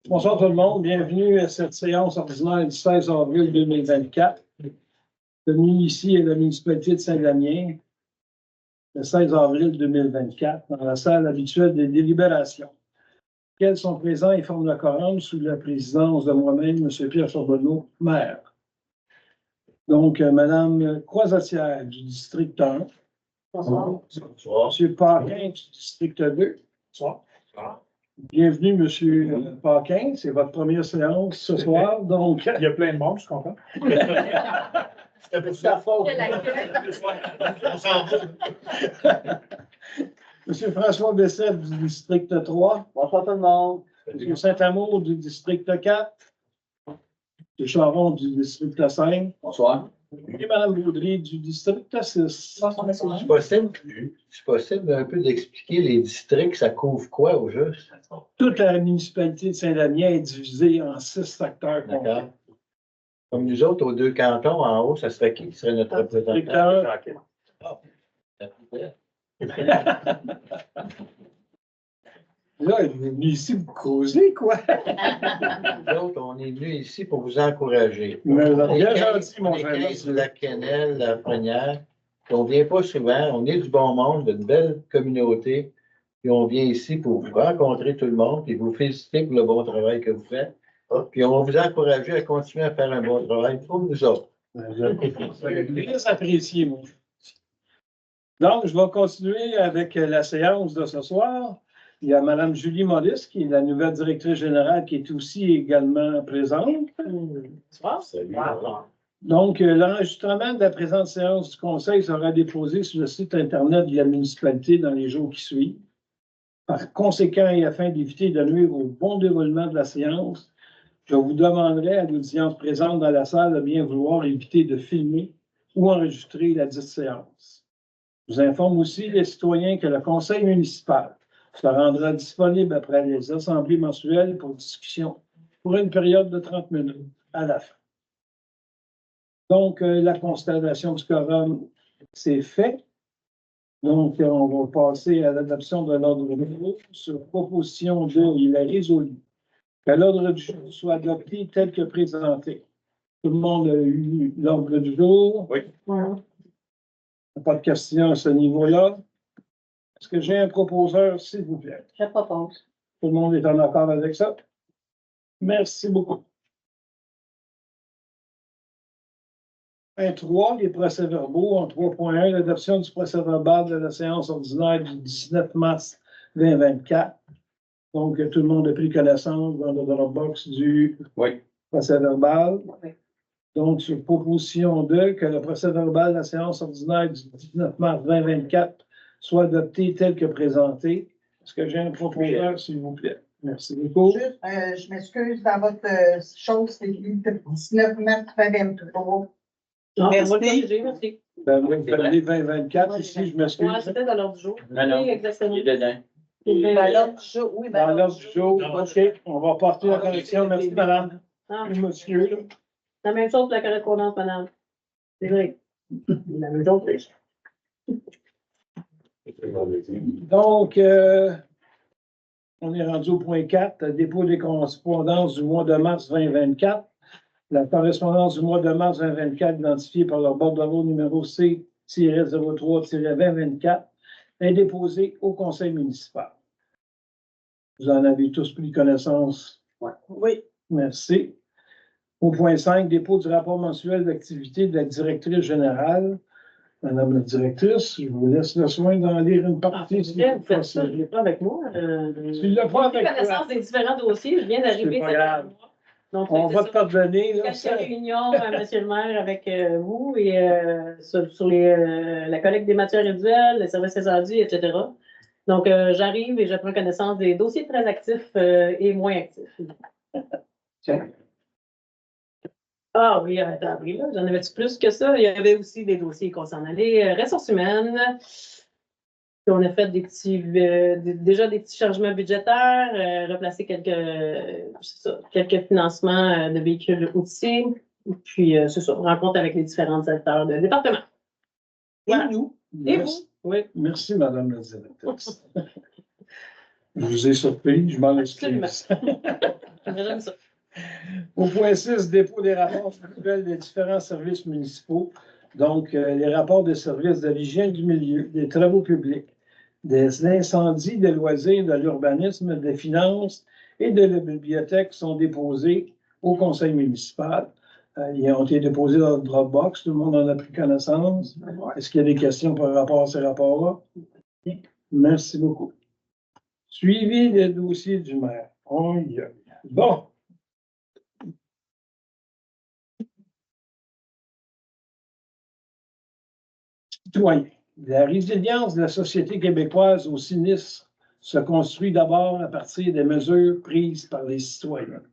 Bonsoir tout le monde, bienvenue à cette séance ordinaire du 16 avril 2024. Tenue ici à la municipalité de Saint-Damien, le 16 avril 2024, dans la salle habituelle des délibérations. Quels sont présents et forment le quorum sous la présidence de moi-même, M. Pierre Charbonneau, maire. Donc, Mme Croisatière du district 1. Bonsoir. M. Paquin du district 2. Bonsoir. Bienvenue, M. Paquin. C'est votre première séance ce soir. Donc, il y a plein de monde, je suis content. C'était pour ta faute. M. François Bessette du district 3. Bonsoir tout le monde. M. Saint-Amour du district 4. M. Charon du district 5. Bonsoir. Et Mme Baudry du district 6. C'est possible un peu d'expliquer les districts, ça couvre quoi au juste? Toute la municipalité de Saint-Damien est divisée en 6 secteurs complets. D'accord. Comme nous autres, aux 2 cantons, en haut, ça serait qui serait notre représentant? Là, il est venu ici vous causer, quoi. Nous autres, on est venus ici pour vous encourager. Mais vous êtes On est bien 15 gentil, mon frère. de la Quenelle, la Frenière. On ne vient pas souvent, on est du bon monde, d'une belle communauté. Puis on vient ici pour vous rencontrer tout le monde et vous féliciter pour le bon travail que vous faites. Puis on va vous encourager à continuer à faire un bon travail pour nous autres. Très apprécié, mon frère. Donc, je vais continuer avec la séance de ce soir. Il y a Mme Julie Maurice, qui est la nouvelle directrice générale, qui est aussi également présente. Salut. Donc, l'enregistrement de la présente séance du Conseil sera déposé sur le site Internet de la municipalité dans les jours qui suivent. Par conséquent, et afin d'éviter de nuire au bon déroulement de la séance, je vous demanderai à l'audience présente dans la salle de bien vouloir éviter de filmer ou enregistrer la dite séance. Je vous informe aussi, les citoyens, que le Conseil municipal se rendra disponible après les assemblées mensuelles pour discussion pour une période de 30 minutes à la fin. Donc, la constatation du quorum, c'est fait. Donc, on va passer à l'adoption de l'ordre du jour. Sur proposition 2, il est résolu que l'ordre du jour soit adopté tel que présenté. Tout le monde a eu l'ordre du jour? Oui. Pas de questions à ce niveau-là. Est-ce que j'ai un proposeur, s'il vous plaît? Je propose. Tout le monde est en accord avec ça? Merci beaucoup. 1.3, les procès-verbaux. En 3.1, l'adoption du procès-verbal de la séance ordinaire du 19 mars 2024. Donc, tout le monde a pris connaissance dans le Dropbox du procès-verbal. Oui. Donc, sur proposition 2, que le procès-verbal de la séance ordinaire du 19 mars 2024 soit adopté tel que présenté. Est-ce que j'ai un proposeur, s'il vous plaît? Merci beaucoup. Juste, je m'excuse, dans votre chose, c'est écrit 19 mars 2023. Merci. Ben, vous me parlez 2024 ici, je m'excuse. Oui, c'était dans l'ordre du jour. Non, Oui, exactement. il est dedans. Dans l'ordre du jour, oui. Dans l'ordre du jour, OK. On va porter la correction. Merci, madame. Ah, Monsieur, là. la même chose pour la correspondance, madame. C'est vrai. La même chose. Donc, on est rendu au point 4, dépôt des correspondances du mois de mars 2024. La correspondance du mois de mars 2024, identifiée par le bordereau numéro C-03-2024, est déposée au conseil municipal. Vous en avez tous pris connaissance? Oui. Merci. Au point 5, dépôt du rapport mensuel d'activité de la directrice générale. Madame la directrice, je vous laisse le soin d'en lire une partie. Vous faites ça, je ne l'ai pas avec moi. Tu l'as pas J'ai avec connaissance toi. des différents dossiers. Je viens d'arriver. C'est pas grave. Donc, On va te pardonner. Là, quelques ça. réunions, monsieur le maire, avec vous et sur la collecte des matières résiduelles, les services incendie, etc. Donc, j'arrive et je prends connaissance des dossiers très actifs et moins actifs. Tiens. Ah oui, attends, oui, là, j'en avais-tu plus que ça? Il y avait aussi des dossiers concernant les ressources humaines. Puis on a fait des petits, déjà des petits changements budgétaires, replacer quelques financements de véhicules outils. Puis, c'est ça, rencontre avec les différents acteurs de département. Et Voilà. nous? Et Merci. vous? Oui. Merci, madame la directrice. Je vous ai surpris, je m'en Absolument. excuse. J'aime ça. Au point 6, dépôt des rapports annuels des différents services municipaux. Donc, les rapports des services de l'hygiène du milieu, des travaux publics, des incendies, des loisirs, de l'urbanisme, des finances et de la bibliothèque sont déposés au conseil municipal. Ils ont été déposés dans le Dropbox. Tout le monde en a pris connaissance. Est-ce qu'il y a des questions par rapport à ces rapports-là? Merci beaucoup. Suivi des dossiers du maire. On y est. Bon. Citoyens. La résilience de la société québécoise au sinistre se construit d'abord à partir des mesures prises par les citoyens.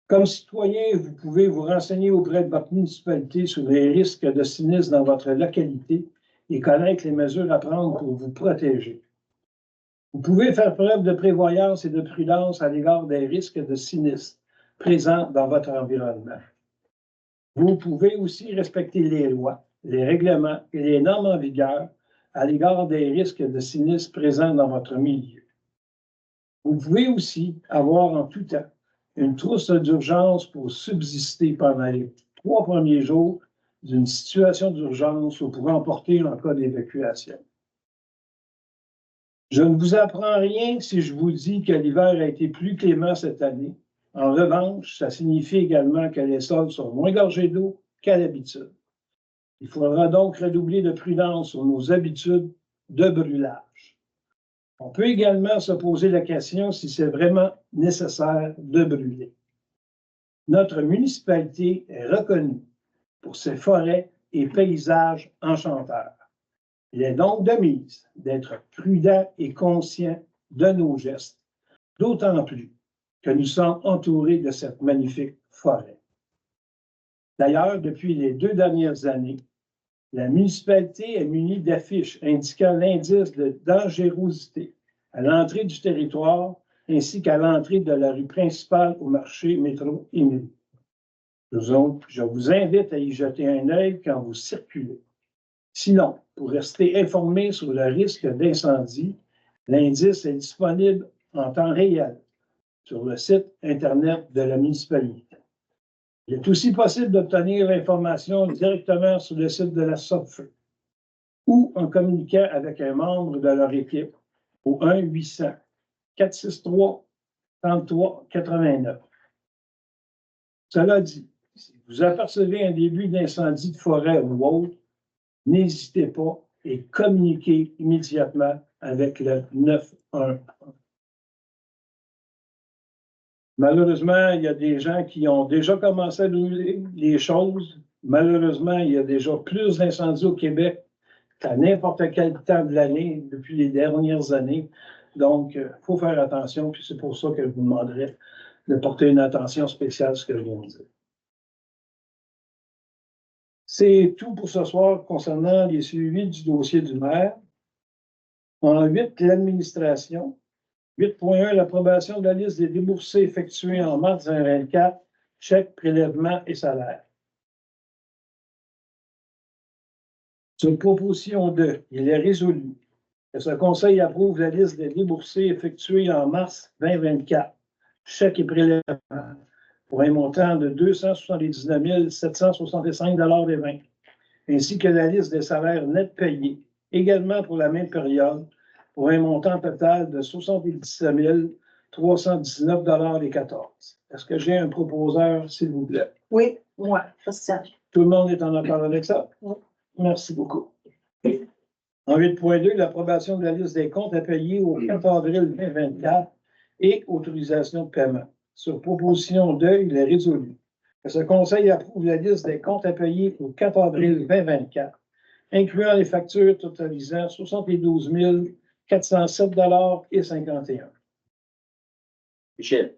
Comme citoyen, vous pouvez vous renseigner auprès de votre municipalité sur les risques de sinistre dans votre localité et connaître les mesures à prendre pour vous protéger. Vous pouvez faire preuve de prévoyance et de prudence à l'égard des risques de sinistre présents dans votre environnement. Vous pouvez aussi respecter les lois, les règlements et les normes en vigueur à l'égard des risques de sinistre présents dans votre milieu. Vous pouvez aussi avoir en tout temps une trousse d'urgence pour subsister pendant les 3 premiers jours d'une situation d'urgence ou pour emporter en cas d'évacuation. Je ne vous apprends rien si je vous dis que l'hiver a été plus clément cette année. En revanche, ça signifie également que les sols sont moins gorgés d'eau qu'à l'habitude. Il faudra donc redoubler de prudence sur nos habitudes de brûlage. On peut également se poser la question si c'est vraiment nécessaire de brûler. Notre municipalité est reconnue pour ses forêts et paysages enchanteurs. Il est donc de mise d'être prudent et conscient de nos gestes, d'autant plus que nous sommes entourés de cette magnifique forêt. D'ailleurs, depuis les 2 dernières années, la municipalité est munie d'affiches indiquant l'indice de dangerosité à l'entrée du territoire ainsi qu'à l'entrée de la rue principale au marché métro Émilie. Je vous invite à y jeter un œil quand vous circulez. Sinon, pour rester informé sur le risque d'incendie, l'indice est disponible en temps réel sur le site Internet de la municipalité. Il est aussi possible d'obtenir l'information directement sur le site de la SOPFEU ou en communiquant avec un membre de leur équipe au 1-800-463-3389. Cela dit, si vous apercevez un début d'incendie de forêt ou autre, n'hésitez pas et communiquez immédiatement avec le 911. Malheureusement, il y a des gens qui ont déjà commencé à brûler les choses. Malheureusement, il y a déjà plus d'incendies au Québec qu'à n'importe quel temps de l'année depuis les dernières années. Donc, il faut faire attention, puis c'est pour ça que je vous demanderai de porter une attention spéciale à ce que je viens de dire. C'est tout pour ce soir concernant les suivis du dossier du maire. En 8, l'administration. 8.1, l'approbation de la liste des déboursés effectués en mars 2024, chèques, prélèvements et salaires. Sur proposition 2, il est résolu que ce conseil approuve la liste des déboursés effectués en mars 2024, chèques et prélèvements, pour un montant de 279 765,20 $, ainsi que la liste des salaires nets payés, également pour la même période, pour un montant total de 77 319,14 $. Est-ce que j'ai un proposeur, s'il vous plaît? Oui, moi, Christian. Tout le monde est en accord avec ça? Oui. Merci beaucoup. En 8.2, l'approbation de la liste des comptes à payer au 4 avril 2024 et autorisation de paiement. Sur proposition 2, il est résolu que ce conseil approuve la liste des comptes à payer au 4 avril 2024, incluant les factures totalisant 72 407,51 $. Michel.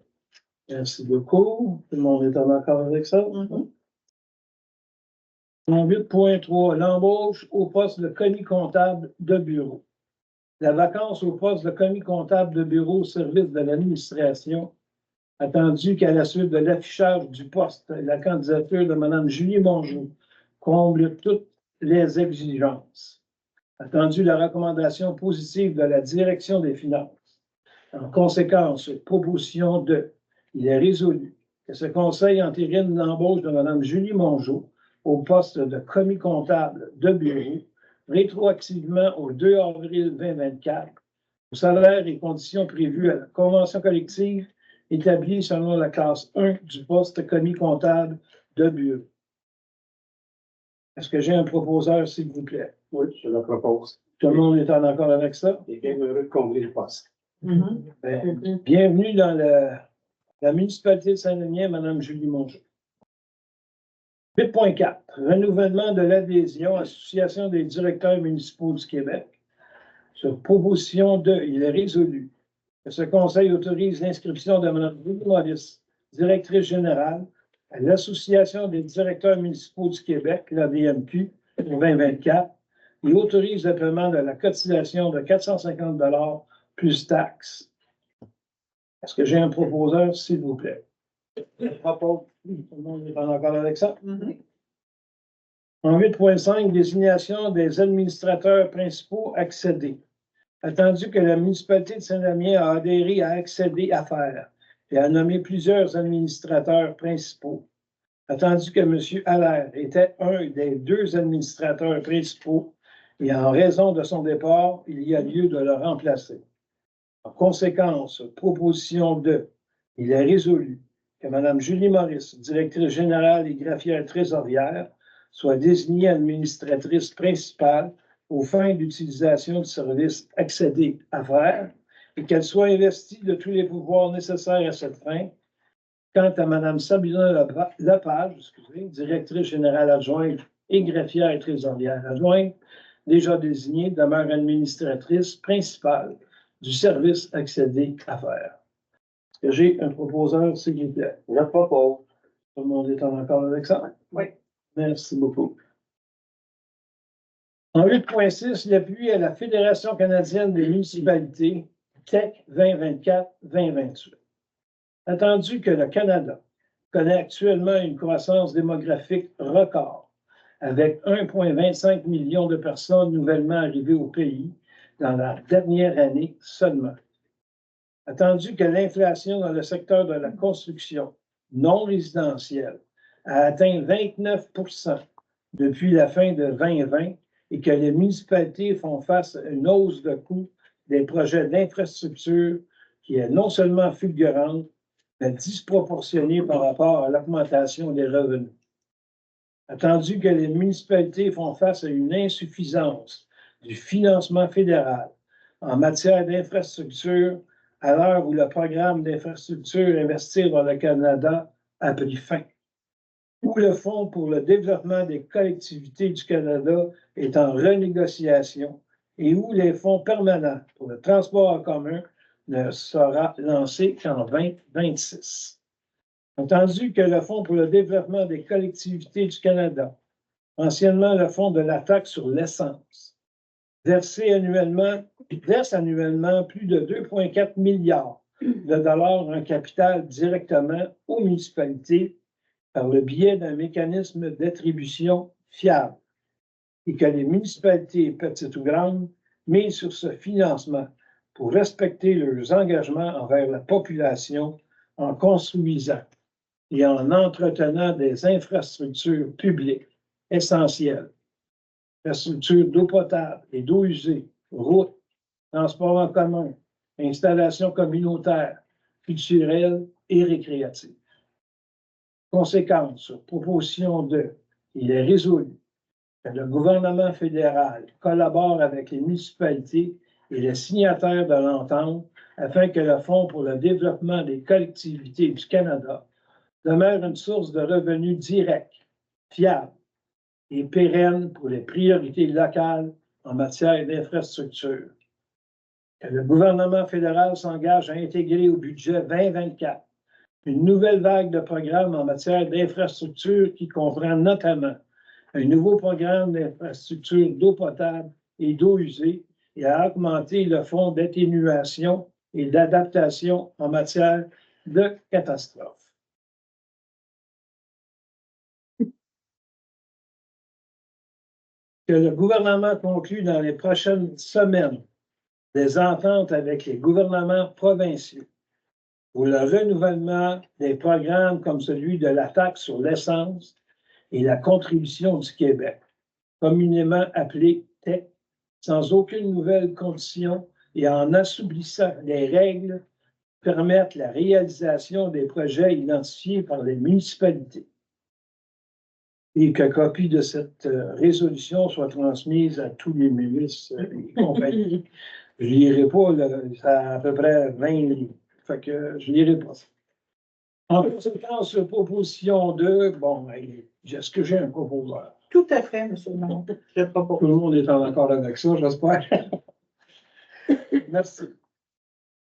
Merci beaucoup. Tout le monde est en accord avec ça? En 8.3, l'embauche au poste de commis comptable de bureau. La vacance au poste de commis comptable de bureau au service de l'administration, attendu qu'à la suite de l'affichage du poste, la candidature de Mme Julie Mongeau comble toutes les exigences. Attendu la recommandation positive de la direction des finances. En conséquence, proposition 2, il est résolu que ce conseil entérine l'embauche de Mme Julie Mongeau au poste de commis comptable de bureau, rétroactivement au 2 avril 2024, au salaire et conditions prévues à la convention collective établie selon la classe 1 du poste commis comptable de bureau. Est-ce que j'ai un proposeur, s'il vous plaît? Oui, je le propose. Tout le monde est en accord avec ça? Et bien heureux de combler le poste. Ben, bienvenue dans la municipalité de Saint-Denis, Mme Julie Mongeau. 8.4. Renouvellement de l'adhésion à l'Association des directeurs municipaux du Québec. Sur proposition 2, il est résolu que ce conseil autorise l'inscription de Mme Julie Maurice, directrice générale, à l'Association des directeurs municipaux du Québec, l'ADMQ, pour 2024, et autorise le paiement de la cotisation de 450 $ plus taxes. Est-ce que j'ai un proposeur, s'il vous plaît? Je propose. Tout le monde est en accord avec ça? En 8.5, désignation des administrateurs principaux accédés. Attendu que la municipalité de Saint-Damien a adhéré à Accéder Affaires et a nommé plusieurs administrateurs principaux. Attendu que M. Allaire était un des 2 administrateurs principaux et en raison de son départ, il y a lieu de le remplacer. En conséquence, proposition 2, il est résolu que Mme Julie Maurice, directrice générale et greffière trésorière, soit désignée administratrice principale aux fins d'utilisation du service Accéder Affaires et qu'elle soit investie de tous les pouvoirs nécessaires à cette fin. Quant à Mme Sabina Lepage, directrice générale adjointe et greffière et trésorière adjointe, déjà désignée, demeure administratrice principale du service Accéder Affaires. Est-ce que j'ai un proposeur, s'il vous plaît? Je le propose. Tout le monde est en accord avec ça? Oui. Merci beaucoup. En 8.6, l'appui à la Fédération canadienne des municipalités, TEC 2024-2028. Attendu que le Canada connaît actuellement une croissance démographique record, avec 1,25 million de personnes nouvellement arrivées au pays dans la dernière année seulement. Attendu que l'inflation dans le secteur de la construction non résidentielle a atteint 29 % depuis la fin de 2020 et que les municipalités font face à une hausse de coûts des projets d'infrastructure qui est non seulement fulgurante, mais disproportionnée par rapport à l'augmentation des revenus. Attendu que les municipalités font face à une insuffisance du financement fédéral en matière d'infrastructure à l'heure où le programme d'infrastructure Investir dans le Canada a pris fin, où le Fonds pour le développement des collectivités du Canada est en renégociation et où les fonds permanents pour le transport en commun ne sera lancé qu'en 2026. Entendu que le Fonds pour le développement des collectivités du Canada, anciennement le Fonds de la taxe sur l'essence, verse annuellement plus de 2,4 milliards de dollars en capital directement aux municipalités par le biais d'un mécanisme d'attribution fiable et que les municipalités, petites ou grandes, misent sur ce financement pour respecter leurs engagements envers la population en construisant et en entretenant des infrastructures publiques essentielles, infrastructures d'eau potable et d'eau usée, routes, transports en commun, installations communautaires, culturelles et récréatives. Conséquence, sur proposition 2, il est résolu que le gouvernement fédéral collabore avec les municipalités et les signataires de l'entente afin que le Fonds pour le développement des collectivités du Canada demeure une source de revenus directs, fiable et pérenne pour les priorités locales en matière d'infrastructure. Que le gouvernement fédéral s'engage à intégrer au budget 2024 une nouvelle vague de programmes en matière d'infrastructure qui comprend notamment un nouveau programme d'infrastructure d'eau potable et d'eau usée et à augmenter le fonds d'atténuation et d'adaptation en matière de catastrophes. que le gouvernement conclue dans les prochaines semaines des ententes avec les gouvernements provinciaux pour le renouvellement des programmes comme celui de la taxe sur l'essence et la contribution du Québec, communément appelée TEC, sans aucune nouvelle condition et en assouplissant les règles qui permettent la réalisation des projets identifiés par les municipalités. Et que copie de cette résolution soit transmise à tous les ministres et compagnies. Je ne lirai pas, là, ça a à peu près 20 livres. Fait que je ne lirai pas ça. En conséquence, proposition 2, bon, est-ce que j'ai un proposeur? Tout à fait, M. le maire. Je propose. Tout le monde est en accord avec ça, j'espère. Merci.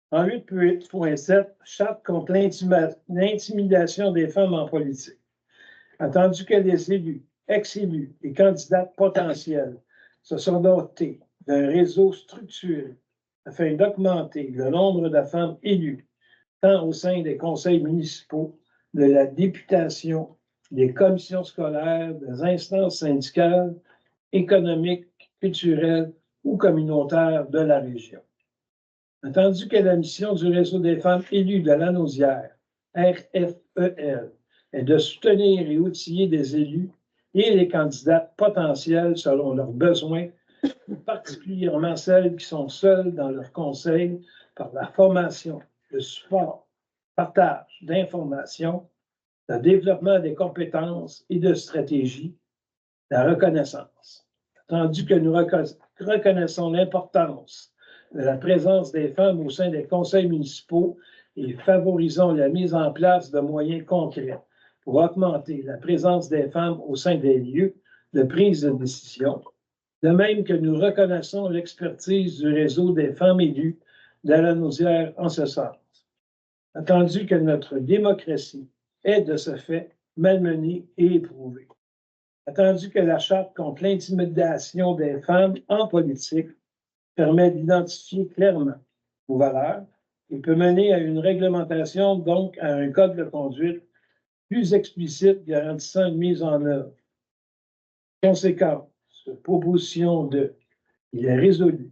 En 8.7, charte contre l'intimidation des femmes en politique. Attendu que les élus, ex-élus et candidats potentiels se sont dotés d'un réseau structuré afin d'augmenter le nombre de femmes élues, tant au sein des conseils municipaux, de la députation, des commissions scolaires, des instances syndicales, économiques, culturelles ou communautaires de la région. Attendu que la mission du réseau des femmes élues de Lanaudière, RFEL, est de soutenir et outiller des élus et les candidats potentiels selon leurs besoins, particulièrement celles qui sont seules dans leur conseil par la formation, le support, le partage d'informations, le développement des compétences et de stratégies, la reconnaissance. Attendu que nous reconnaissons l'importance de la présence des femmes au sein des conseils municipaux et favorisons la mise en place de moyens concrets pour augmenter la présence des femmes au sein des lieux de prise de décision, de même que nous reconnaissons l'expertise du réseau des femmes élues de la Lanaudière en ce sens. Attendu que notre démocratie est de ce fait malmenée et éprouvée. Attendu que la charte contre l'intimidation des femmes en politique permet d'identifier clairement nos valeurs et peut mener à une réglementation, donc à un code de conduite plus explicite garantissant une mise en œuvre. Conséquence, proposition 2, il est résolu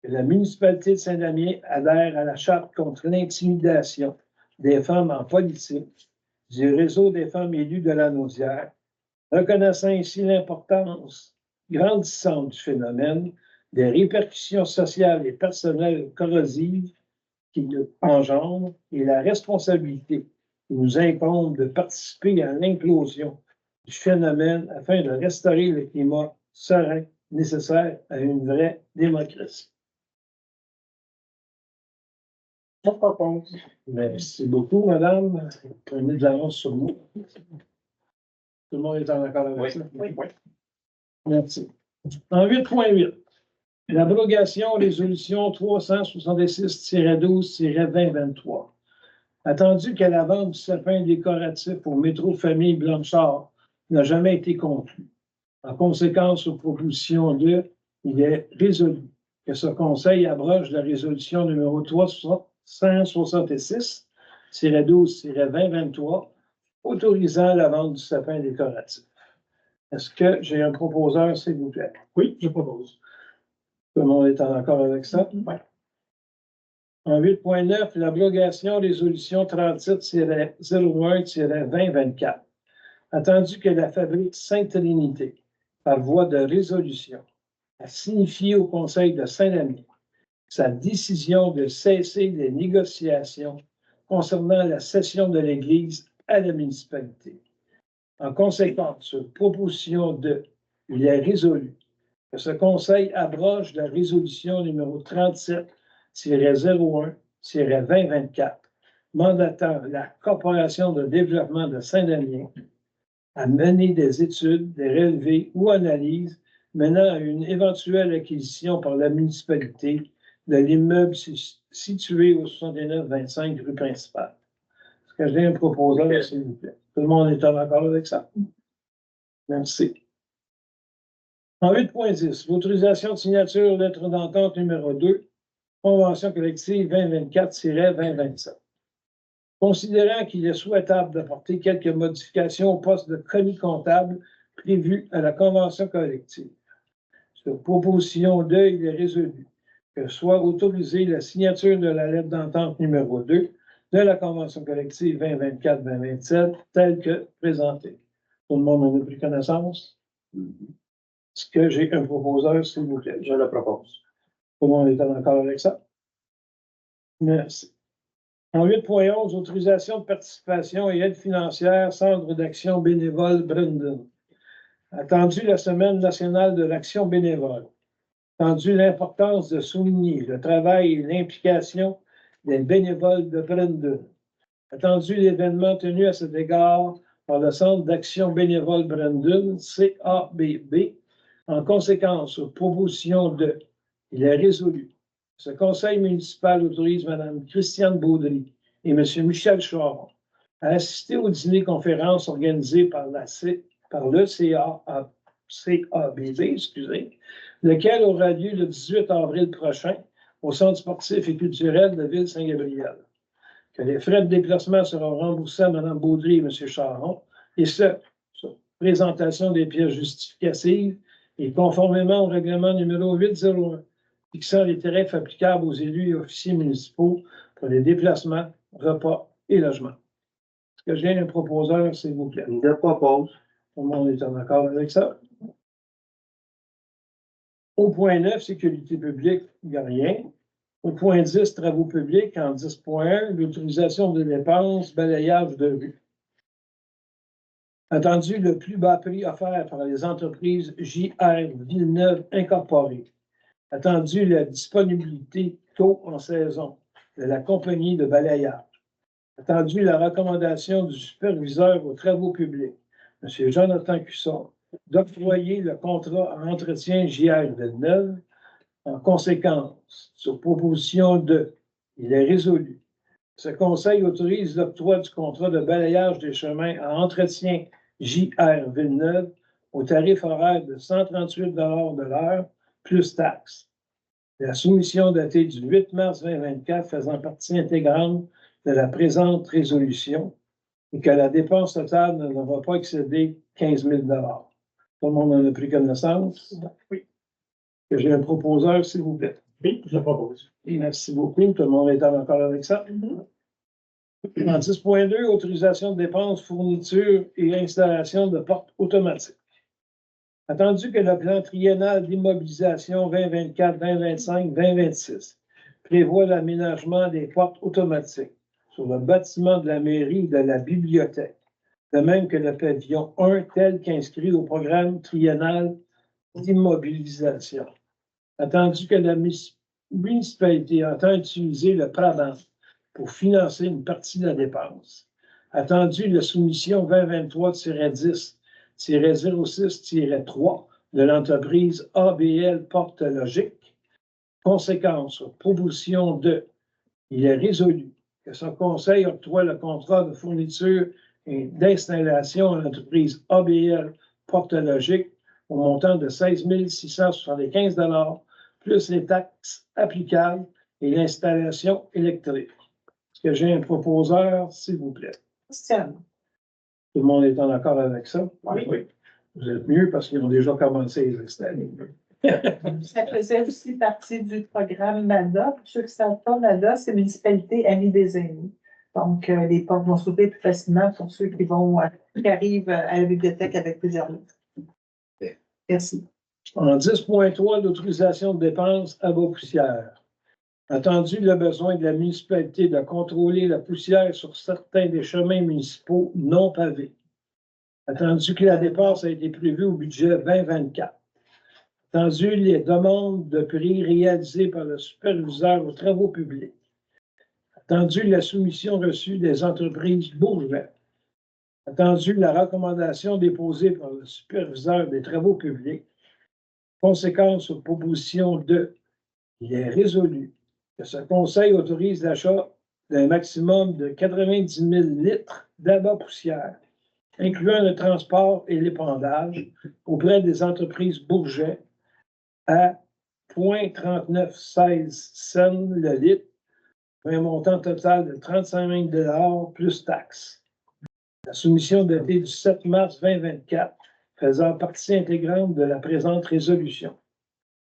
que la municipalité de Saint-Damien adhère à la charte contre l'intimidation des femmes en politique du réseau des femmes élues de la Lanaudière, reconnaissant ainsi l'importance grandissante du phénomène, des répercussions sociales et personnelles corrosives qu'il engendre et la responsabilité qui nous incombe de participer à l'implosion du phénomène afin de restaurer le climat serein nécessaire à une vraie démocratie. Je propose. Merci beaucoup, madame. Prenez de l'avance sur moi. Tout le monde est en accord avec ça? Oui. Merci. En 8.8, l'abrogation résolution 366-12-2023. Attendu que la vente du sapin décoratif au métro Famille Blanchard n'a jamais été conclue. En conséquence, aux propositions 2, il est résolu que ce Conseil abroge la résolution numéro 366-12-2023 autorisant la vente du sapin décoratif. Est-ce que j'ai un proposeur, s'il vous plaît? Oui, je propose. Tout le monde est en accord avec ça? Oui. En 8.9, l'abrogation résolution 37-01-2024. Attendu que la fabrique Sainte-Trinité, par voie de résolution, a signifié au Conseil de Saint-Damien sa décision de cesser les négociations concernant la cession de l'Église à la municipalité. En conséquence, sur proposition 2, il est résolu que ce Conseil abroge la résolution numéro 37-01-2024, mandatant la Corporation de développement de Saint-Damien à mener des études, des relevés ou analyses menant à une éventuelle acquisition par la municipalité de l'immeuble situé au 69-25 rue principale. Est-ce que j'ai un proposeur, s'il vous plaît? Tout le monde est en accord avec ça? Merci. En 8.10, l'autorisation de signature lettre d'entente numéro 2, Convention collective 2024-2027. Considérant qu'il est souhaitable d'apporter quelques modifications au poste de commis comptable prévu à la Convention collective. Sur proposition de, il est résolu que soit autorisée la signature de la lettre d'entente numéro 2 de la Convention collective 2024-2027 telle que présentée. Tout le monde en a pris connaissance? Est-ce que j'ai un proposeur, s'il vous plaît? Je le propose. Tout le monde est en accord avec ça? Merci. En 8.11, autorisation de participation et aide financière, Centre d'action bénévole Brandon. Attendu la Semaine nationale de l'action bénévole. Attendu l'importance de souligner le travail et l'implication des bénévoles de Brandon. Attendu l'événement tenu à cet égard par le Centre d'action bénévole Brandon, CABB. En conséquence, sur proposition de, il est résolu. Ce conseil municipal autorise Mme Christiane Baudry et M. Michel Charon à assister au dîner-conférence organisé par le CABB, lequel aura lieu le 18 avril prochain au Centre sportif et culturel de Ville-Saint-Gabriel. Que les frais de déplacement seront remboursés à Mme Baudry et M. Charon, et ce, sur présentation des pièces justificatives et conformément au règlement numéro 801, fixant les tarifs applicables aux élus et officiers municipaux pour les déplacements, repas et logements. Est-ce que j'ai un proposeur, s'il vous plaît? Je le propose. Tout le monde est en accord avec ça? Au point 9, sécurité publique, il n'y a rien. Au point 10, travaux publics, en 10.1, l'autorisation de dépenses, balayage de rue. Attendu le plus bas prix offert par les entreprises JR Villeneuve Incorporées. Attendu la disponibilité tôt en saison de la compagnie de balayage. Attendu la recommandation du superviseur aux travaux publics, M. Jonathan Cusson, d'octroyer le contrat en entretien JR Villeneuve. En conséquence, sur proposition de, il est résolu. Ce conseil autorise l'octroi du contrat de balayage des chemins en entretien JR Villeneuve au tarif horaire de 138 de l'heure, plus taxes. La soumission datée du 8 mars 2024 faisant partie intégrante de la présente résolution et que la dépense totale ne va pas excéder 15 000 $. Tout le monde en a pris connaissance? Oui. Que j'ai un proposeur, s'il vous plaît. Oui, je le propose. Et merci beaucoup. Tout le monde est en accord avec ça. En 10.2, autorisation de dépenses, fourniture et installation de portes automatiques. Attendu que le plan triennal d'immobilisation 2024, 2025, 2026 prévoit l'aménagement des portes automatiques sur le bâtiment de la mairie et de la bibliothèque, de même que le pavillon 1 tel qu'inscrit au programme triennal d'immobilisation. Attendu que la municipalité entend utiliser le PRABAN pour financer une partie de la dépense. Attendu la soumission 2023-10-06-3 de l'entreprise ABL Porte Logique. Conséquence, proposition de, il est résolu que ce conseil octroie le contrat de fourniture et d'installation à l'entreprise ABL Porte Logique au montant de 16 675 $, plus les taxes applicables et l'installation électrique. Est-ce que j'ai un proposeur, s'il vous plaît? Christiane. Tout le monde est en accord avec ça? Oui. Vous êtes mieux parce qu'ils ont déjà commencé à les installer. Ça faisait aussi partie du programme MADA. Pour ceux qui ne savent pas, MADA, c'est Municipalité Amis des Aînés. Donc, les portes vont s'ouvrir plus facilement pour ceux qui arrivent à la bibliothèque avec plusieurs livres. Merci. En 10.3, l'autorisation de dépenses à bas poussière. Attendu le besoin de la municipalité de contrôler la poussière sur certains des chemins municipaux non pavés. Attendu que la dépense a été prévue au budget 2024. Attendu les demandes de prix réalisées par le superviseur aux travaux publics. Attendu la soumission reçue des entreprises Bourgeois. Attendu la recommandation déposée par le superviseur des travaux publics. Conséquence sur proposition de, il est résolu que ce conseil autorise l'achat d'un maximum de 90 000 litres d'abat poussière, incluant le transport et l'épandage auprès des entreprises Bourget à 0,3916 cents le litre, pour un montant total de 35 000 $ plus taxes. La soumission datée du 7 mars 2024 faisant partie intégrante de la présente résolution.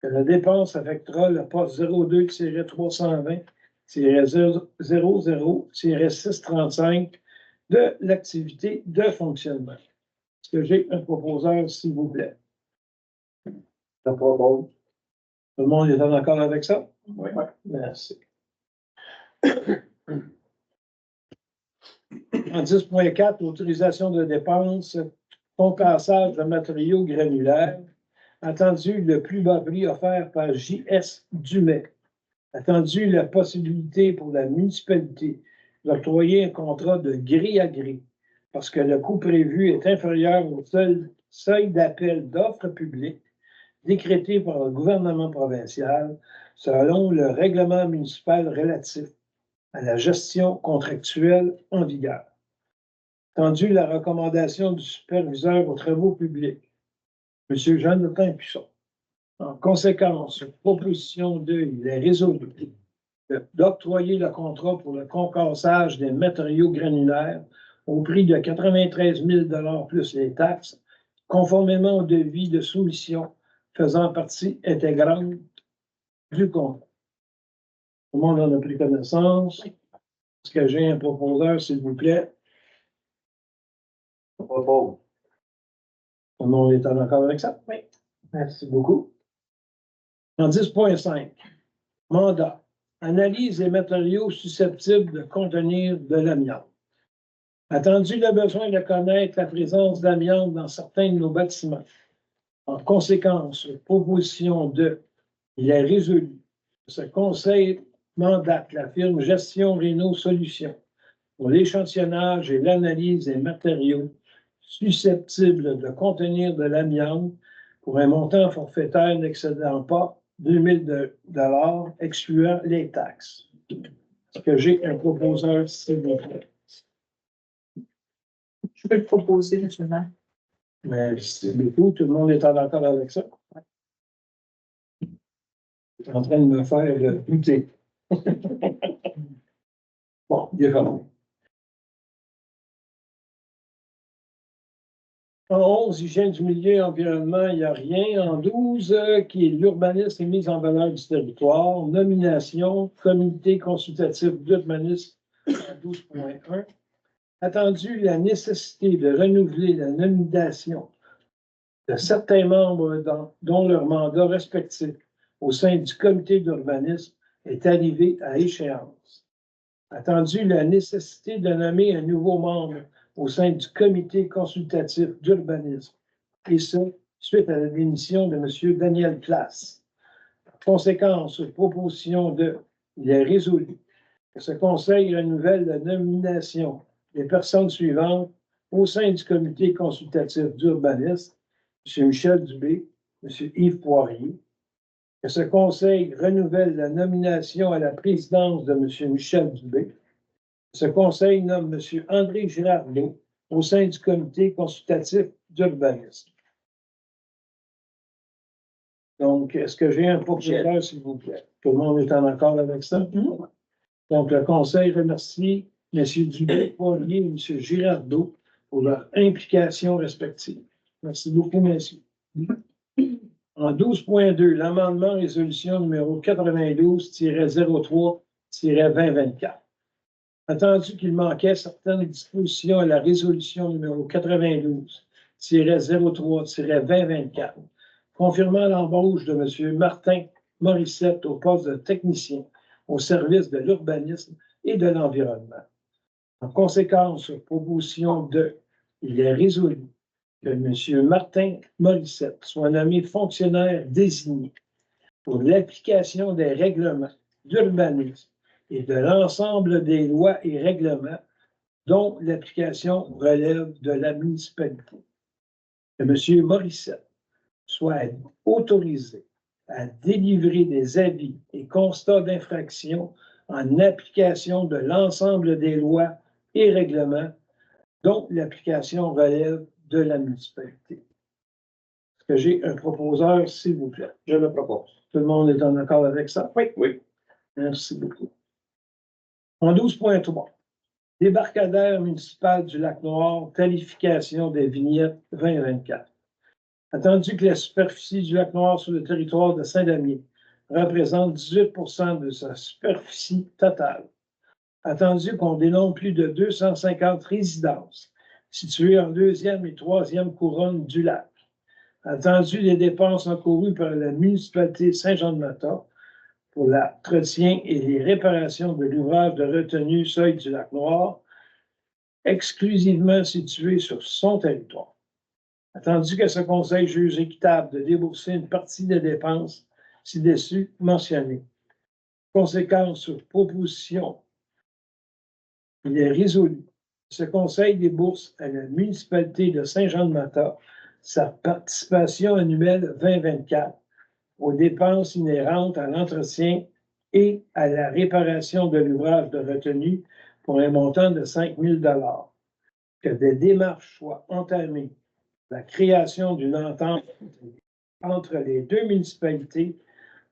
que la dépense affectera le poste 02-320-00-635 de l'activité de fonctionnement. Est-ce que j'ai un proposeur, s'il vous plaît? Je propose. Tout le monde est en accord avec ça? Oui. Merci. En 10.4, autorisation de dépenses, concassage de matériaux granulaires. Attendu le plus bas prix offert par J.S. Dumais. Attendu la possibilité pour la municipalité d'octroyer un contrat de gré à gré parce que le coût prévu est inférieur au seuil d'appel d'offres publiques décrété par le gouvernement provincial selon le règlement municipal relatif à la gestion contractuelle en vigueur. Attendu la recommandation du superviseur aux travaux publics, M. Jonathan Cusson. En conséquence, proposition 2, il est résolu d'octroyer le contrat pour le concassage des matériaux granulaires au prix de 93 000 plus les taxes, conformément au devis de soumission faisant partie intégrante du contrat. Tout le monde en a pris connaissance. Est-ce que j'ai un proposeur, s'il vous plaît? Je propose. Tout le monde est en accord avec ça? Oui. Merci beaucoup. En 10.5, mandat. Analyse les matériaux susceptibles de contenir de l'amiante. Attendu le besoin de connaître la présence d'amiante dans certains de nos bâtiments. En conséquence, proposition 2, il est résolu que ce conseil mandate la firme Gestion Réno Solutions pour l'échantillonnage et l'analyse des matériaux susceptibles de contenir de l'amiante pour un montant forfaitaire n'excédant pas 2 000 $, excluant les taxes. Est-ce que j'ai un proposeur, s'il vous plaît? Je peux le proposer, M. le maire. Merci beaucoup. Tout le monde est en accord avec ça? Je suis en train de me faire douter. Bon, il est fermé. En 11, hygiène du milieu et environnement, il n'y a rien. En 12, qui est l'urbanisme et mise en valeur du territoire. Nomination, comité consultatif d'urbanisme 12.1. Attendu la nécessité de renouveler la nomination de certains membres dont leur mandat respectif au sein du comité d'urbanisme est arrivé à échéance. Attendu la nécessité de nommer un nouveau membre au sein du comité consultatif d'urbanisme, et ce, suite à la démission de M. Daniel Place. En conséquence, proposition de, il est résolu que ce conseil renouvelle la nomination des personnes suivantes au sein du comité consultatif d'urbanisme, M. Michel Dubé, M. Yves Poirier, que ce conseil renouvelle la nomination à la présidence de M. Michel Dubé. Ce conseil nomme M. André Girardot au sein du comité consultatif d'urbanisme. Donc, est-ce que j'ai un propriétaire, s'il vous plaît? Tout le monde est en accord avec ça? Donc, le conseil remercie M. Dubé, Poirier et M. Girardot pour leur implication respective. Merci beaucoup, messieurs. En 12.2, l'amendement résolution numéro 92-03-2024. Attendu qu'il manquait certaines dispositions à la résolution numéro 92-03-2024, confirmant l'embauche de M. Martin Morissette au poste de technicien au service de l'urbanisme et de l'environnement. En conséquence, proposition 2, il est résolu que M. Martin Morissette soit nommé fonctionnaire désigné pour l'application des règlements d'urbanisme et de l'ensemble des lois et règlements dont l'application relève de la municipalité. Que M. Morissette soit autorisé à délivrer des avis et constats d'infraction en application de l'ensemble des lois et règlements dont l'application relève de la municipalité. Est-ce que j'ai un proposeur, s'il vous plaît? Je le propose. Tout le monde est en accord avec ça? Oui. Oui. Merci beaucoup. En 12.3, débarcadère municipal du Lac-Noir, qualification des vignettes 2024. Attendu que la superficie du lac Noir sur le territoire de Saint-Damien représente 18% de sa superficie totale. Attendu qu'on dénombre plus de 250 résidences situées en deuxième et troisième couronne du lac. Attendu les dépenses encourues par la municipalité Saint-Jean-de-Mata pour l'entretien et les réparations de l'ouvrage de retenue seuil du lac Noir, exclusivement situé sur son territoire. Attendu que ce conseil juge équitable de débourser une partie des dépenses ci-dessus mentionnées. Conséquence sur proposition, il est résolu. Ce conseil débourse à la municipalité de Saint-Jean-de-Mata sa participation annuelle 2024 aux dépenses inhérentes à l'entretien et à la réparation de l'ouvrage de retenue pour un montant de 5 000 $. Que des démarches soient entamées, la création d'une entente entre les deux municipalités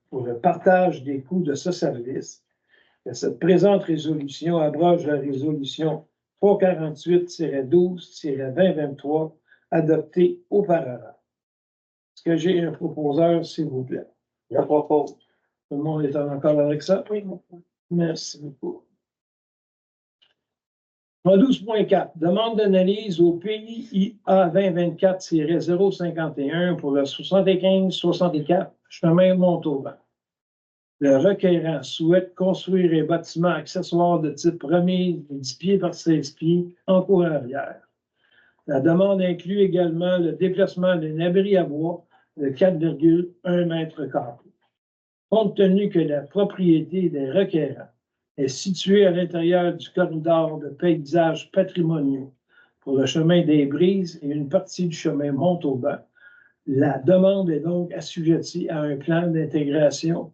pour le partage des coûts de ce service, que cette présente résolution abroge la résolution 348-12-2023 adoptée auparavant. Est-ce que j'ai un proposeur, s'il vous plaît? Je propose. Tout le monde est en accord avec ça? Oui. Merci beaucoup. En 12.4, demande d'analyse au PIA 2024-051 pour le 75-64 chemin Montauban. Le requérant souhaite construire un bâtiment accessoire de type remise de 10 pieds par 16 pieds en cour arrière. La demande inclut également le déplacement d'un abri à bois de 4,1 mètres carrés. Compte tenu que la propriété des requérants est située à l'intérieur du corridor de paysages patrimoniaux pour le chemin des Brises et une partie du chemin Montauban, la demande est donc assujettie à un plan d'intégration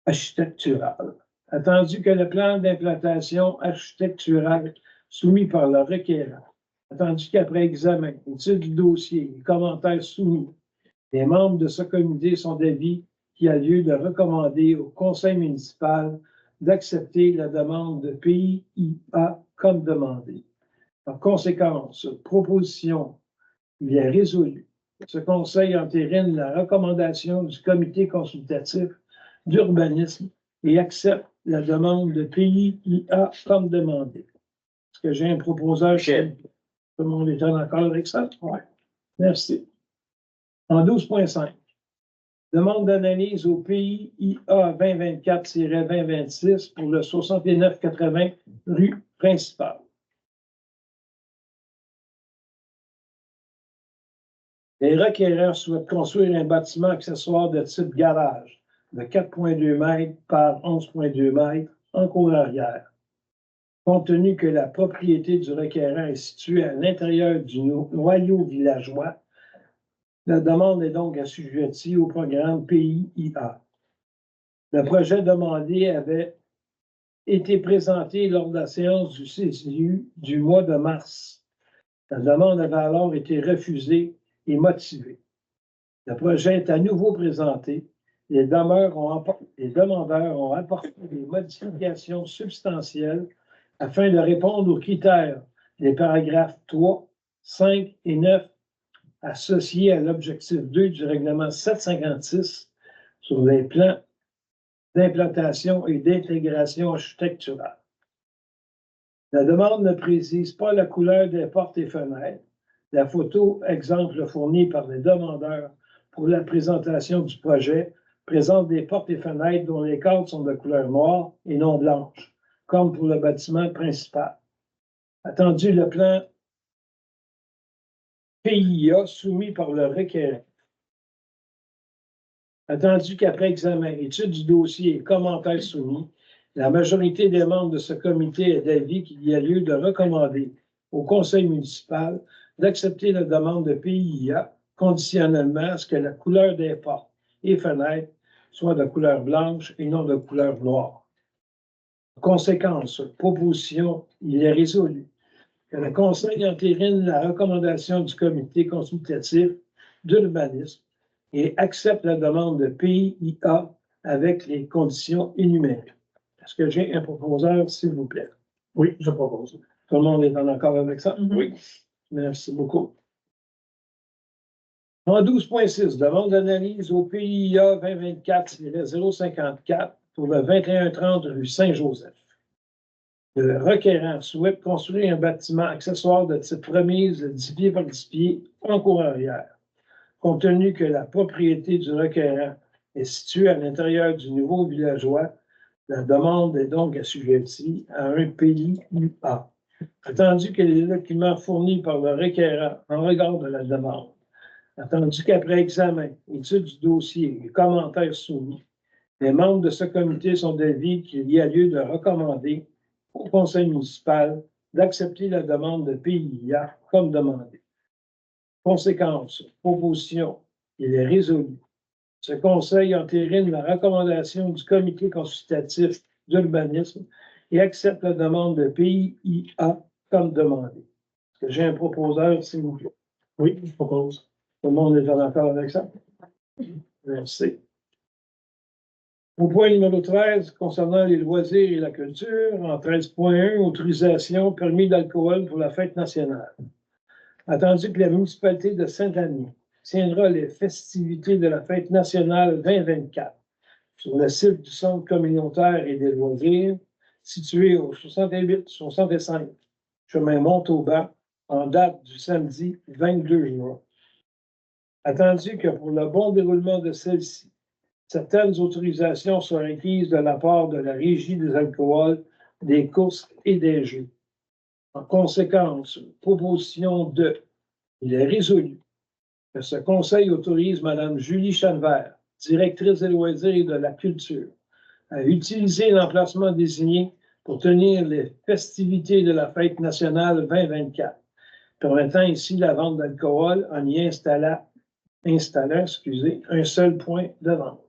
architecturale. Attendu que le plan d'implantation architecturale soumis par le requérant, attendu qu'après examen, étude du dossier et commentaires soumis, les membres de ce comité sont d'avis qu'il y a lieu de recommander au conseil municipal d'accepter la demande de PIA comme demandé. En conséquence, proposition, il est résolu. Ce conseil entérine la recommandation du comité consultatif d'urbanisme et accepte la demande de PIA comme demandé. Est-ce que j'ai un proposeur? Michel. Tout le monde est en accord avec ça? Oui. Merci. En 12.5, demande d'analyse au PIA 2024-2026 pour le 6980 rue principale. Les requérants souhaitent construire un bâtiment accessoire de type garage de 4,2 mètres par 11,2 mètres en cour arrière. Compte tenu que la propriété du requérant est située à l'intérieur du noyau villageois, la demande est donc assujettie au programme PIA. Le projet demandé avait été présenté lors de la séance du CCU du mois de mars. La demande avait alors été refusée et motivée. Le projet est à nouveau présenté. Les demandeurs ont apporté des modifications substantielles afin de répondre aux critères des paragraphes 3, 5 et 9 associés à l'objectif 2 du règlement 756 sur les plans d'implantation et d'intégration architecturale. La demande ne précise pas la couleur des portes et fenêtres. La photo, exemple fournie par les demandeurs pour la présentation du projet, présente des portes et fenêtres dont les cadres sont de couleur noire et non blanche, comme pour le bâtiment principal. Attendu le plan PIA soumis par le requérant. Attendu qu'après examen, étude du dossier et commentaires soumis, la majorité des membres de ce comité est d'avis qu'il y a lieu de recommander au conseil municipal d'accepter la demande de PIA conditionnellement à ce que la couleur des portes et fenêtres soit de couleur blanche et non de couleur noire. Conséquence, proposition, il est résolu que le conseil entérine la recommandation du comité consultatif d'urbanisme et accepte la demande de PIA avec les conditions énumérées. Est-ce que j'ai un proposeur, s'il vous plaît? Oui, je propose. Tout le monde est en accord avec ça? Mhm. Oui. Merci beaucoup. En 12.6, demande d'analyse au PIA 2024-054 pour le 2130 rue Saint-Joseph. Le requérant souhaite construire un bâtiment accessoire de type remise de 10 pieds par 10 pieds en cour arrière. Compte tenu que la propriété du requérant est située à l'intérieur du nouveau villageois, la demande est donc assujettie à un PIA. Attendu que les documents fournis par le requérant en regard de la demande, attendu qu'après examen, étude du dossier et commentaires soumis, les membres de ce comité sont d'avis qu'il y a lieu de recommander au conseil municipal d'accepter la demande de PIA comme demandé. Conséquence, proposition, il est résolu. Ce conseil entérine la recommandation du comité consultatif d'urbanisme et accepte la demande de PIA comme demandé. Est-ce que j'ai un proposeur, s'il vous plaît? Oui, je propose. Tout le monde est en accord avec ça? Merci. Au point numéro 13, concernant les loisirs et la culture, en 13.1, autorisation, permis d'alcool pour la fête nationale. Attendu que la municipalité de Saint-Denis tiendra les festivités de la fête nationale 2024 sur le site du centre communautaire et des loisirs, situé au 68-65 chemin Montauban, en date du samedi 22 juin. Attendu que pour le bon déroulement de celle-ci, certaines autorisations sont requises de la part de la Régie des alcools, des courses et des jeux. En conséquence, proposition 2, il est résolu que ce conseil autorise Mme Julie Chalvert, directrice des loisirs et de la culture, à utiliser l'emplacement désigné pour tenir les festivités de la fête nationale 2024, permettant ici la vente d'alcool en y installant un seul point de vente.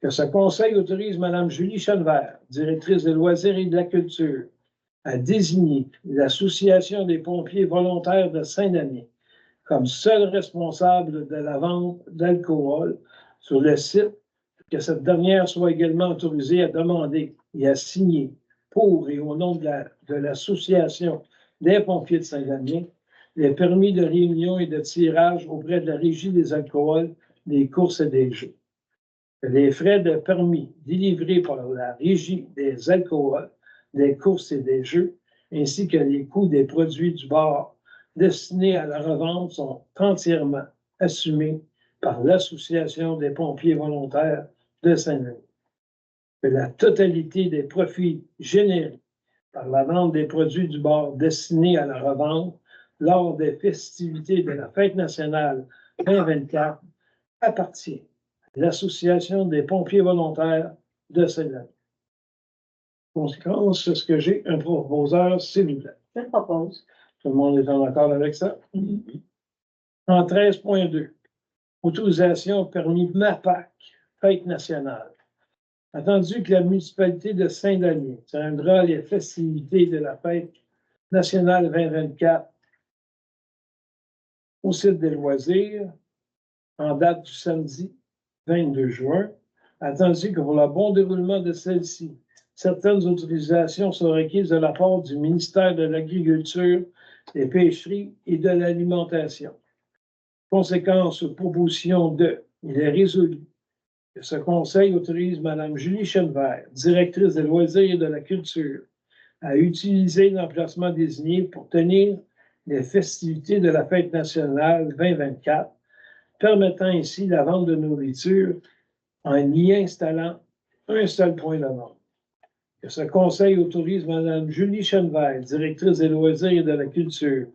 Que ce conseil autorise Mme Julie Chalvert, directrice des loisirs et de la culture, à désigner l'Association des pompiers volontaires de Saint-Denis comme seule responsable de la vente d'alcool sur le site, que cette dernière soit également autorisée à demander et à signer pour et au nom de l'Association des pompiers de Saint-Denis les permis de réunion et de tirage auprès de la Régie des alcools, des courses et des jeux. Les frais de permis délivrés par la Régie des alcools, des courses et des jeux, ainsi que les coûts des produits du bar destinés à la revente sont entièrement assumés par l'Association des pompiers volontaires de Saint-Denis. Que la totalité des profits générés par la vente des produits du bar destinés à la revente lors des festivités de la Fête nationale 2024 appartient à l'Association des pompiers volontaires de Saint-Denis. Conséquence, est-ce que j'ai un proposeur, s'il vous plaît? Je propose. Tout le monde est en accord avec ça? En 13.2, autorisation permis MAPAC, Fête nationale. Attendu que la municipalité de Saint-Denis tiendra les festivités de la Fête nationale 2024 au site des loisirs, en date du samedi 22 juin, attendu que pour le bon déroulement de celle-ci, certaines autorisations sont requises de la part du ministère de l'Agriculture, des Pêcheries et de l'Alimentation. Conséquence, proposition 2, il est résolu que ce conseil autorise Mme Julie Chalvert, directrice des loisirs et de la culture, à utiliser l'emplacement désigné pour tenir les festivités de la Fête nationale 2024, permettant ainsi la vente de nourriture en y installant un seul point de vente. Que ce conseil autorise Mme Julie Chalvert, directrice des loisirs et de la culture,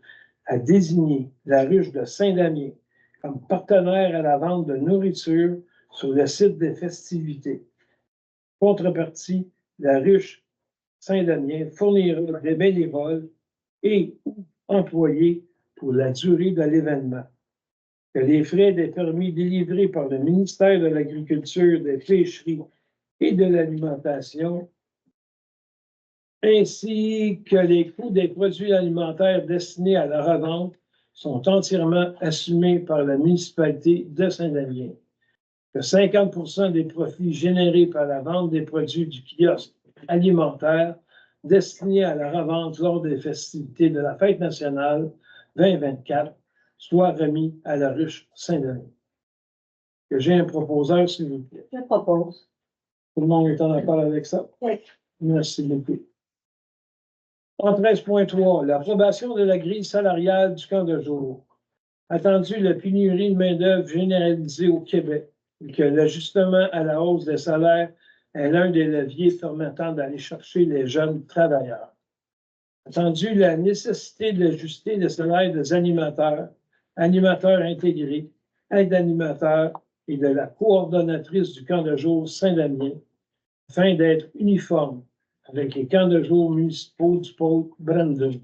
à désigner la ruche de Saint-Damien comme partenaire à la vente de nourriture sur le site des festivités. Contrepartie, la ruche Saint-Damien fournira des bénévoles et employés pour la durée de l'événement. Que les frais des permis délivrés par le ministère de l'Agriculture, des Pêcheries et de l'Alimentation, ainsi que les coûts des produits alimentaires destinés à la revente sont entièrement assumés par la municipalité de Saint-Damien. Que 50% des profits générés par la vente des produits du kiosque alimentaire destinés à la revente lors des festivités de la Fête nationale 2024 soit remis à la ruche Saint-Denis. Que j'ai un proposeur, s'il vous plaît. Je propose. Tout le monde est en accord avec ça? Oui. Merci beaucoup. En 13.3, l'approbation de la grille salariale du camp de jour. Attendu la pénurie de main-d'œuvre généralisée au Québec et que l'ajustement à la hausse des salaires est l'un des leviers permettant d'aller chercher les jeunes travailleurs. Attendu la nécessité d'ajuster les salaires des animateurs, animateurs intégrés, aides animateurs et de la coordonnatrice du camp de jour Saint-Damien, afin d'être uniformes avec les camps de jour municipaux du pôle Brandon,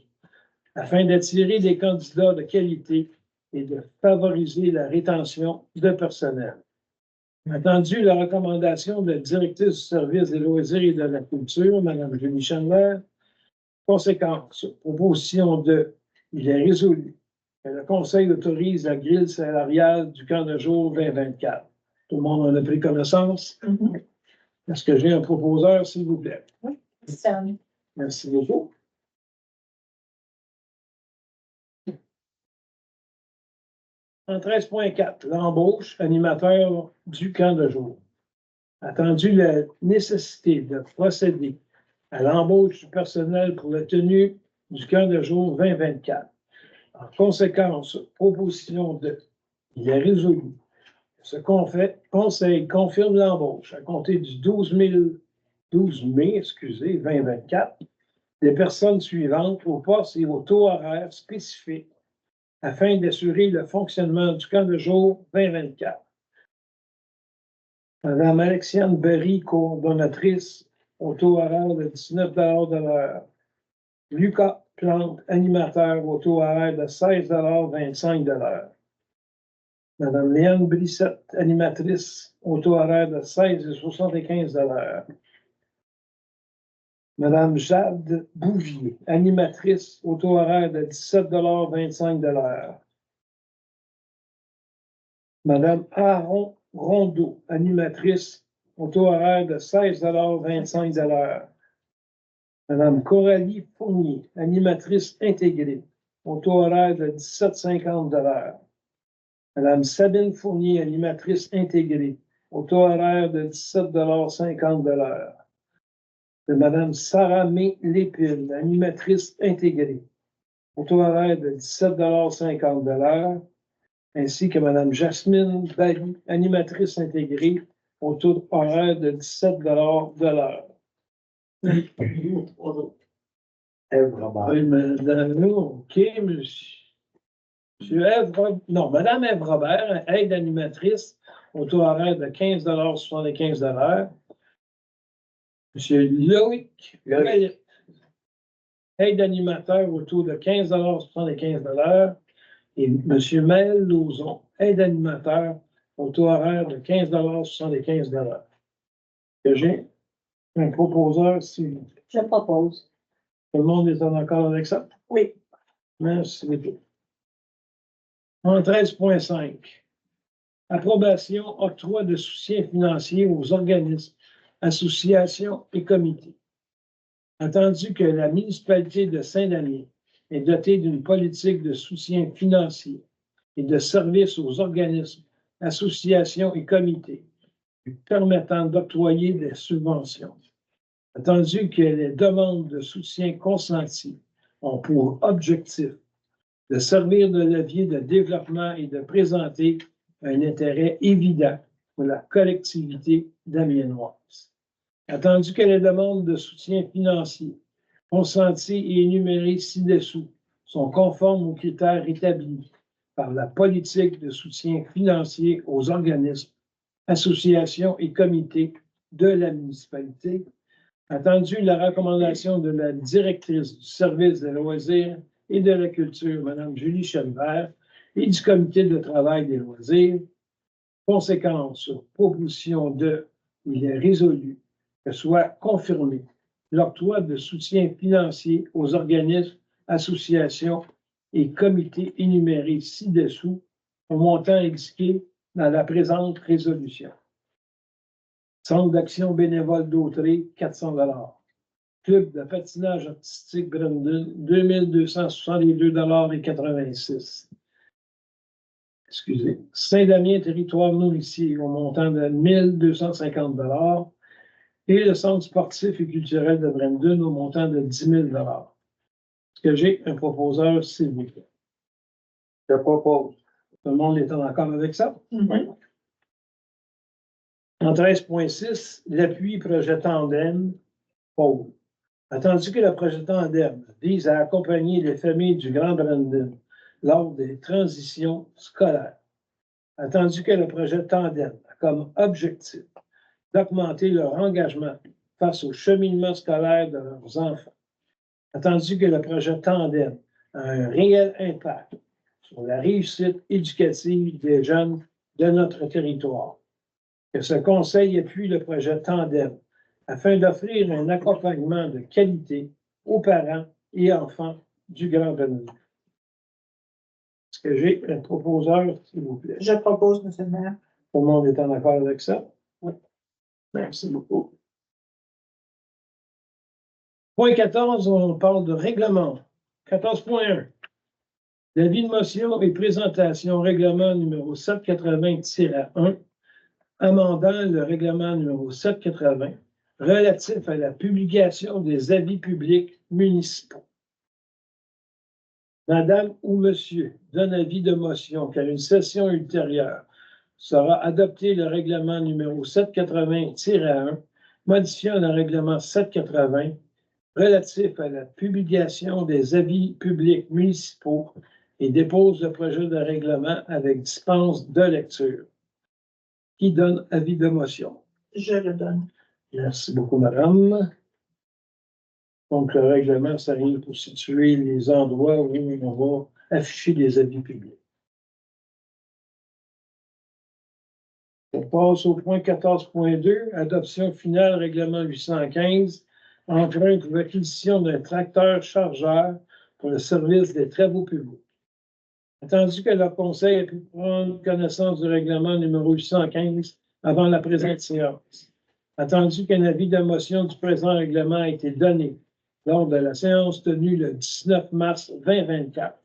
afin d'attirer des candidats de qualité et de favoriser la rétention de personnel. Attendu la recommandation de la directrice du service des loisirs et de la culture, Mme Julie Chandler, conséquence, proposition de, il est résolu que le Conseil autorise la grille salariale du camp de jour 2024. Tout le monde en a pris connaissance? Est-ce que j'ai un proposeur, s'il vous plaît? Sam. Merci beaucoup. En 13.4, l'embauche animateur du camp de jour. Attendu la nécessité de procéder à l'embauche du personnel pour la tenue du camp de jour 2024. En conséquence, proposition de, il est résolu. Ce conseil confirme l'embauche à compter du 12 mai 2024 des personnes suivantes au poste et au taux horaire spécifiques afin d'assurer le fonctionnement du camp de jour 2024. Madame Alexiane Berry, coordonnatrice, au taux horaire de 19 de l'heure. Lucas Plante, animateur, au taux horaire de 16,25 de l'heure. Madame Léane Brissette, animatrice, au taux horaire de 16,75 de l'heure. Madame Jade Bouvier, animatrice, au taux horaire de 17,25 de l'heure. Madame Aaron Rondeau, animatrice, au taux horaire de 16,25 de l'heure. Madame Coralie Fournier, animatrice intégrée, au taux horaire de 17,50 de l'heure. Madame Sabine Fournier, animatrice intégrée, au taux horaire de 17,50 de l'heure. De Madame Sarah May Lépine, animatrice intégrée, au taux horaire de 17,50 de l'heure, ainsi que Madame Jasmine Barry, animatrice intégrée, au taux horaire de 17 de l'heure. Ève Robert. Oui, madame, OK, monsieur Madame Ève Robert, aide animatrice, au taux horaire de 15,75 de l'heure. Monsieur Loïc Ouellet, aide animateur au taux de 15,75 de l'heure. Et monsieur Mel Lauzon, aide animateur au taux horaire de 15,75 de l'heure. Que j'ai un proposeur, si Je propose. tout le monde est en accord avec ça? Oui. Merci beaucoup. En 13.5, approbation, octroi de soutien financier aux organismes, associations et comités. Attendu que la municipalité de Saint-Damien est dotée d'une politique de soutien financier et de services aux organismes, associations et comités permettant d'octroyer des subventions. Attendu que les demandes de soutien consenties ont pour objectif de servir de levier de développement et de présenter un intérêt évident pour la collectivité damiennoise. Attendu que les demandes de soutien financier consenties et énumérées ci-dessous sont conformes aux critères établis par la politique de soutien financier aux organismes, associations et comités de la municipalité, attendu la recommandation de la directrice du service des loisirs et de la culture, Mme Julie Chalbert, et du comité de travail des loisirs, conséquence sur proposition de, il est résolu que soit confirmé l'octroi de soutien financier aux organismes, associations et comités énumérés ci-dessous au montant indiqué dans la présente résolution. Centre d'action bénévole d'Autrey, 400 $. Club de patinage artistique Brandon, 2262,86 $. Saint-Damien, territoire nourricier, au montant de 1 250 $ et le Centre sportif et culturel de Brandon, au montant de 10 000 $. Est-ce que j'ai un proposeur, s'il vous plaît? Je propose. Tout le monde est en accord avec ça? Oui. En 13.6, l'appui projet Tandem, pauvre. Attendu que le projet Tandem vise à accompagner les familles du Grand Brandon lors des transitions scolaires. Attendu que le projet Tandem a comme objectif d'augmenter leur engagement face au cheminement scolaire de leurs enfants. Attendu que le projet Tandem a un réel impact sur la réussite éducative des jeunes de notre territoire. Que ce conseil appuie le projet Tandem afin d'offrir un accompagnement de qualité aux parents et enfants du Grand Brandon. Est-ce que j'ai un proposeur, s'il vous plaît? Je propose, M. le maire. Tout le monde est en accord avec ça? Oui. Merci beaucoup. Point 14, on parle de règlement. 14.1. L'avis de motion et présentation règlement numéro 780-1, amendant le règlement numéro 780 relatif à la publication des avis publics municipaux. Madame ou monsieur donne avis de motion qu'à une session ultérieure sera adopté le règlement numéro 780-1, modifiant le règlement 780 relatif à la publication des avis publics municipaux et dépose le projet de règlement avec dispense de lecture. Qui donne avis de motion? Je le donne. Merci beaucoup, madame. Donc, le règlement s'arrive pour situer les endroits où on va afficher des avis publics. On passe au point 14.2, adoption finale, règlement 815, emprunt pour l'acquisition d'un tracteur chargeur pour le service des travaux publics. Attendu que le Conseil ait pu prendre connaissance du règlement numéro 815 avant la présente séance. Attendu qu'un avis de motion du présent règlement a été donné lors de la séance tenue le 19 mars 2024.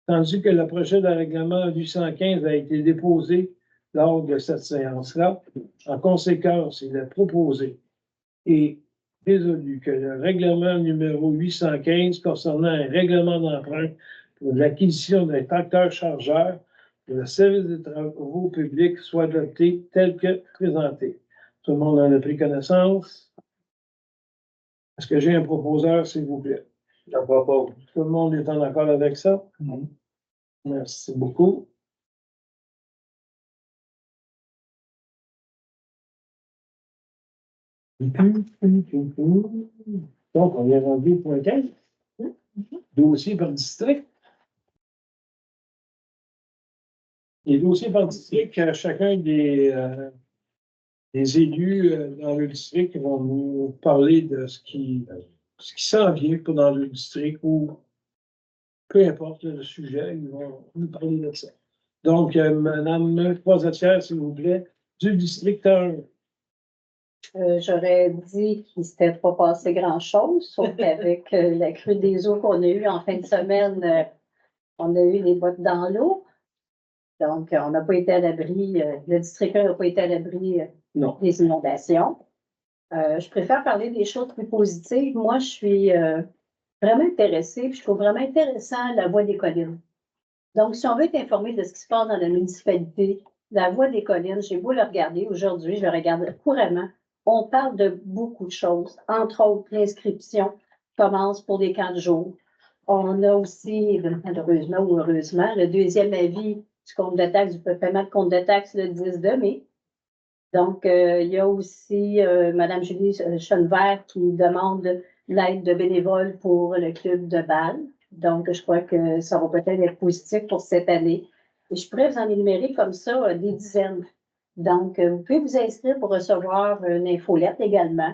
Attendu que le projet de règlement 815 a été déposé lors de cette séance-là, en conséquence, il est proposé et résolu que le règlement numéro 815 concernant un règlement d'emprunt pour l'acquisition d'un tracteur chargeur pour le service des travaux publics soit adopté tel que présenté. Tout le monde en a pris connaissance? Est-ce que j'ai un proposeur, s'il vous plaît? Je propose. Tout le monde est en accord avec ça? Mhm. Merci beaucoup. Donc, on est rendu au point 15. Dossier par district. Les dossiers par district, chacun des élus dans le district vont nous parler de ce qui s'en vient dans le district ou peu importe le sujet, ils vont nous parler de ça. Donc, Madame Croisetière, s'il vous plaît, du district 1. J'aurais dit qu'il ne s'était pas passé grand-chose, sauf qu'avec la crue des eaux qu'on a eue en fin de semaine, on a eu les bottes dans l'eau. Donc, on n'a pas été à l'abri, le district 1 n'a pas été à l'abri des inondations. Je préfère parler des choses plus positives. Moi, je suis vraiment intéressée, puis je trouve vraiment intéressant la Voix des collines. Donc, si on veut être informé de ce qui se passe dans la municipalité, la Voix des collines, j'ai beau le regarder aujourd'hui, je le regarde couramment. On parle de beaucoup de choses, entre autres, l'inscription commence pour des camps de jour. On a aussi, malheureusement ou heureusement, le deuxième avis du compte de taxe, du paiement de compte de taxe le 10 mai. Donc, il y a aussi Mme Julie Chenevert qui demande l'aide de bénévoles pour le club de Bâle. Donc, je crois que ça va peut-être être positif pour cette année. Et je pourrais vous en énumérer comme ça des dizaines. Donc, vous pouvez vous inscrire pour recevoir une infolette également.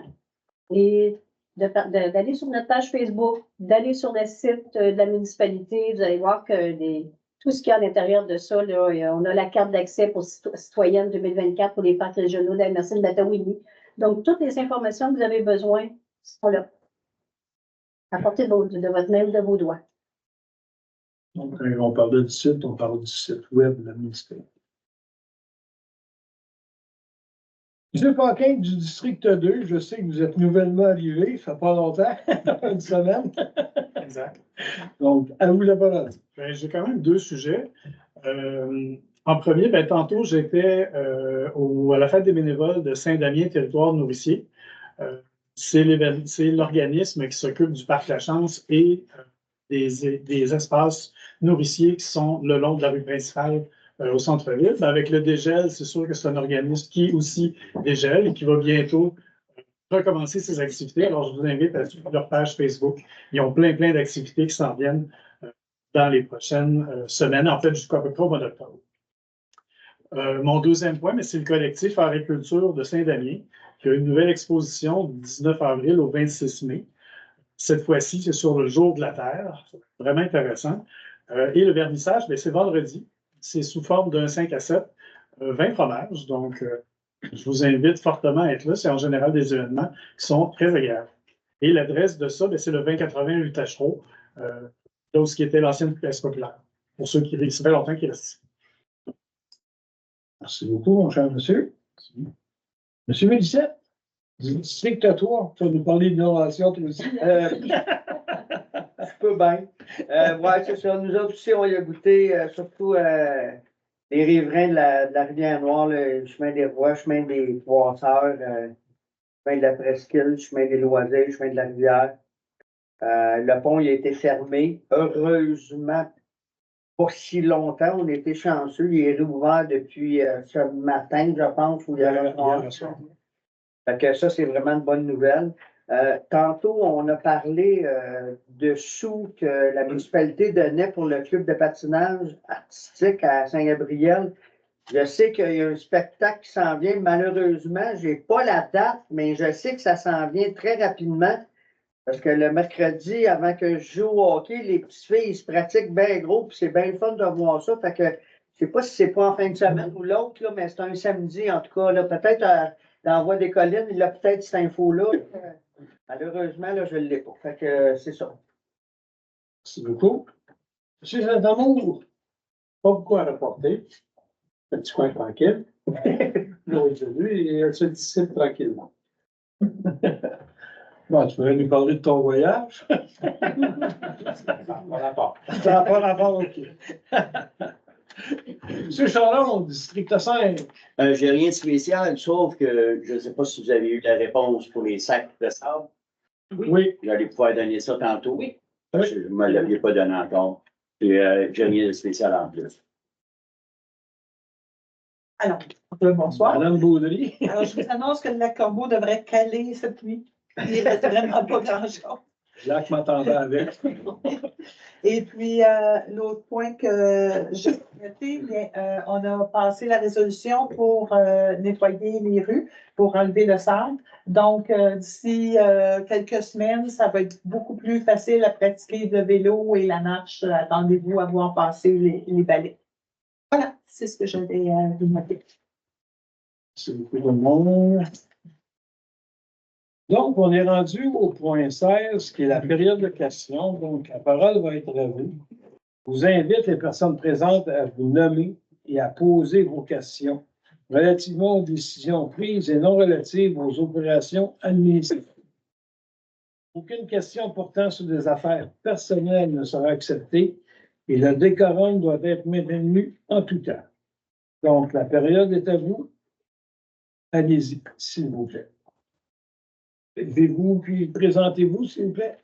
Et d'aller sur notre page Facebook, d'aller sur le site de la municipalité, vous allez voir que tout ce qu'il y a à l'intérieur de ça, là, on a la carte d'accès pour citoyennes 2024 pour les parcs régionaux de la MRC de Matawini. Donc, toutes les informations que vous avez besoin sont là. À portée de votre main ou de vos doigts. Donc, quand on parle du site, on parle du site web de la municipalité. M. Paquin du district 2, je sais que vous êtes nouvellement arrivé, ça fait pas longtemps, une semaine. Exact. Donc, à vous la parole. Ben, j'ai quand même deux sujets. En premier, ben, tantôt, j'étais à la fête des bénévoles de Saint-Damien, territoire nourricier. C'est l'organisme qui s'occupe du parc La Chance et des espaces nourriciers qui sont le long de la rue principale au centre-ville. Ben, avec le dégel, c'est sûr que c'est un organisme qui aussi dégèle et qui va bientôt recommencer ses activités. Alors, je vous invite à suivre leur page Facebook. Ils ont plein d'activités qui s'en viennent dans les prochaines semaines, en fait, jusqu'à peu près au mois d'octobre. Mon deuxième point, c'est le collectif Agriculture de Saint-Damien, qui a une nouvelle exposition du 19 avril au 26 mai. Cette fois-ci, c'est sur le jour de la Terre. C'est vraiment intéressant. Et le vernissage, c'est vendredi. C'est sous forme d'un 5 à 7, 20 fromages. Donc, je vous invite fortement à être là. C'est en général des événements qui sont très agréables. Et l'adresse de ça, c'est le 2080 rue Tachereau, là où ce qui était l'ancienne place populaire. Pour ceux qui, ça fait longtemps qu'ils restent ici. Merci beaucoup, mon cher monsieur. Monsieur Mélissette, du district 3, tu vas nous parler d'innovation, toi aussi. Je peux bien. Ouais, c'est ça. Nous autres aussi, on y a goûté, surtout les riverains de la Rivière-Noire, le chemin des Rois, le chemin des Poisseurs, le chemin de la Presqu'île, le chemin des Loisirs, le chemin de la Rivière. Le pont, il a été fermé. Heureusement, pas si longtemps. On était chanceux. Il est réouvert depuis ce matin, je pense, ou il y a Fait que ça, c'est vraiment une bonne nouvelle. Tantôt, on a parlé de sous que la municipalité donnait pour le club de patinage artistique à Saint-Gabriel. Je sais qu'il y a un spectacle qui s'en vient. Malheureusement, je n'ai pas la date, mais je sais que ça s'en vient très rapidement. Parce que le mercredi, avant que je joue au hockey, les petites filles, ils se pratiquent bien gros, puis c'est bien le fun de voir ça. Fait que je ne sais pas si c'est pas en fin de semaine ou l'autre, là, mais c'est un samedi, en tout cas. Là, peut-être dans Voie des Collines, il a peut-être cette info-là. Malheureusement, là, je ne l'ai pas. Fait que c'est ça. Merci beaucoup. Monsieur Saint-Amour, pas beaucoup à rapporter. Petit coin tranquille. Aujourd'hui, il se dissipe tranquillement. Bon, tu pourrais nous parler de ton voyage? Ça n'a pas rapport. Ça n'a pas rapport, OK. Monsieur Charon, district 5. J'ai rien de spécial, sauf que je ne sais pas si vous avez eu la réponse pour les sacs de sable. Oui. Vous allez pouvoir donner ça tantôt. Oui. Vous ne me l'aviez pas donné encore. Et j'ai rien de spécial en plus. Alors, bonsoir. Madame Baudry. Alors, je vous annonce que le lac Corbeau devrait caler cette nuit. Il ne reste vraiment pas grand-chose. Jacques m'attendait avec. Et puis, l'autre point que j'ai noté, on a passé la résolution pour nettoyer les rues, pour enlever le sable. Donc, d'ici quelques semaines, ça va être beaucoup plus facile à pratiquer le vélo et la marche. Attendez-vous à voir passer les balais. Voilà, c'est ce que j'avais vous noter. C'est beaucoup de monde. Donc, on est rendu au point 16, qui est la période de questions. Donc, la parole va être à vous. Je vous invite les personnes présentes à vous nommer et à poser vos questions relativement aux décisions prises et non relatives aux opérations administratives. Aucune question portant sur des affaires personnelles ne sera acceptée et le décorum doit être maintenu en tout temps. Donc, la période est à vous. Allez-y, s'il vous plaît. Levez-vous, puis présentez-vous, s'il vous plaît.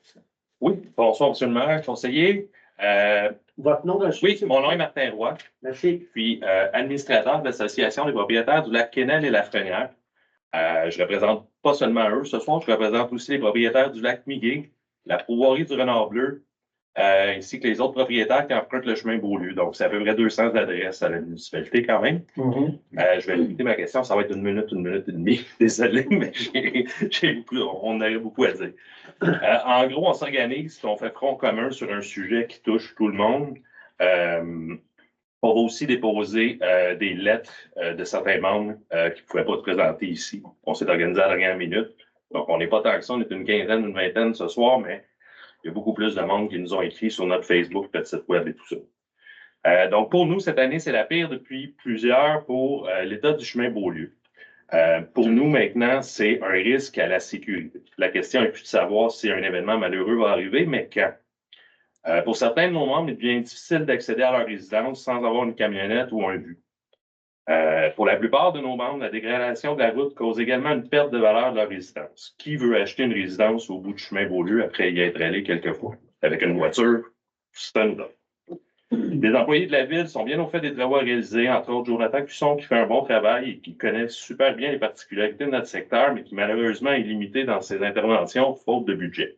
Oui, bonsoir, monsieur le maire, conseiller. Votre nom, monsieur? Oui, mon nom est Martin Roy. Merci. Puis administrateur de l'Association des propriétaires du lac Quesnel et Lafrenière. Je représente pas seulement eux ce soir, je représente aussi les propriétaires du lac Miguet, la Prouvoirie du Renard Bleu, ainsi que les autres propriétaires qui empruntent le chemin Beaulieu. Donc, c'est à peu près 200 adresses à la municipalité quand même. Je vais limiter ma question, ça va être une minute et demie. Désolé, mais on aurait beaucoup à dire. En gros, on s'organise, on fait front commun sur un sujet qui touche tout le monde. On va aussi déposer des lettres de certains membres qui ne pouvaient pas se présenter ici. On s'est organisé à la dernière minute. Donc, on n'est pas tant que ça, on est une quinzaine, une vingtaine ce soir, mais Il y a beaucoup plus de monde qui nous ont écrit sur notre Facebook, notre site web et tout ça. Donc, pour nous, cette année, c'est la pire depuis plusieurs pour l'état du chemin Beaulieu. Pour nous, maintenant, c'est un risque à la sécurité. La question est plus de savoir si un événement malheureux va arriver, mais quand. Pour certains de nos membres, il devient difficile d'accéder à leur résidence sans avoir une camionnette ou un but. Pour la plupart de nos membres, la dégradation de la route cause également une perte de valeur de leur résidence. Qui veut acheter une résidence au bout du chemin Beaulieu après y être allé quelques fois? Avec une voiture, c'est un autre. Les employés de la ville sont bien au fait des travaux à réaliser, entre autres Jonathan Cusson qui fait un bon travail et qui connaît super bien les particularités de notre secteur, mais qui malheureusement est limité dans ses interventions faute de budget.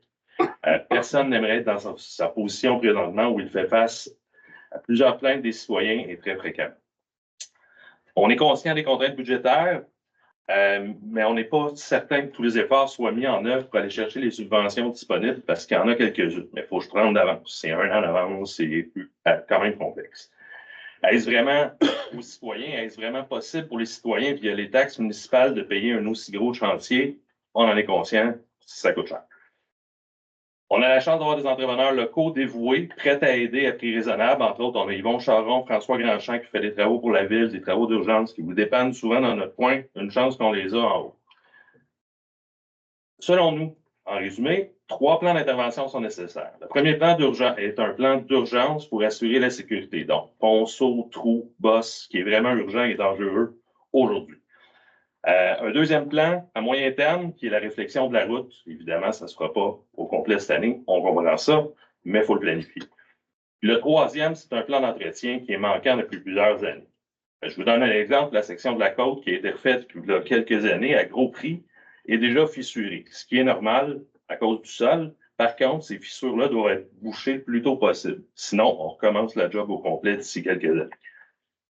Personne n'aimerait être dans sa position présentement où il fait face à plusieurs plaintes des citoyens et très fréquemment. On est conscient des contraintes budgétaires, mais on n'est pas certain que tous les efforts soient mis en œuvre pour aller chercher les subventions disponibles parce qu'il y en a quelques-unes. Mais il faut que je prenne d'avance. C'est 1 an d'avance, c'est quand même complexe. Est-ce vraiment aux citoyens, est-ce vraiment possible pour les citoyens via les taxes municipales de payer un aussi gros chantier? On en est conscient, ça coûte cher. On a la chance d'avoir des entrepreneurs locaux dévoués, prêts à aider à prix raisonnable. Entre autres, on a Yvon Charron, François Grandchamp qui fait des travaux pour la ville, des travaux d'urgence qui vous dépannent souvent dans notre coin. Une chance qu'on les a en haut. Selon nous, en résumé, 3 plans d'intervention sont nécessaires. Le premier plan d'urgence est un plan d'urgence pour assurer la sécurité. Donc, ponceau, trou, bosse, qui est vraiment urgent et dangereux aujourd'hui. Un deuxième plan à moyen terme, qui est la réflexion de la route. Évidemment, ça ne se fera pas au complet cette année. On comprend ça, mais il faut le planifier. Puis le troisième, c'est un plan d'entretien qui est manquant depuis plusieurs années. Je vous donne un exemple. La section de la côte qui a été refaite il y a quelques années à gros prix est déjà fissurée, ce qui est normal à cause du sol. Par contre, ces fissures-là doivent être bouchées le plus tôt possible. Sinon, on recommence la job au complet d'ici quelques années.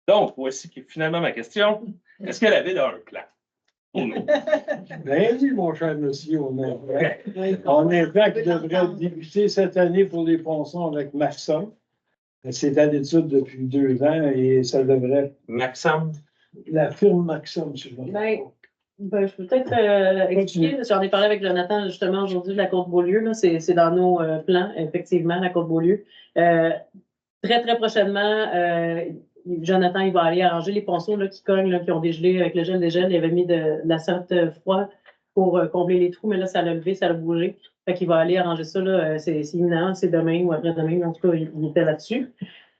Donc, voici finalement ma question. Est-ce que la ville a un plan? Ben oui, mon cher monsieur, on a un plan qui devrait débuter cette année pour les ponçons avec Maxime. C'est à l'étude depuis 2 ans et ça devrait. Maxime? La firme Maxime, je veux je peux peut-être expliquer. J'en ai parlé avec Jonathan justement aujourd'hui de la Côte-Beaulieu. C'est dans nos plans, effectivement, la Côte-Beaulieu. Très, très prochainement, Jonathan, il va aller arranger les ponceaux là, qui cognent, là, qui ont dégelé avec le gel des gels. Il avait mis de la certe froide pour combler les trous, mais là, ça l'a levé, ça l'a bougé. Fait qu'il va aller arranger ça. C'est imminent, c'est demain ou après-demain. En tout cas, il était là-dessus.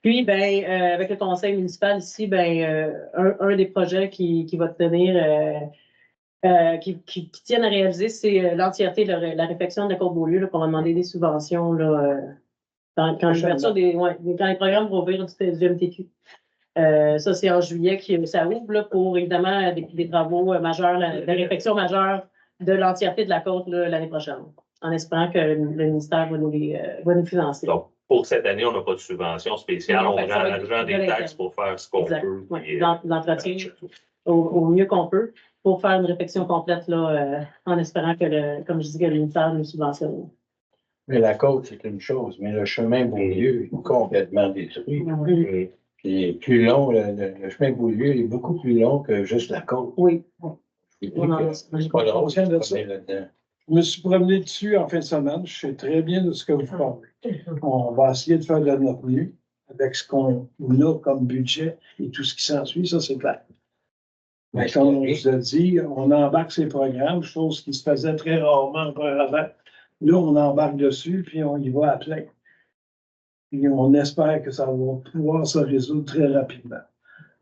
Puis, avec le conseil municipal ici, un des projets qui va tenir, qui tiennent à réaliser, c'est l'entièreté de la réflexion de la Côte-Beaulieu, qu'on va demander des subventions là, quand les programmes vont ouvrir du MTQ. Ça, c'est en juillet que ça ouvre là, pour évidemment des travaux majeurs, la réflexion majeure de l'entièreté de la côte l'année prochaine, en espérant que le ministère va nous financer. Donc, pour cette année, on n'a pas de subvention spéciale. On prend l'argent des taxes pour faire ce qu'on peut. Oui, l'entretien au mieux qu'on peut pour faire une réflexion complète là, en espérant que, comme je dis, que le ministère nous subventionne. Mais la côte, c'est une chose, mais le chemin Beaulieu est complètement détruit. Oui. Puis plus long, le chemin Beaulieu est beaucoup plus long que juste la côte. Oui. C'est pas drôle de se promener là-dedans. Je me suis promené dessus en fin de semaine. Je sais très bien de ce que vous parlez. On va essayer de faire de notre mieux avec ce qu'on a comme budget et tout ce qui s'ensuit, ça c'est clair. Mais comme on vous a dit, on embarque ces programmes, chose qui se faisait très rarement auparavant. Là, on embarque dessus, puis on y va à plein. Et on espère que ça va pouvoir se résoudre très rapidement.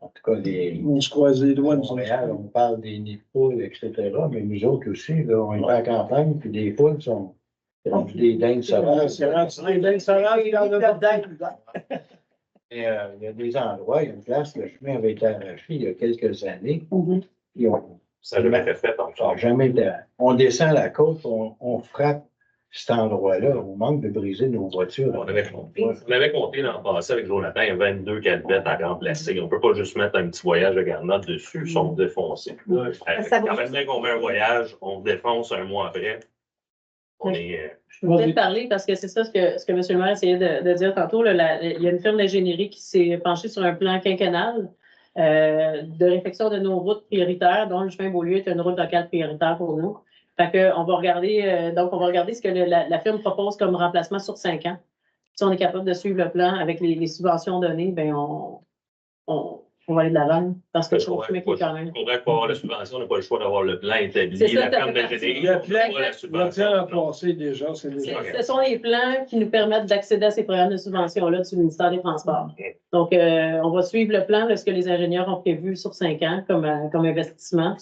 En tout cas, on se croise les doigts. À Montréal, on parle des nids de poules, etc. Mais nous autres aussi, là, on est à la campagne, puis les poules sont des dindes sauvages. C'est rendu des dindes sauvages, il y en a il y a des endroits, il y a une place, le chemin avait été arraché il y a quelques années. Ça n'a jamais été fait, ça n'a jamais été. On descend la côte, on frappe cet endroit-là, on manque de briser nos voitures. On avait compté l'an passé avec Jonathan, il y a 22 calvettes à remplacer. On ne peut pas juste mettre un petit voyage de garnotte dessus, ils sont défoncés. Quand même qu'on met un voyage, on défonce un mois après. Je vais peut-être parler parce que c'est ça ce que M. le maire essayait de dire tantôt. Il y a une firme d'ingénierie qui s'est penchée sur un plan quinquennal de réflexion de nos routes prioritaires, dont le chemin Beaulieu est une route locale prioritaire pour nous. Fait que on va regarder, donc on va regarder ce que la firme propose comme remplacement sur 5 ans. Si on est capable de suivre le plan avec les subventions données, ben on va aller de l'avant parce que je trouve que quand même. On pourrait pas avoir la subvention, on n'a pas le choix d'avoir le plan établi. C'est ça, La ferme d'ingénierie, Le on plan, aura la le subvention. plan a passé déjà, c'est déjà. Ce sont les plans qui nous permettent d'accéder à ces programmes de subvention-là du ministère des Transports. Donc, on va suivre le plan de ce que les ingénieurs ont prévu sur 5 ans comme investissement.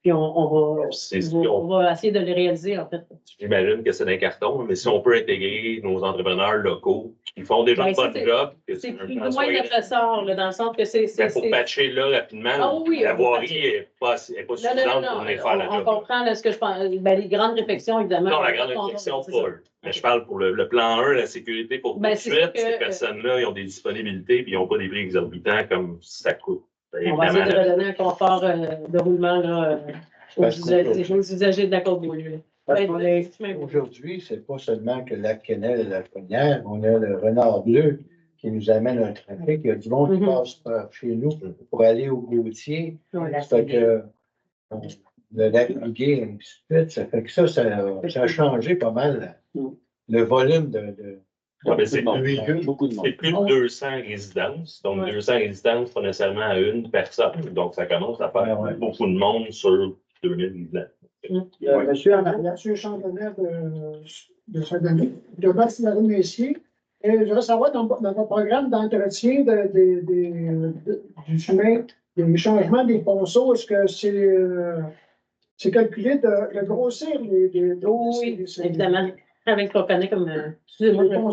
Puis on va essayer de les réaliser, en fait. J'imagine que c'est d'un carton, mais si on peut intégrer nos entrepreneurs locaux qui font déjà un bon job. C'est plus ou moins notre ressort, là, dans le sens que c'est. Pour patcher là rapidement, la voirie n'est pas suffisante pour venir faire la job. On comprend là, ce que je pense. Ben, les grandes réflexions, évidemment. Non, la grande réflexion, pas. Mais je parle pour le plan 1, la sécurité pour tout de suite. Ces personnes-là, ils ont des disponibilités et ils n'ont pas des prix exorbitants comme ça coûte. On va essayer de redonner un confort de roulement là, aux usagers de la Côte-Beaulieu. Aujourd'hui, c'est pas seulement que la Kennel et la Fronnière, on a le Renard Bleu qui nous amène un trafic. Il y a du monde qui passe par chez nous pour aller au Gautier. Ça fait que le lac Miguel, et ainsi de suite, ça fait que ça a changé pas mal le volume de c'est beaucoup de monde. C'est plus de 200 résidences. Donc, 200 résidences, pas nécessairement à une personne. Donc, ça commence à faire beaucoup de monde sur 2000 résidences. Monsieur en arrière, monsieur Chantonnet de Saint-Denis, de Bastille-Messier. Je voudrais savoir, dans votre programme d'entretien du chemin, des changements des ponceaux, est-ce que c'est calculé de grossir oui, évidemment. Avec ce qu'on connaît comme. Excusez-moi. Non,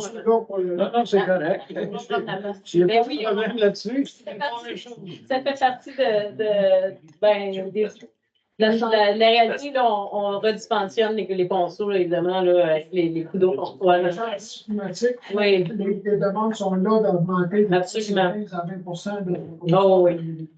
c'est correct. Il n'y a pas de problème là-dessus. Ça fait partie la réalité, là, on redispensionne les ponceaux, là, évidemment, là, avec les coups d'eau qu'on reçoit. Oui. Les demandes sont là d'augmenter de 15 à 20 Oh, oui.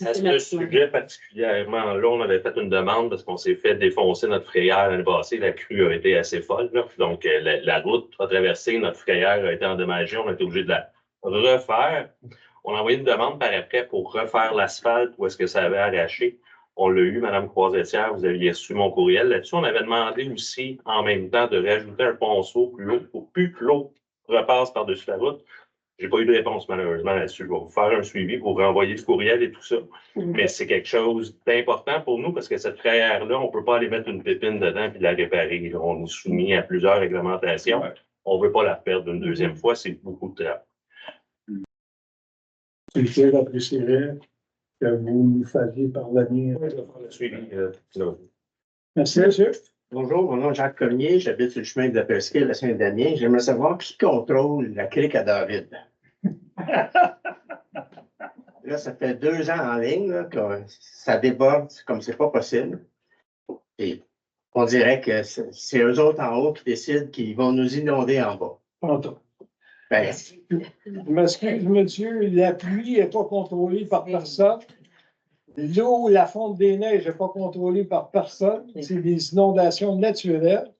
À ce sujet particulièrement, là, on avait fait une demande parce qu'on s'est fait défoncer notre frayère l'année passée. La crue a été assez folle. Là. Donc, la route a traversé, notre frayère a été endommagée. On a été obligé de la refaire. On a envoyé une demande par après pour refaire l'asphalte où est-ce que ça avait arraché. On l'a eu, Mme Croisetière, vous aviez reçu mon courriel. Là-dessus, on avait demandé aussi, en même temps, de rajouter un ponceau plus haut pour plus que l'eau repasse par-dessus la route. Je n'ai pas eu de réponse, malheureusement, là-dessus. Je vais vous faire un suivi pour renvoyer le courriel et tout ça. Mais c'est quelque chose d'important pour nous parce que cette frayère-là, on ne peut pas aller mettre une pépine dedans et la réparer. Là, on est soumis à plusieurs réglementations. On ne veut pas la perdre une deuxième fois. C'est beaucoup de travail. J'apprécierais que vous nous fassiez parvenir. Oui, je vais faire le suivi. Merci, monsieur. Bonjour, mon nom est Jacques Cormier, j'habite sur le chemin de la Presqu'île à Saint-Damien. J'aimerais savoir qui contrôle la crique à David. Là, ça fait 2 ans en ligne là, que ça déborde comme c'est pas possible. Et on dirait que c'est eux autres en haut qui décident qu'ils vont nous inonder en bas. Pardon. Ben, Je m'excuse, monsieur, la pluie n'est pas contrôlée par personne. L'eau, la fonte des neiges n'est pas contrôlée par personne. C'est des inondations naturelles.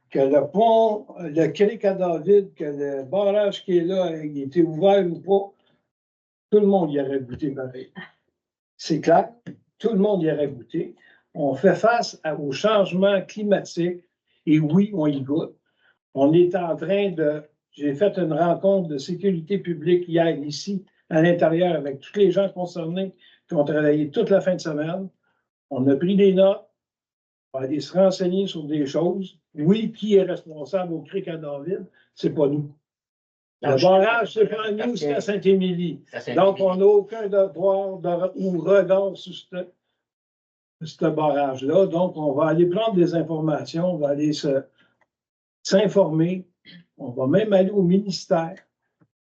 Que le pont, le crique à David, que le barrage qui est là, il était ouvert ou pas, tout le monde y aurait goûté pareil. C'est clair, tout le monde y aurait goûté. On fait face au changement climatique et oui, on y goûte. On est en train de... J'ai fait une rencontre de sécurité publique hier ici, à l'intérieur, avec tous les gens concernés qui ont travaillé toute la fin de semaine. On a pris des notes, on va aller se renseigner sur des choses. Oui, qui est responsable au crique à David? C'est pas nous. Le barrage, c'est pas nous, c'est à Saint-Émilie. Donc, on n'a aucun devoir ou regard sur ce barrage-là. Donc, on va aller prendre des informations, on va aller s'informer. On va même aller au ministère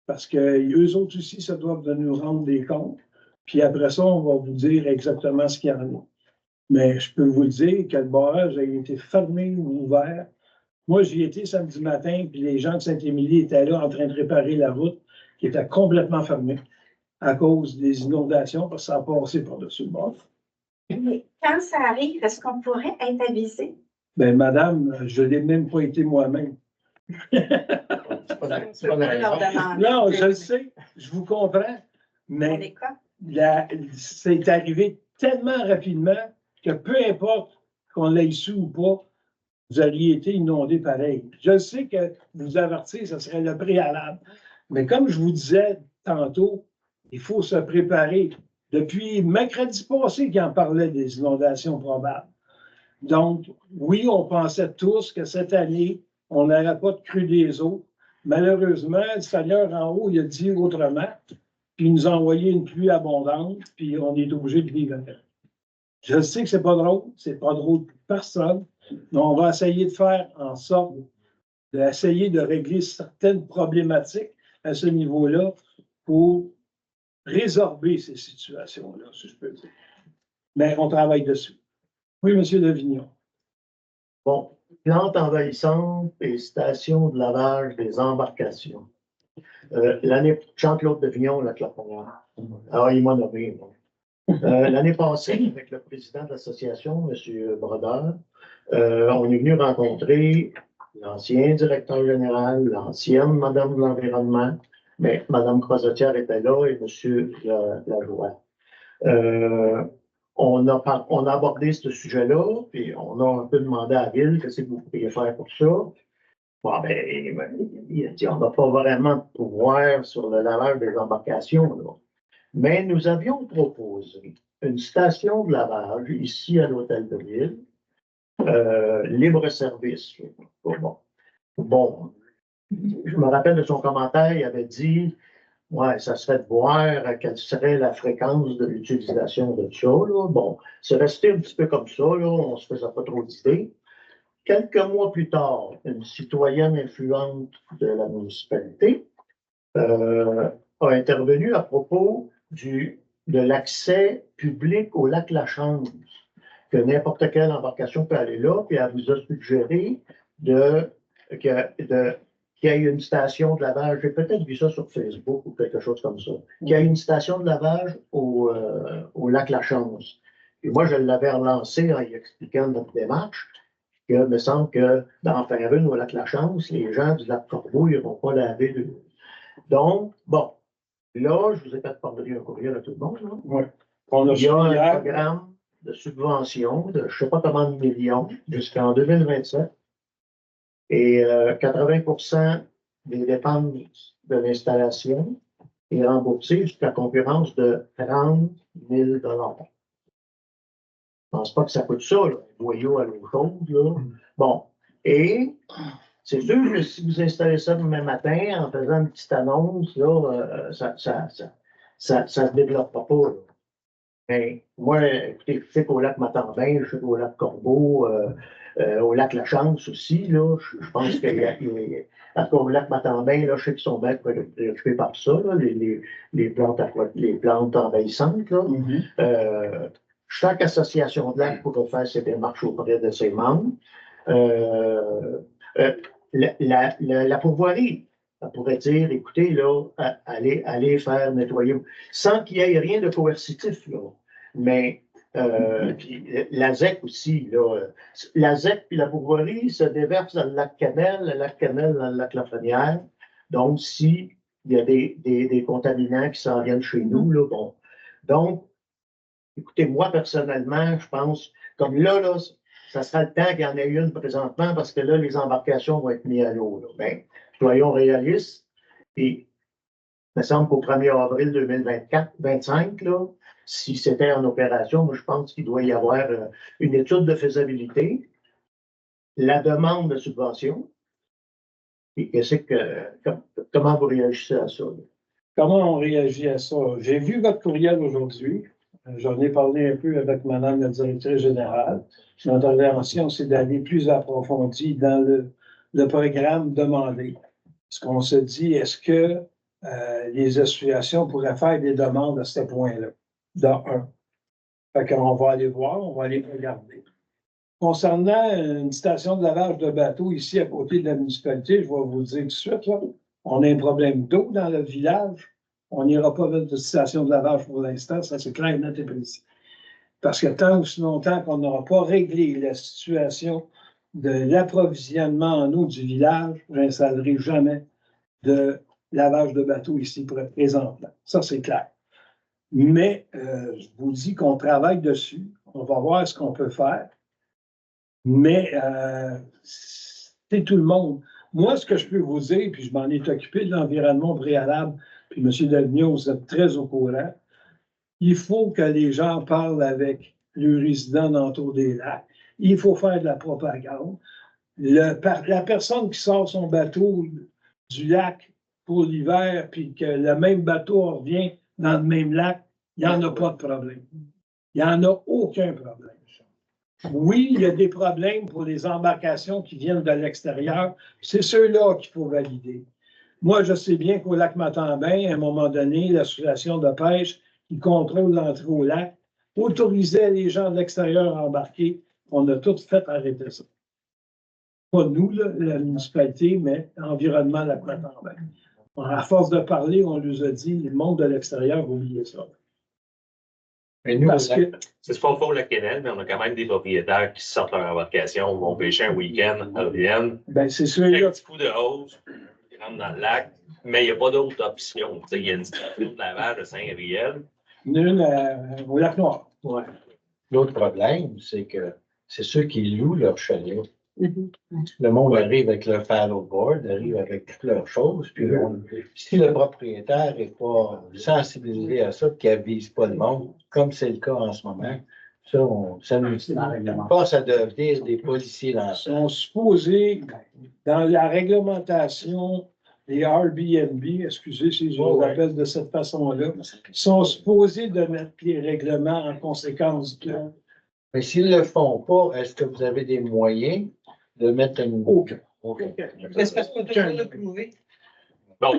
parce qu'eux autres aussi se doivent de nous rendre des comptes. Puis après ça, on va vous dire exactement ce qu'il y en a. Mais je peux vous dire que le barrage a été fermé ou ouvert. Moi, j'y étais samedi matin, puis les gens de Saint-Émilie étaient là en train de réparer la route qui était complètement fermée à cause des inondations parce que ça a passé par-dessus le bord. Mais quand ça arrive, est-ce qu'on pourrait être avisé? Bien, madame, je ne l'ai même pas été moi-même. Non, je le sais, je vous comprends, mais c'est arrivé tellement rapidement que peu importe qu'on l'ait su ou pas, vous auriez été inondé pareil. Je sais que vous avertir, ce serait le préalable. Mais comme je vous disais tantôt, il faut se préparer. Depuis mercredi passé qu'il en parlait des inondations probables. Donc, oui, on pensait tous que cette année, on n'aurait pas de crue des eaux. Malheureusement, le Seigneur en haut, il a dit autrement, puis il nous a envoyé une pluie abondante, puis on est obligé de vivre avec. Je sais que c'est pas drôle pour personne, mais on va essayer de faire en sorte d'essayer de régler certaines problématiques à ce niveau-là pour résorber ces situations-là, si je peux dire. Mais on travaille dessus. Oui, M. Devignon. Bon, plantes envahissantes et stations de lavage des embarcations. L'année, Jean-Claude Devignon, la Claponière. Alors, il m'a nommé, moi. L'année passée, avec le président de l'association, M. Brodeur, on est venu rencontrer l'ancien directeur général, l'ancienne Madame de l'Environnement, mais Mme Croisetière était là et M. Lajoie. On a abordé ce sujet-là, puis on a un peu demandé à la Ville qu'est-ce que vous pourriez faire pour ça. Bon, ben, il a dit on n'a pas vraiment de pouvoir sur le lavage des embarcations, là. Mais nous avions proposé une station de lavage ici à l'Hôtel de Ville, libre-service. Bon, je me rappelle de son commentaire, il avait dit ouais, ça serait de voir quelle serait la fréquence de l'utilisation de ça. Là. Bon, c'est resté un petit peu comme ça, là, on ne se faisait pas trop d'idées. Quelques mois plus tard, une citoyenne influente de la municipalité a intervenu à propos de l'accès public au lac Lachance, que n'importe quelle embarcation peut aller là, puis elle vous a suggéré qu'il y ait une station de lavage, j'ai peut-être vu ça sur Facebook ou quelque chose comme ça, qu'il y ait une station de lavage au lac Lachance. Et moi, je l'avais relancé en y expliquant notre démarche, que il me semble que d'en faire une au lac Lachance, les gens du lac Corbeau, ils ne vont pas laver de l'eau. Donc, bon, là, je vous ai fait parvenir un courriel à tout le monde. Oui. Il y a un programme de subvention de je ne sais pas combien de millions jusqu'en 2027. Et 80% des dépenses de l'installation est remboursée jusqu'à concurrence de 30 000 $. Je ne pense pas que ça coûte ça, là, un boyau à l'eau chaude. Là. Bon, et c'est sûr que si vous installez ça demain matin en faisant une petite annonce, là, ça ne se développera pas. Là. Mais moi, écoutez, je sais qu'au lac Matambin, je sais qu'au lac Corbeau, au lac Lachance aussi, là, je pense qu'il y a. Parce qu'au lac Matambin, là, je sais qu'ils sont bien préoccupés par ça, là, les plantes envahissantes. Là. Chaque association de lac pourrait faire ses démarches auprès de ses membres. La pourvoirie, elle pourrait dire, écoutez, là, allez faire nettoyer, sans qu'il y ait rien de coercitif, là. Mais puis la ZEC aussi, là, la ZEC puis la pourvoirie se déversent dans le lac Canel dans le lac Lafrenière. Donc, s'il y a des contaminants qui s'en viennent chez nous, là, bon. Donc, écoutez, moi, personnellement, je pense, comme là, ça sera le temps qu'il y en ait une présentement parce que là, les embarcations vont être mises à l'eau. Ben, soyons réalistes. Puis, il me semble qu'au 1er avril 2024-2025, là, si c'était en opération, moi, je pense qu'il doit y avoir une étude de faisabilité, la demande de subvention. Et comment vous réagissez à ça? Là? Comment on réagit à ça? J'ai vu votre courriel aujourd'hui. J'en ai parlé un peu avec Mme la directrice générale. Notre intervention, c'est d'aller plus approfondie dans le programme demandé. Parce qu'on se dit, est-ce que les associations pourraient faire des demandes à ce point-là? Dans un. Fait qu'on va aller voir, on va aller regarder. Concernant une station de lavage de bateaux ici à côté de la municipalité, je vais vous dire tout de suite, là, on a un problème d'eau dans le village. On n'ira pas vers de station de lavage pour l'instant, ça c'est clair, net et précis. Parce que tant ou si longtemps qu'on n'aura pas réglé la situation de l'approvisionnement en eau du village, je n'installerai jamais de lavage de bateaux ici présentement. Ça, c'est clair. Mais je vous dis qu'on travaille dessus. On va voir ce qu'on peut faire. Mais c'est tout le monde. Moi, ce que je peux vous dire, puis je m'en ai occupé de l'environnement préalable, puis M. Davignon, vous êtes très au courant, il faut que les gens parlent avec les résidents d'entour des lacs. Il faut faire de la propagande. La personne qui sort son bateau du lac pour l'hiver, puis que le même bateau revient dans le même lac, il n'y en a pas de problème. Il n'y en a aucun problème. Oui, il y a des problèmes pour les embarcations qui viennent de l'extérieur. C'est ceux-là qu'il faut valider. Moi, je sais bien qu'au lac Matambin, à un moment donné, l'association de pêche qui contrôle l'entrée au lac autorisait les gens de l'extérieur à embarquer. On a tout fait arrêter ça. Pas nous, là, la municipalité, mais l'environnement lac Matambin. À force de parler, on nous a dit, le monde de l'extérieur, oubliez ça. Mais nous, c'est pas fort le Kennel, mais on a quand même des propriétaires qui sortent leur embarcation, vont pêcher un week-end, reviennent. Ben, c'est sûr. Un petit coup de hausse, ils rentrent dans le lac, mais il n'y a pas d'autre option. Il y a une station de lavage de Saint-Gabriel. Une au lac Noir. Ouais. L'autre problème, c'est que c'est ceux qui louent leur chalet. Le monde arrive avec leur paddleboard, arrive avec toutes leurs choses, puis si le propriétaire n'est pas sensibilisé à ça, qu'il n'avise pas le monde, comme c'est le cas en ce moment, ça nous passe à devenir des policiers dans ça. Ils sont supposés, dans la réglementation des Airbnb, excusez si je vous appelle de cette façon-là, sont supposés de mettre les règlements en conséquence de. Mais s'ils ne le font pas, est-ce que vous avez des moyens de mettre une. Aucun. Mais c'est parce que tout le monde l'a prouvé. Bon,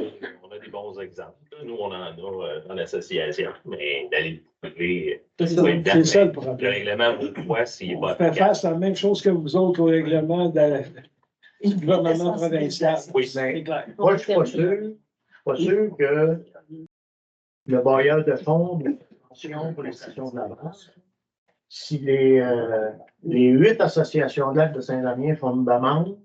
on a des bons exemples. Nous, on en a dans l'association, mais d'aller prouver. C'est ça le problème. Le règlement vaut quoi s'il n'est pas On fait face à la même chose que vous autres au règlement du gouvernement provincial. Oui, c'est clair. Moi, je ne suis pas sûr que le bailleur de fonds de subvention pour les stations de lavage, si les 8 associations de lac de Saint-Damien font une demande,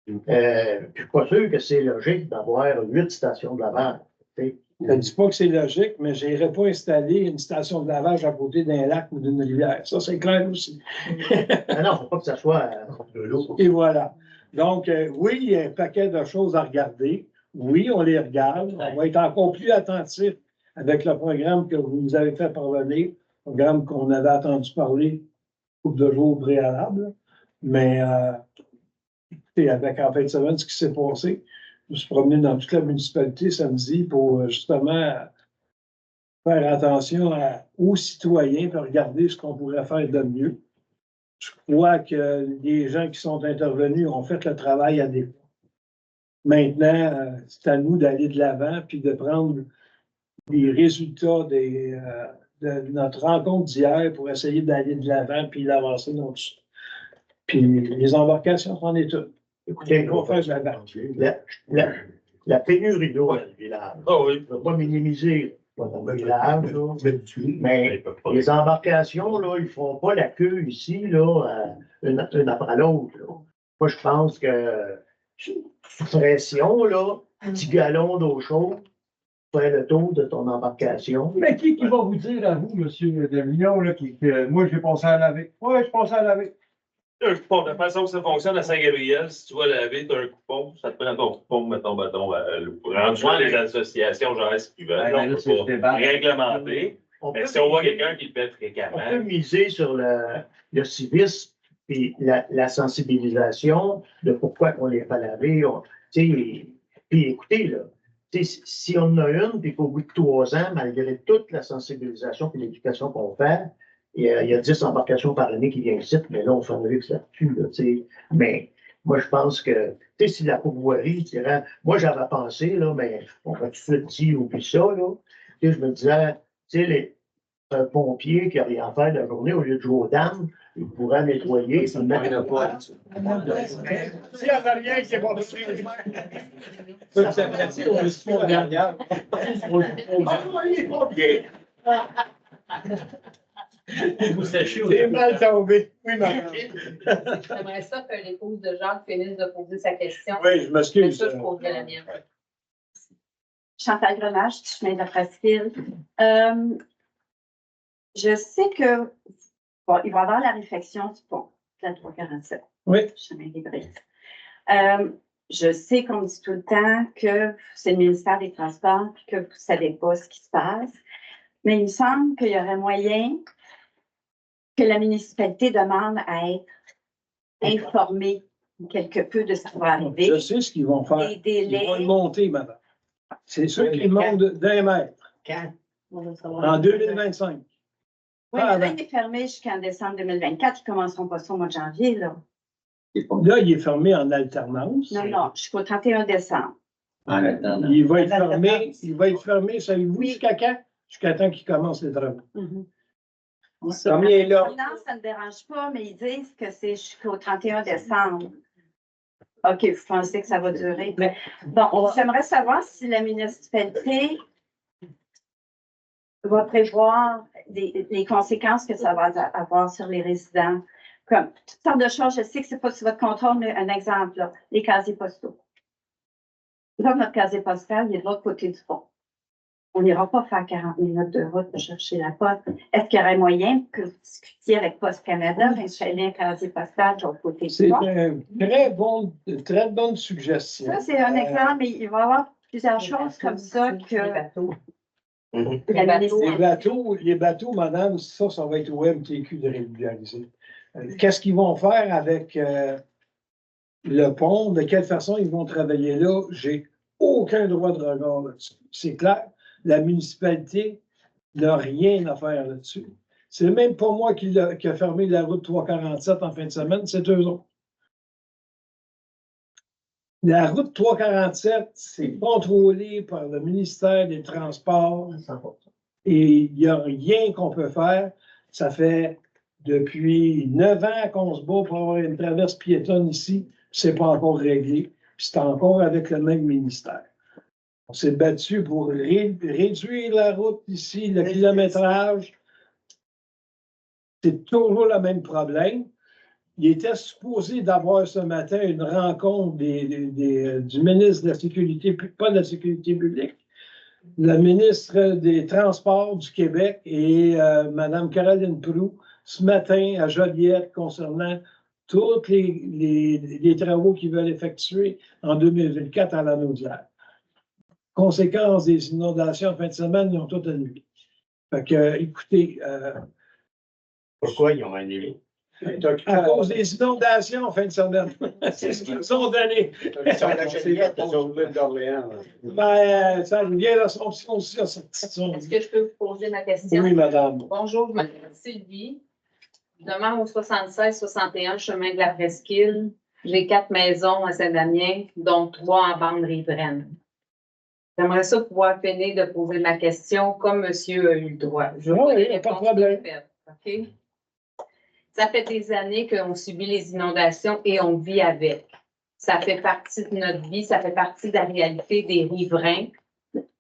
je ne suis pas sûr que c'est logique d'avoir 8 stations de lavage. Je ne dis pas que c'est logique, mais je n'irais pas installer une station de lavage à côté d'un lac ou d'une rivière. Ça, c'est clair aussi. Non, il ne faut pas que ça soit de l'eau. Et voilà. Donc, oui, il y a un paquet de choses à regarder. Oui, on les regarde. On va être encore plus attentif avec le programme que vous nous avez fait parvenir, le programme qu'on avait entendu parler couple de jours préalables. Mais avec en fin de semaine, ce qui s'est passé, je me suis promené dans toute la municipalité samedi pour justement faire attention aux citoyens et regarder ce qu'on pourrait faire de mieux. Je crois que les gens qui sont intervenus ont fait le travail adéquat. Maintenant, c'est à nous d'aller de l'avant puis de prendre les résultats de notre rencontre d'hier pour essayer d'aller de l'avant puis d'avancer dans tout ça. Puis les embarcations, c'en est tout. Écoutez, on va faire la pénurie d'eau dans le village. Oh oui. Je ne veux pas minimiser le village, là, mais les embarcations, là, ils ne font pas la queue ici, là, une après l'autre. Moi, je pense que sous pression, là, petit gallon d'eau chaude, faire le tour de ton embarcation. Mais qui va vous dire à vous, M. Davignon, là, que moi, j'ai pensé à laver? Oui, je pensais à laver. Un coupon, de la façon que ça fonctionne à Saint-Gabriel, si tu vas laver, tu as un coupon, ça te prend ton coupon, mets ton bâton à l'eau. Les associations, genre, ce qu'ils veulent, on peut pas réglementer. Mais si on voit quelqu'un qui le fait fréquemment. On peut miser sur le civisme et la sensibilisation de pourquoi on les fait laver. Puis écoutez, là, si on en a une, puis qu'au bout de 3 ans, malgré toute la sensibilisation et l'éducation qu'on fait, il y a 10 embarcations par année qui viennent ici, mais là, on s'enlève que ça tue, là, mais moi, je pense que, si la pourvoirie, moi, j'avais pensé, là, mais on va tout de suite dire, oublie ça, là. Je me disais, un pompier qui n'a rien à faire de la journée, au lieu de jouer aux dames, il pourrait nettoyer, puis mettre pas. S'il n'y a rien qui est pas possible. C'est mal tombé. Oui, maman. J'aimerais ça que l'épouse de Jacques finisse de poser sa question. Oui, je m'excuse. Mais ça, je poserai la mienne. Chantal Grenache, du chemin de la Presqu'île. Je sais que, bon, il va y avoir la réfection du pont. la 347. Oui. Chemin des Briques. Je sais qu'on dit tout le temps que c'est le ministère des Transports et que vous ne savez pas ce qui se passe, mais il me semble qu'il y aurait moyen que la municipalité demande à être informée quelque peu de ce qui va arriver. Je sais ce qu'ils vont faire. Des délais. Ils vont le monter, madame. C'est sûr qu'ils montent d'un mètre. Quand? En 2025. Oui, mais là, il est fermé jusqu'en décembre 2024. Ils ne commenceront pas ça au mois de janvier, là. Là, il est fermé en alternance. Non, jusqu'au 31 décembre. Il va être fermé, savez-vous, jusqu'à quand? Jusqu'à temps qu'il commence les travaux. Combien là? Non, ça ne me dérange pas, mais ils disent que c'est jusqu'au 31 décembre. OK, vous pensez que ça va durer? Bon, j'aimerais savoir si la municipalité va prévoir les conséquences que ça va avoir sur les résidents. Comme toutes sortes de choses, je sais que ce n'est pas sur votre contrôle, mais un exemple, là, les casiers postaux. Là, notre casier postal, il est de l'autre côté du pont. On n'ira pas faire 40 minutes de route pour chercher la poste. Est-ce qu'il y aurait moyen que vous discutiez avec Poste Canada d'installer un casier postal de l'autre côté du pont? C'est une très bonne suggestion. Ça, c'est un exemple, mais il va y avoir plusieurs choses comme ça que... Les bateaux, madame, ça va être au MTQ de régulariser. Qu'est-ce qu'ils vont faire avec le pont? De quelle façon ils vont travailler là? J'ai aucun droit de regard là-dessus. C'est clair, la municipalité n'a rien à faire là-dessus. C'est même pas moi qui a fermé la route 347 en fin de semaine, c'est eux autres. La route 347, c'est contrôlé par le ministère des Transports et il n'y a rien qu'on peut faire. Ça fait depuis 9 ans qu'on se bat pour avoir une traverse piétonne ici, c'est pas encore réglé, puis c'est encore avec le même ministère. On s'est battu pour réduire la route ici, le kilométrage. C'est toujours le même problème. Il était supposé d'avoir ce matin une rencontre du ministre de la Sécurité, pas de la Sécurité publique, le ministre des Transports du Québec et Mme Caroline Proulx ce matin à Joliette concernant tous les travaux qu'ils veulent effectuer en 2024 à la Naudière. Conséquence des inondations en fin de semaine, ils ont tout annulé. Fait que, écoutez. Pourquoi ils ont annulé? À cause des inondations en fin de semaine. C'est ce qu'ils ont donné. Ben, ça vient l'Assomption aussi. Est-ce que je peux vous poser ma question? Oui, madame. Bonjour, je m'appelle Sylvie. Je demeure au 76-61 chemin de la Presqu'île. J'ai 4 maisons à Saint-Damien, dont 3 en bande riveraine. J'aimerais ça pouvoir finir de poser ma question comme monsieur a eu le droit. Je veux Oui, pas de problème. OK? Ça fait des années qu'on subit les inondations et on vit avec. Ça fait partie de notre vie, ça fait partie de la réalité des riverains.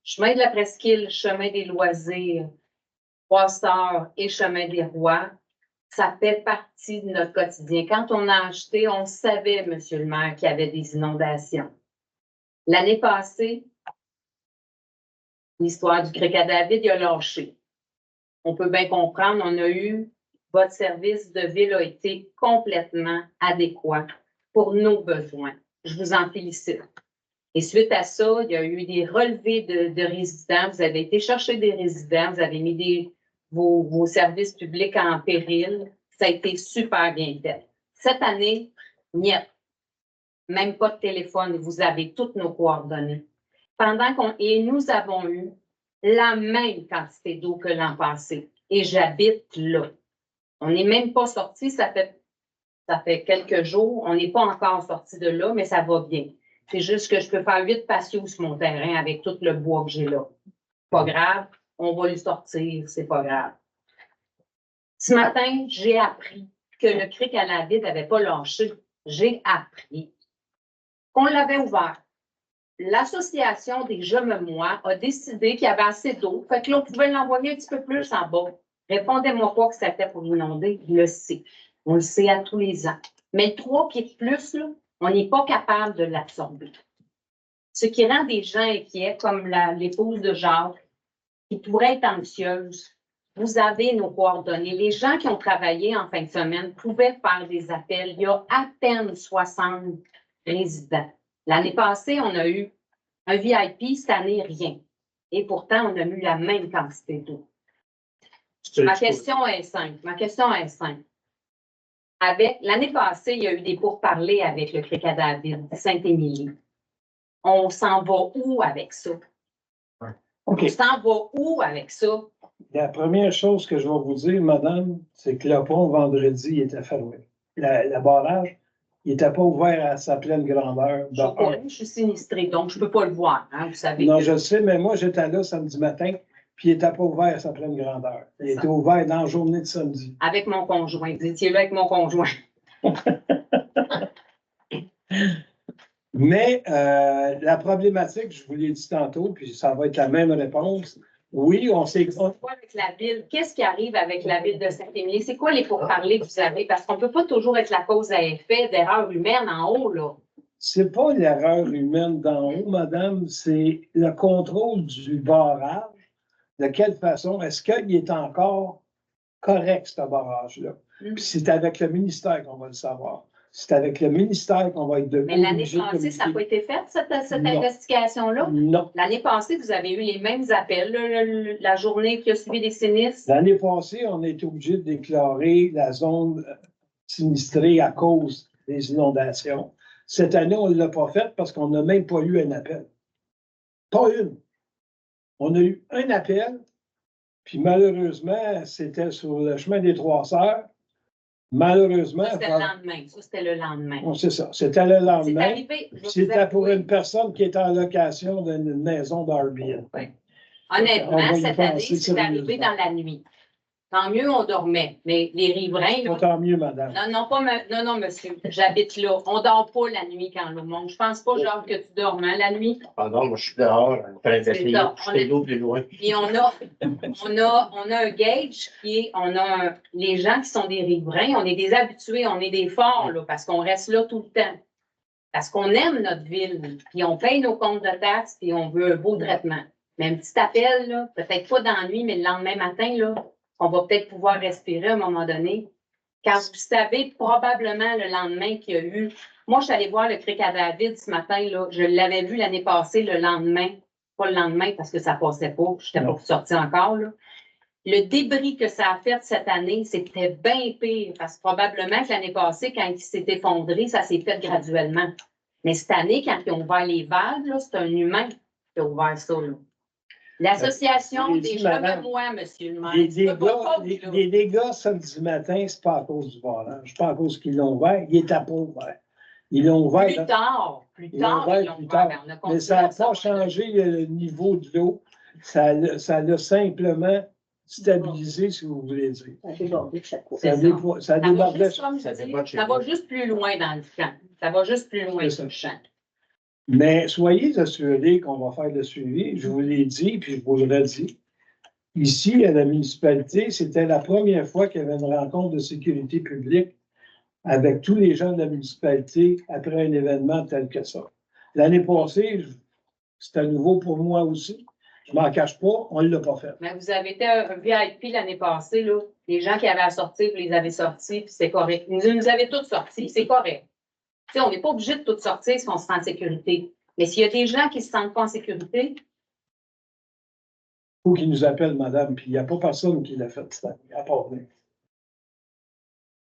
Chemin de la Presqu'île, chemin des loisirs, Trois-Sœurs et chemin des Rois, ça fait partie de notre quotidien. Quand on a acheté, on savait, monsieur le maire, qu'il y avait des inondations. L'année passée, l'histoire du Cric à David, il a lâché. On peut bien comprendre, on a eu votre service de ville a été complètement adéquat pour nos besoins. Je vous en félicite. Et suite à ça, il y a eu des relevés de résidents. Vous avez été chercher des résidents, vous avez mis vos services publics en péril. Ça a été super bien fait. Cette année, niet. Même pas de téléphone. Vous avez toutes nos coordonnées. Et nous avons eu la même quantité d'eau que l'an passé. Et j'habite là. On n'est même pas sorti, ça fait quelques jours. On n'est pas encore sorti de là, mais ça va bien. C'est juste que je peux faire 8 patios sur mon terrain avec tout le bois que j'ai là. Pas grave, on va le sortir, c'est pas grave. Ce matin, j'ai appris que le Cric à la Vide n'avait pas lâché. J'ai appris qu'on l'avait ouvert. L'association des Je me moi a décidé qu'il y avait assez d'eau, fait que là, on pouvait l'envoyer un petit peu plus en bas. Répondez-moi pas que c'était pour inonder, je le sais. On le sait à tous les ans. Mais le 3 pieds de plus, là, on n'est pas capable de l'absorber. Ce qui rend des gens inquiets, comme l'épouse de Jacques, qui pourrait être anxieuse. Vous avez nos coordonnées. Les gens qui ont travaillé en fin de semaine pouvaient faire des appels. Il y a à peine 60 résidents. L'année passée, on a eu un VIP, cette année, rien. Et pourtant, on a eu la même quantité d'eau. Ma question est simple. L'année passée, il y a eu des pourparlers avec le Cric à David, Saint-Émilie. On s'en va où avec ça? OK. On s'en va où avec ça? La première chose que je vais vous dire, madame, c'est que le pont vendredi était fermé. Le barrage, il n'était pas ouvert à sa pleine grandeur. Je suis sinistrée, donc je ne peux pas le voir, hein, vous savez. Non, je sais, mais moi, j'étais là samedi matin, puis il n'était pas ouvert à sa pleine grandeur. Il était ouvert dans la journée de samedi. Avec mon conjoint. Vous étiez là avec mon conjoint. Mais la problématique, je vous l'ai dit tantôt, puis ça va être la même réponse. Oui, on sait. Avec la ville, qu'est-ce qui arrive avec la ville de Saint-Émilie? C'est quoi les pourparlers que vous avez? Parce qu'on ne peut pas toujours être la cause à effet d'erreurs humaines en haut, là. C'est pas l'erreur humaine d'en haut, madame, c'est le contrôle du barrage. De quelle façon? Est-ce qu'il est encore correct, ce barrage-là? Puis c'est avec le ministère qu'on va le savoir. C'est avec le ministère qu'on va être Mais l'année passée, ça n'a pas été fait, cette investigation-là? Non. L'année passée, vous avez eu les mêmes appels, la journée qui a suivi les sinistres? L'année passée, on a été obligé de déclarer la zone sinistrée à cause des inondations. Cette année, on ne l'a pas fait parce qu'on n'a même pas eu un appel. Pas une. On a eu un appel, puis malheureusement, c'était sur le chemin des Trois Sœurs. Malheureusement. C'était le lendemain. Ça, c'était le lendemain. Bon, c'est ça. C'était le lendemain. C'était pour avouer. une personne qui était en location d'une maison d'Airbnb. Honnêtement, cette année, c'est arrivé dans la nuit. Tant mieux, on dormait. Mais les riverains. Là, tant mieux, madame. Non, monsieur. J'habite là. On ne dort pas la nuit quand l'eau monte. Je ne pense pas, genre, que tu dormes hein, la nuit. Ah non, moi, je suis dehors. En train d'essayer de pousser l'eau plus loin. Puis on a un gauge qui est, les gens qui sont des riverains, on est des habitués, on est des forts, là, parce qu'on reste là tout le temps. Parce qu'on aime notre ville, puis on paye nos comptes de taxes, puis on veut un beau traitement. Mais un petit appel, là, peut-être pas dans la nuit, mais le lendemain matin, là, on va peut-être pouvoir respirer à un moment donné. Car vous savez probablement le lendemain qu'il y a eu. Moi, je suis allée voir le Cric à David ce matin, là. Je l'avais vu l'année passée, le lendemain. Pas le lendemain parce que ça passait pas. Je n'étais pas sortie encore, là. Le débris que ça a fait cette année, c'était bien pire. Parce que probablement que l'année passée, quand il s'est effondré, ça s'est fait graduellement. Mais cette année, quand ils ont ouvert les valves, là, c'est un humain qui a ouvert ça, là. L'association des Chevemois, monsieur le maire. Les dégâts samedi matin, c'est pas à cause du barrage, c'est pas à cause qu'ils l'ont ouvert, il était pas ouvert. Ils l'ont ouvert. Plus tard, ils l'ont ouvert. Mais ça n'a pas changé le niveau de l'eau. Ça l'a simplement stabilisé, si vous voulez dire. Ça débordait. Ça va juste plus loin dans le champ. Ça va juste plus loin dans le champ. Mais soyez assurés qu'on va faire le suivi. Je vous l'ai dit, puis je vous le redis. Ici, à la municipalité, c'était la première fois qu'il y avait une rencontre de sécurité publique avec tous les gens de la municipalité après un événement tel que ça. L'année passée, c'était nouveau pour moi aussi. Je ne m'en cache pas, on ne l'a pas fait. Mais vous avez été un VIP l'année passée, là. Les gens qui avaient à sortir, vous les avez sortis, puis c'est correct. Vous nous avez tous sortis, c'est correct. T'sais, on n'est pas obligé de tout sortir si on se sent en sécurité. Mais s'il y a des gens qui ne se sentent pas en sécurité. Il faut qu'ils nous appellent, madame, puis il n'y a pas personne qui l'a fait cette année, à part nous.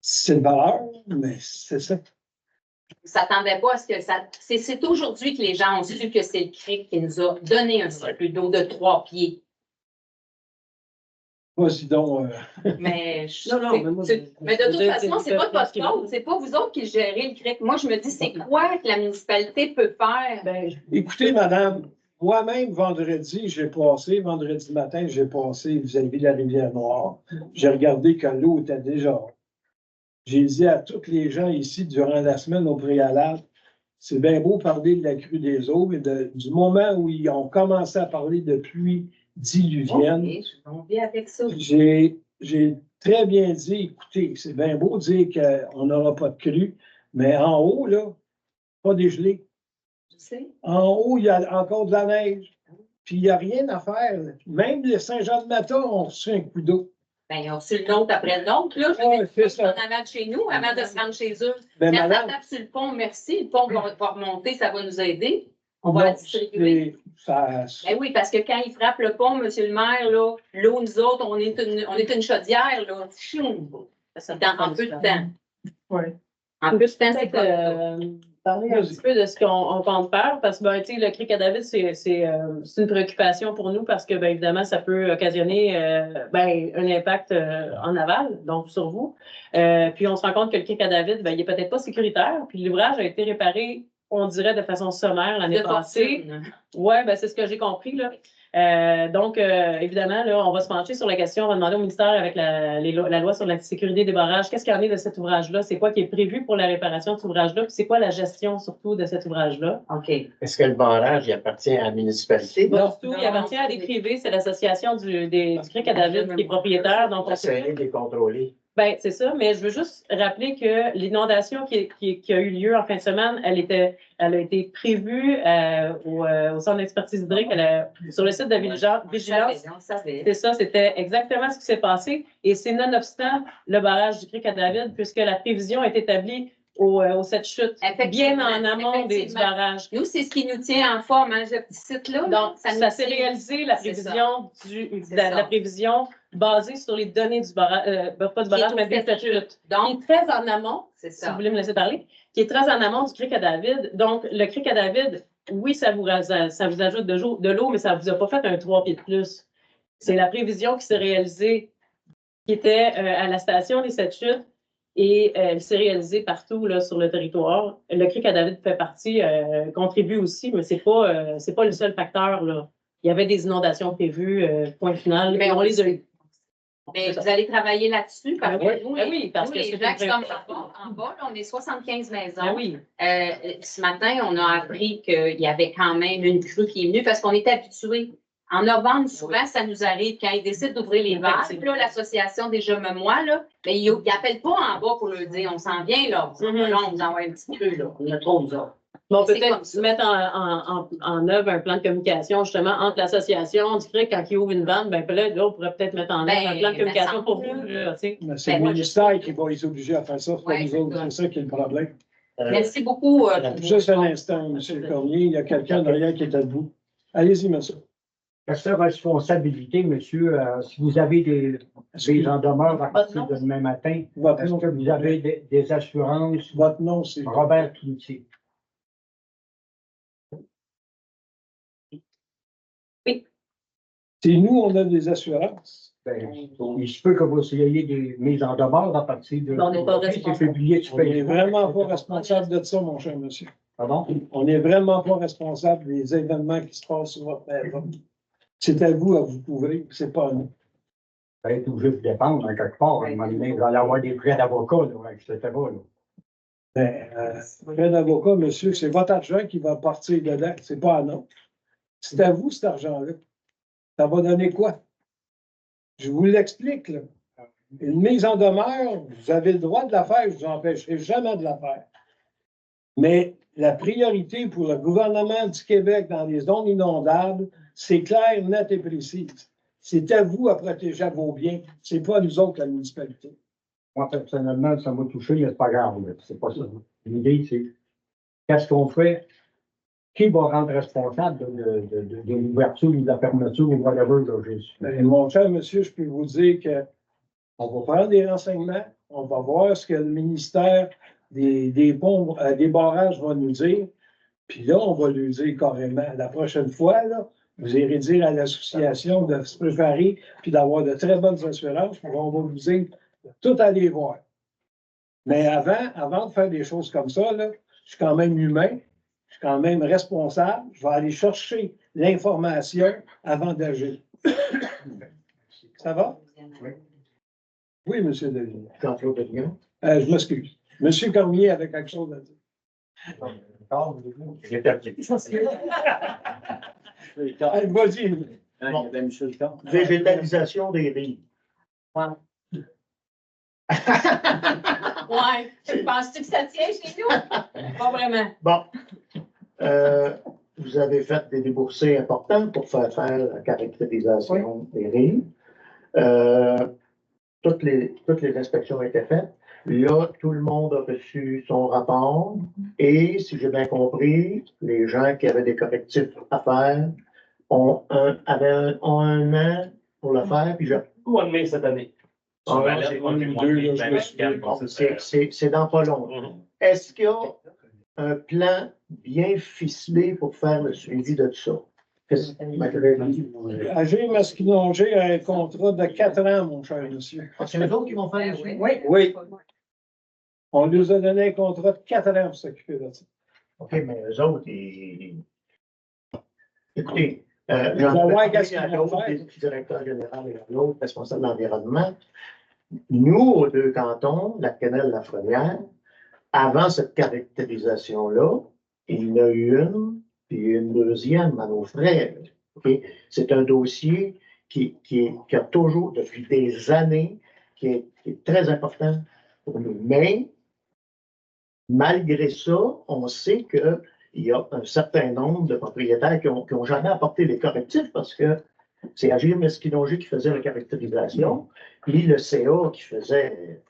C'est une valeur, mais c'est ça. Vous ne s'attendez pas à ce que ça. C'est aujourd'hui que les gens ont su que c'est le Cric qui nous a donné un circuit d'eau de 3 pieds. Vas-y donc. Mais de toute façon, c'est pas de votre faute. C'est pas vous autres qui gérez le Cric. Moi, je me dis, c'est quoi que la municipalité peut faire? Écoutez, madame, moi-même, vendredi matin, j'ai passé vis-à-vis de la Rivière-Noire. J'ai regardé que l'eau était déjà. J'ai dit à tous les gens ici durant la semaine au préalable, c'est bien beau parler de la crue des eaux, mais du moment où ils ont commencé à parler de pluie diluvienne, j'ai très bien dit, écoutez, c'est bien beau de dire qu'on n'aura pas de crue, mais en haut, là, pas dégelé. En haut, il y a encore de la neige. Puis il n'y a rien à faire. Même les Saint-Jean-de-Mata ont reçu un coup d'eau. Ben, ils ont reçu le nôtre après le nôtre, là. c'est ça. En avant de chez nous, avant de se rendre chez eux. Ben, Quand ça madame, tape sur le pont, merci. Le pont va remonter, ça va nous aider. On va la non, distribuer. ça, Ben oui, parce que quand il frappe le pont, monsieur le maire, là, l'eau, nous autres, on est une chaudière, là. Chioum. En peu de temps. Oui. En peu de temps, c'est parler un petit peu de ce qu'on compte faire, parce que ben, le cric à David, c'est une préoccupation pour nous parce que, ben, évidemment, ça peut occasionner un impact en aval, donc sur vous. Puis on se rend compte que le cric à David, ben, il n'est peut-être pas sécuritaire, puis l'ouvrage a été réparé, on dirait, de façon sommaire l'année passée. Oui, ben, c'est ce que j'ai compris, là. Donc, évidemment, là, on va se pencher sur la question, on va demander au ministère avec la loi sur la sécurité des barrages, qu'est-ce qu'il y en est de cet ouvrage-là? C'est quoi qui est prévu pour la réparation de cet ouvrage-là? Puis c'est quoi la gestion surtout de cet ouvrage-là? OK. Est-ce que le barrage il appartient à la municipalité? Non, du tout, il appartient à des privés, c'est l'association du cric à David qui est propriétaire. Donc, on essayer de les contrôler. Ben, c'est ça, mais je veux juste rappeler que l'inondation qui a eu lieu en fin de semaine, elle a été prévue au centre d'expertise hydrique, sur le site de vigilance. C'est ça, c'était exactement ce qui s'est passé. Et c'est nonobstant le barrage du cric à David, puisque la prévision est établie au set chute, bien en amont du barrage. Nous, c'est ce qui nous tient en forme, hein, ce petit site-là. Donc, ça s'est réalisé, la prévision la prévision basée sur les données du barrage, pas du barrage, mais des set chute. Donc, très en amont, si vous voulez me laisser parler, qui est très en amont du cric à David. Donc, le cric à David, oui, ça vous ajoute de l'eau, mais ça ne vous a pas fait un 3 pieds de plus. C'est la prévision qui s'est réalisée, qui était à la station des set chutes. Et elle s'est réalisée partout là, sur le territoire. Le cric à David fait partie, contribue aussi, mais c'est pas le seul facteur. Là. Il y avait des inondations prévues, point final. Mais on les a eues. Mais vous allez travailler là-dessus parce que oui, parce que c'est c'est en bas, là, on est 75 maisons. Oui. Ce matin, on a appris qu'il y avait quand même une crue qui est venue parce qu'on est habitué. En novembre, souvent, ça nous arrive quand ils décident d'ouvrir les valves. Là, l'association déjà me moi, là, mais ils n'appellent pas en bas pour leur dire on s'en vient là. Là, on vous envoie un petit creux, là. On a trop nous autres. Bon, peut-être mettre en œuvre un plan de communication justement entre l'association du CRIC quand ils ouvrent une vanne, ben là, on pourrait peut-être mettre en œuvre un plan de communication pour vous. C'est le ministère qui va les obliger à faire ça, c'est pas nous autres, c'est ça qui est le problème. Merci beaucoup. Juste un instant, M. Cormier, il y a quelqu'un derrière qui est à debout. Allez-y, monsieur. Quelle responsabilité, monsieur, si vous avez des en demeure à partir de demain matin, est-ce que vous avez des assurances? Votre nom, c'est Robert Cloutier. Oui. C'est nous, on a des assurances. Ben, il se peut que vous ayez des mises en demeure à partir de. On n'est pas responsable. On n'est vraiment pas responsable de ça, mon cher monsieur. Pardon? On n'est vraiment pas responsable des événements qui se passent sur votre maison. C'est à vous couvrir, c'est pas à nous. Ça va être obligé de dépendre, hein, quelque part. À un moment donné, vous allez avoir des frais d'avocat, etc. Frais d'avocat, monsieur, c'est votre argent qui va partir dedans, c'est pas à nous. C'est à vous, cet argent-là. Ça va donner quoi? Je vous l'explique, là. Une mise en demeure, vous avez le droit de la faire, je ne vous empêcherai jamais de la faire. Mais la priorité pour le gouvernement du Québec dans les zones inondables, c'est clair, net et précis. C'est à vous à protéger vos biens. C'est pas à nous autres, la municipalité. Moi, personnellement, ça m'a touché, mais c'est pas grave. C'est pas ça. L'idée, c'est qu'est-ce qu'on fait? Qui va rendre responsable de l'ouverture ou de la fermeture ou whatever de Jésus? Mon cher monsieur, je peux vous dire qu'on va prendre des renseignements, on va voir ce que le ministère des ponts, des barrages va nous dire. Puis là, on va lui dire carrément, la prochaine fois, là, vous irez dire à l'association de se préparer puis d'avoir de très bonnes assurances, puis on va vous dire de tout aller voir. Mais avant de faire des choses comme ça, là, je suis quand même humain, je suis quand même responsable, je vais aller chercher l'information avant d'agir. Ça va? Oui, M. Deligny. Jean-Claude Deligny. Je m'excuse. M. Cormier avait quelque chose à dire. J'ai perdu. Vas-y. Bon. Végétalisation des lignes. Ouais. Penses-tu que ça tient chez nous? Pas vraiment. Bon. Vous avez fait des déboursés importants pour faire la caractérisation des lignes. toutes les inspections ont été faites. Là, tout le monde a reçu son rapport et, si j'ai bien compris, les gens qui avaient des correctifs à faire ont un an pour le faire. Puis Au mois de mai cette année. Sur ma lettre, on a fait le mois de mai, ben, c'est dans pas long. Est-ce qu'il y a un plan bien ficelé pour faire le suivi de tout ça? Agir Masquinongé a un contrat de 4 ans, mon cher monsieur. C'est eux autres qui vont faire le suivi? Oui. On nous a donné un contrat de 4 ans pour s'occuper de ça. OK, mais eux autres, écoutez, On va voir qu'est-ce qu'ils vont faire. le directeur général et l'autre responsable de l'environnement. Nous, aux deux cantons, la Quenelle, la Frenière, avant cette caractérisation-là, il y en a eu une, puis une deuxième à nos frais. Okay? C'est un dossier qui a toujours, depuis des années, qui est très important pour nous. Mais, malgré ça, on sait qu'il y a un certain nombre de propriétaires qui ont jamais apporté les correctifs parce que c'est Agir Masquinongé qui faisait la caractérisation, puis le CA qui faisait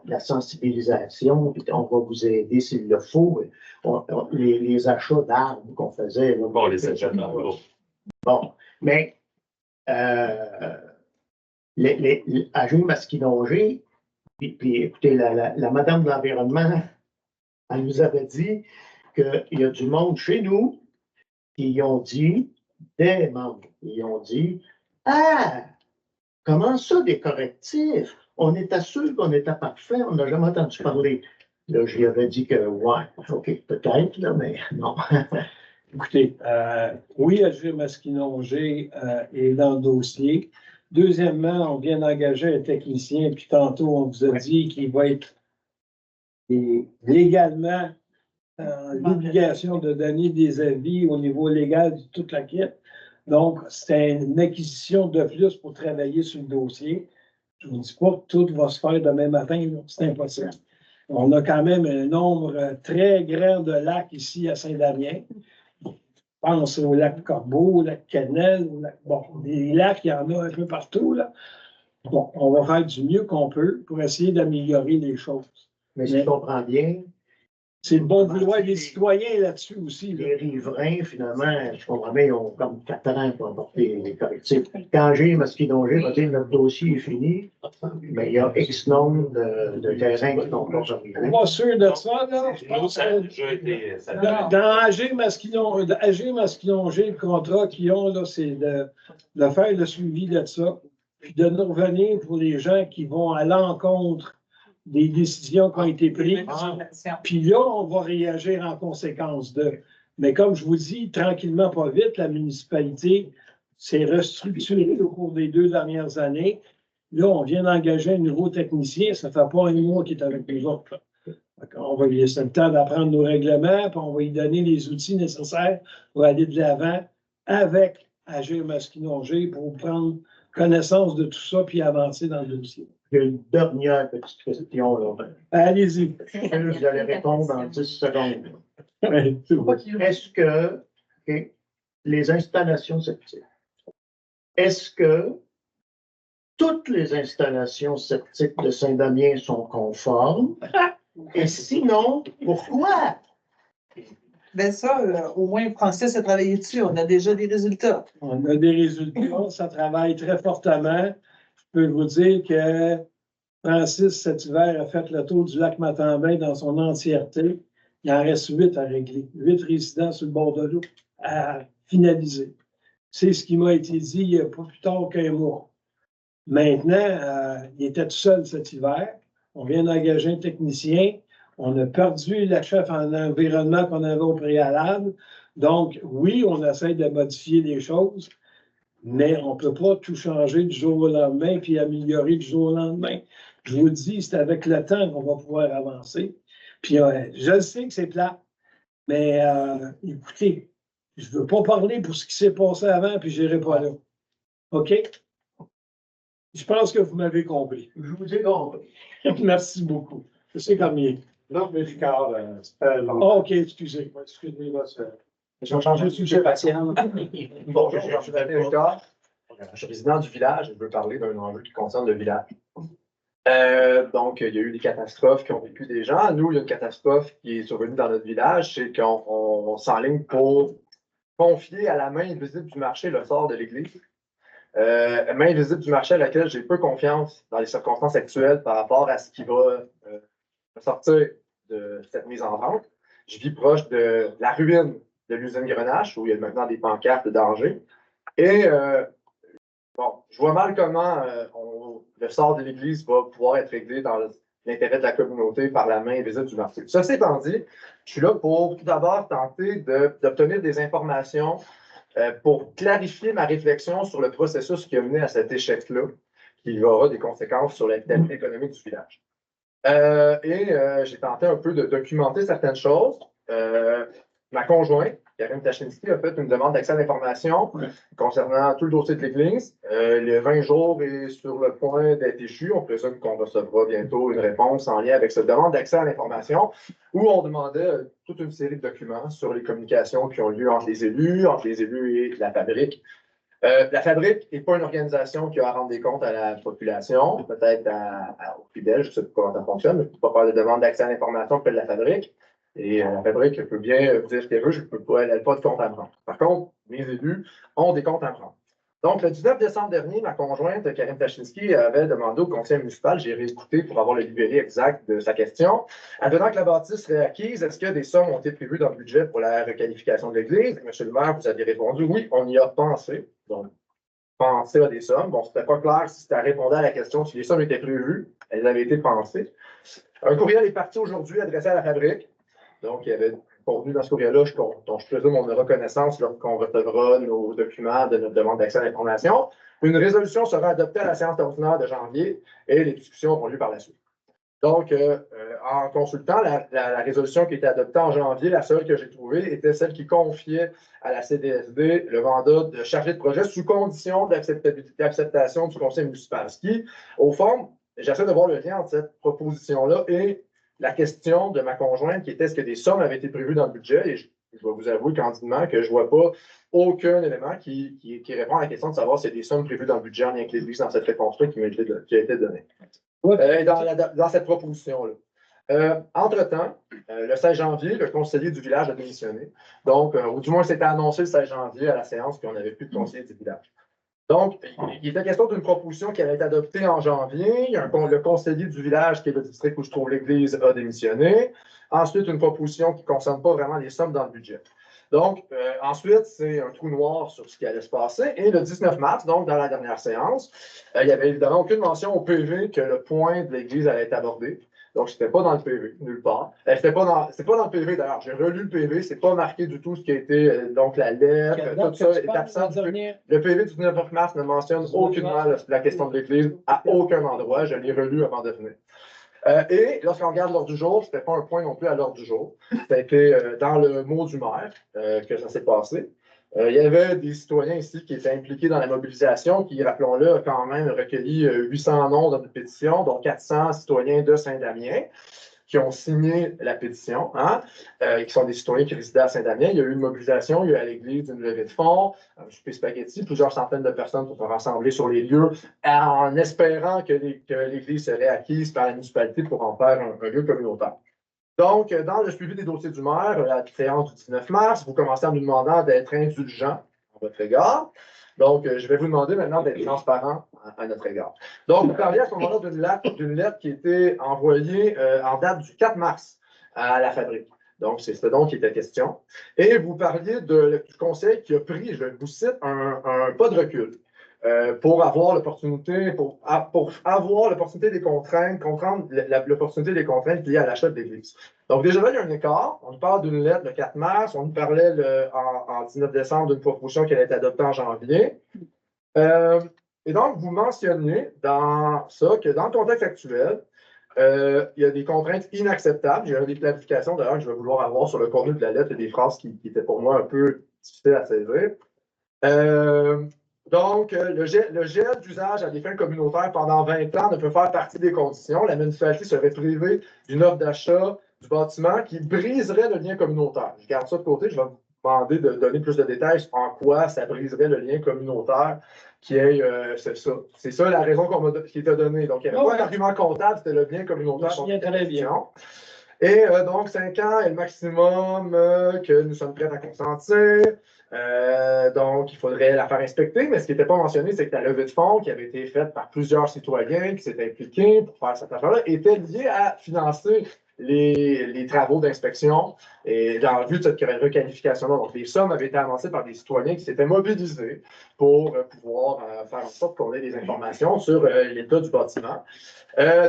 la sensibilisation, puis on va vous aider s'il le faut. Les achats d'arbres qu'on faisait. Là, bon, les achats d'arbres. Bon, mais Agir Masquinongé, puis écoutez, la madame de l'environnement, elle nous avait dit qu'il y a du monde chez nous qui ont dit, des membres, ils ont dit, ah, comment ça, des correctifs? On était sûr qu'on était parfait, on n'a jamais entendu parler. Là, j'y avais dit que, ouais, OK, peut-être, là, mais non. Écoutez, oui, Agir Masquinongé est dans le dossier. Deuxièmement, on vient d'engager un technicien, puis tantôt, on vous a dit qu'il va être légalement l'obligation de donner des avis au niveau légal de toute la quête. Donc, c'est une acquisition de plus pour travailler sur le dossier. Je ne vous dis pas que tout va se faire demain matin, c'est impossible. On a quand même un nombre très grand de lacs ici à Saint-Damien. Je pense au lac Corbeau, au lac Quenelle, bon, des lacs, il y en a un peu partout, là. Bon, on va faire du mieux qu'on peut pour essayer d'améliorer les choses. Mais si je comprends bien, c'est le bon vouloir des citoyens là-dessus aussi. Les riverains, finalement, je comprends bien, ils ont comme 4 ans pour apporter les correctifs. Quand Agir Masquinongé va dire notre dossier est fini, mais il y a X nombre de terrains qui n'ont pas arrivé. Je suis pas sûr de ça, là. Je pense ça a déjà été. Dans Agir Masquinongé, le contrat qu'ils ont, là, c'est de faire le suivi de ça, puis de nous revenir pour les gens qui vont à l'encontre des décisions qui ont été prises. Puis là, on va réagir en conséquence de. Mais comme je vous dis, tranquillement, pas vite, la municipalité s'est restructurée au cours des 2 dernières années. Là, on vient d'engager un nouveau technicien. Ça ne fait pas un mois qu'il est avec nous autres. On va lui laisser le temps d'apprendre nos règlements, puis on va lui donner les outils nécessaires pour aller de l'avant avec Agir Masquinongé pour prendre connaissance de tout ça puis avancer dans le dossier. J'ai une dernière petite question. Là. Allez-y. Vous allez répondre en 10 secondes. Ouais, est-ce que les installations septiques, est-ce que toutes les installations septiques de Saint-Damien sont conformes? Et sinon, pourquoi? Ben ça, au moins, Francis a travaillé dessus. On a déjà des résultats. On a des résultats. Ça travaille très fortement. Je peux vous dire que Francis, cet hiver, a fait le tour du lac Matambin dans son entièreté. Il en reste 8 à régler. 8 résidents sur le bord de l'eau à finaliser. C'est ce qui m'a été dit il n'y a pas plus tard qu'un mois. Maintenant, il était tout seul cet hiver. On vient d'engager un technicien. On a perdu la chef en environnement qu'on avait au préalable. Donc, oui, on essaie de modifier les choses, mais on ne peut pas tout changer du jour au lendemain puis améliorer du jour au lendemain. Je vous dis, c'est avec le temps qu'on va pouvoir avancer. Puis, je sais que c'est plat, mais écoutez, je ne veux pas parler pour ce qui s'est passé avant, puis je n'irai pas là. OK? Je pense que vous m'avez compris. Je vous ai compris. Merci beaucoup. Je sais combien. Non, mais Ricard, OK, excusez. Excusez-moi, je vais changer de sujet patient. Bonjour, je suis Ricard. Je suis résident du village et je veux parler d'un enjeu qui concerne le village. Donc, il y a eu des catastrophes qui ont vécu des gens. Nous, il y a une catastrophe qui est survenue dans notre village, c'est qu'on s'enligne pour confier à la main invisible du marché le sort de l'Église. Main invisible du marché à laquelle j'ai peu confiance dans les circonstances actuelles par rapport à ce qui va sortir de cette mise en vente. Je vis proche de la ruine de l'usine Grenache, où il y a maintenant des pancartes de danger. Et bon, je vois mal comment le sort de l'Église va pouvoir être réglé dans l'intérêt de la communauté par la main invisible du marché. Ceci étant dit, je suis là pour tout d'abord tenter d'obtenir des informations pour clarifier ma réflexion sur le processus qui a mené à cet échec-là, qui aura des conséquences sur la vitalité économique du village. J'ai tenté un peu de documenter certaines choses. Ma conjointe, Karine Tachinski, a fait une demande d'accès à l'information concernant tout le dossier de l'Église. Le 20 jours est sur le point d'être échu. On présume qu'on recevra bientôt une réponse en lien avec cette demande d'accès à l'information où on demandait toute une série de documents sur les communications qui ont lieu entre les élus et la fabrique. La fabrique n'est pas une organisation qui a à rendre des comptes à la population, peut-être aux fidèles, je ne sais pas comment ça fonctionne, mais je ne peux pas faire de demande d'accès à l'information auprès de la fabrique. Et la fabrique peut bien dire ce qu'elle veut, elle n'a pas de compte à me rendre. Par contre, mes élus ont des comptes à me rendre. Donc, le 19 décembre dernier, ma conjointe, Karine Tachinski, avait demandé au conseil municipal, j'ai réécouté pour avoir le libellé exact de sa question, advenant que la bâtisse serait acquise, est-ce que des sommes ont été prévues dans le budget pour la requalification de l'église? Monsieur le maire, vous avez répondu oui, on y a pensé. Donc, penser à des sommes. Bon, c'était pas clair si c'était à répondre à la question si les sommes étaient prévues. Elles avaient été pensées. Un courriel est parti aujourd'hui adressé à la fabrique. Donc, il y avait contenu dans ce courriel-là dont je présume on a reconnaissance lorsqu'on recevra nos documents de notre demande d'accès à l'information. Une résolution sera adoptée à la séance ordinaire de janvier et les discussions auront lieu par la suite. Donc, en consultant la résolution qui était adoptée en janvier, la seule que j'ai trouvée était celle qui confiait à la CDSD le mandat de chargé de projet sous condition d'acceptation du conseil municipal. Ce qui, au fond, j'essaie de voir le lien entre cette proposition-là et la question de ma conjointe qui était est-ce que des sommes avaient été prévues dans le budget? Et je dois vous avouer candidement que je ne vois pas aucun élément qui répond à la question de savoir s'il y a des sommes prévues dans le budget en lien avec l'Église dans cette réponse-là qui a été donnée. Dans cette proposition-là. Entre-temps, le 16 janvier, le conseiller du village a démissionné. Donc, ou du moins, c'était annoncé le 16 janvier à la séance qu'on n'avait plus de conseiller du village. Donc, il était question d'une proposition qui avait été adoptée en janvier. Le conseiller du village, qui est le district où se trouve l'église, a démissionné. Ensuite, une proposition qui ne concerne pas vraiment les sommes dans le budget. Donc, ensuite, c'est un trou noir sur ce qui allait se passer. Et le 19 mars, donc dans la dernière séance, il n'y avait évidemment aucune mention au PV que le point de l'église allait être abordé. Donc, ce n'était pas dans le PV, nulle part. C'est pas dans le PV, d'ailleurs. J'ai relu le PV, c'est pas marqué du tout ce qui a été, donc la lettre, tout ça est absent. Le PV du 19 mars ne mentionne aucunement la question de l'Église à aucun endroit. Je l'ai relu avant de venir. Et lorsqu'on regarde l'ordre du jour, ce n'était pas un point non plus à l'ordre du jour. Ça a été dans le mot du maire que ça s'est passé. Il y avait des citoyens ici qui étaient impliqués dans la mobilisation, qui, rappelons-le, a quand même recueilli 800 noms dans une pétition, dont 400 citoyens de Saint-Damien qui ont signé la pétition, qui sont des citoyens qui résidaient à Saint-Damien. Il y a eu une mobilisation, il y a eu à l'église une levée de fonds, un souper spaghetti, plusieurs centaines de personnes se sont rassemblées sur les lieux en espérant que l'église serait acquise par la municipalité pour en faire un lieu communautaire. Donc, dans le suivi des dossiers du maire, à la séance du 19 mars, vous commencez en nous demandant d'être indulgent à votre égard. Donc, je vais vous demander maintenant d'être transparent à notre égard. Donc, vous parliez à ce moment-là d'une lettre qui était envoyée en date du 4 mars à la fabrique. Donc, c'est ce dont il était question. Et vous parliez du conseil qui a pris, je vous cite, un pas de recul. Pour avoir l'opportunité des contraintes, comprendre l'opportunité des contraintes liées à l'achat de l'église. Donc, déjà là, il y a un écart. On nous parle d'une lettre le 4 mars, on nous parlait en 19 décembre d'une proposition qui allait être adoptée en janvier. Et donc, vous mentionniez dans ça que dans le contexte actuel, il y a des contraintes inacceptables. Il y a des clarifications d'ailleurs que je vais vouloir avoir sur le contenu de la lettre et des phrases qui étaient pour moi un peu difficiles à saisir. Donc, le gel d'usage à des fins communautaires pendant 20 ans ne peut faire partie des conditions. La municipalité serait privée d'une offre d'achat du bâtiment qui briserait le lien communautaire. Je garde ça de côté, je vais demandé de donner plus de détails en quoi ça briserait le lien communautaire qui est, c'est ça. C'est ça la raison qui était donnée. Donc, il n'y avait pas d'argument comptable, c'était le lien communautaire. Je me souviens très bien. Et donc, 5 ans est le maximum que nous sommes prêts à consentir. Donc, il faudrait la faire inspecter, mais ce qui n'était pas mentionné, c'est que la levée de fonds qui avait été faite par plusieurs citoyens qui s'étaient impliqués pour faire cette affaire-là était liée à financer les travaux d'inspection et dans le but de cette requalification-là. Donc, les sommes avaient été avancées par des citoyens qui s'étaient mobilisés pour pouvoir faire en sorte qu'on ait des informations sur l'état du bâtiment.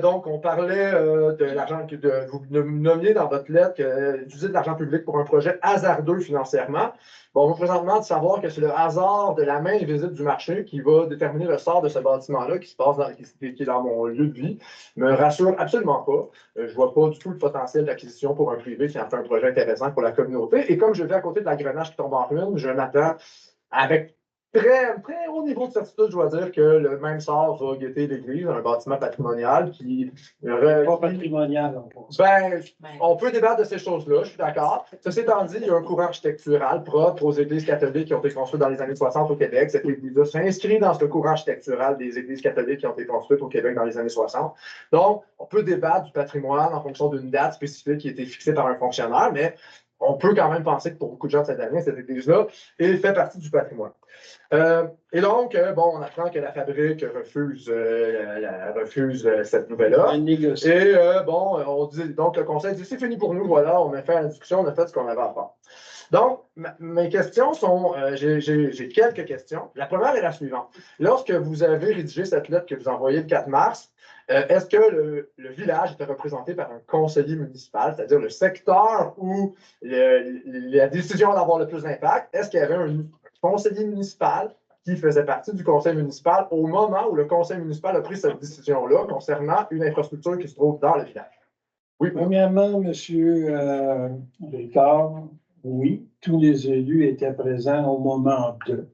Donc, on parlait de l'argent que vous nommiez dans votre lettre d'utiliser de l'argent public pour un projet hasardeux financièrement. Bon, présentement, de savoir que c'est le hasard de la main invisible du marché qui va déterminer le sort de ce bâtiment-là qui est dans mon lieu de vie, me rassure absolument pas. Je ne vois pas du tout le potentiel d'acquisition pour un privé qui en fait un projet intéressant pour la communauté. Et comme je vais à côté de l'engrenage qui tombe en ruine, je m'attends avec très haut niveau de certitude, je dois dire que le même sort va guetter l'église, un bâtiment patrimonial qui. Pas patrimonial, on peut débattre de ces choses-là, je suis d'accord. Ceci étant dit, il y a un courant architectural propre aux églises catholiques qui ont été construites dans les années 60 au Québec. Cette église-là s'inscrit dans ce courant architectural des églises catholiques qui ont été construites au Québec dans les années 60. Donc, on peut débattre du patrimoine en fonction d'une date spécifique qui a été fixée par un fonctionnaire, mais on peut quand même penser que pour beaucoup de gens de cette année, cette église-là fait partie du patrimoine. Et donc, bon, on apprend que la fabrique refuse cette nouvelle-là. Et bon, on dit, donc le conseil dit, c'est fini pour nous, voilà, on a fait la discussion, on a fait ce qu'on avait à faire. Donc, mes questions sont, j'ai quelques questions. La première est la suivante. Lorsque vous avez rédigé cette lettre que vous envoyez le 4 mars, est-ce que le village était représenté par un conseiller municipal, c'est-à-dire le secteur où la décision d'avoir le plus d'impact? Est-ce qu'il y avait un conseiller municipal qui faisait partie du conseil municipal au moment où le conseil municipal a pris cette décision-là concernant une infrastructure qui se trouve dans le village? Oui. Premièrement, M. Ricard, oui, tous les élus étaient présents au moment 2.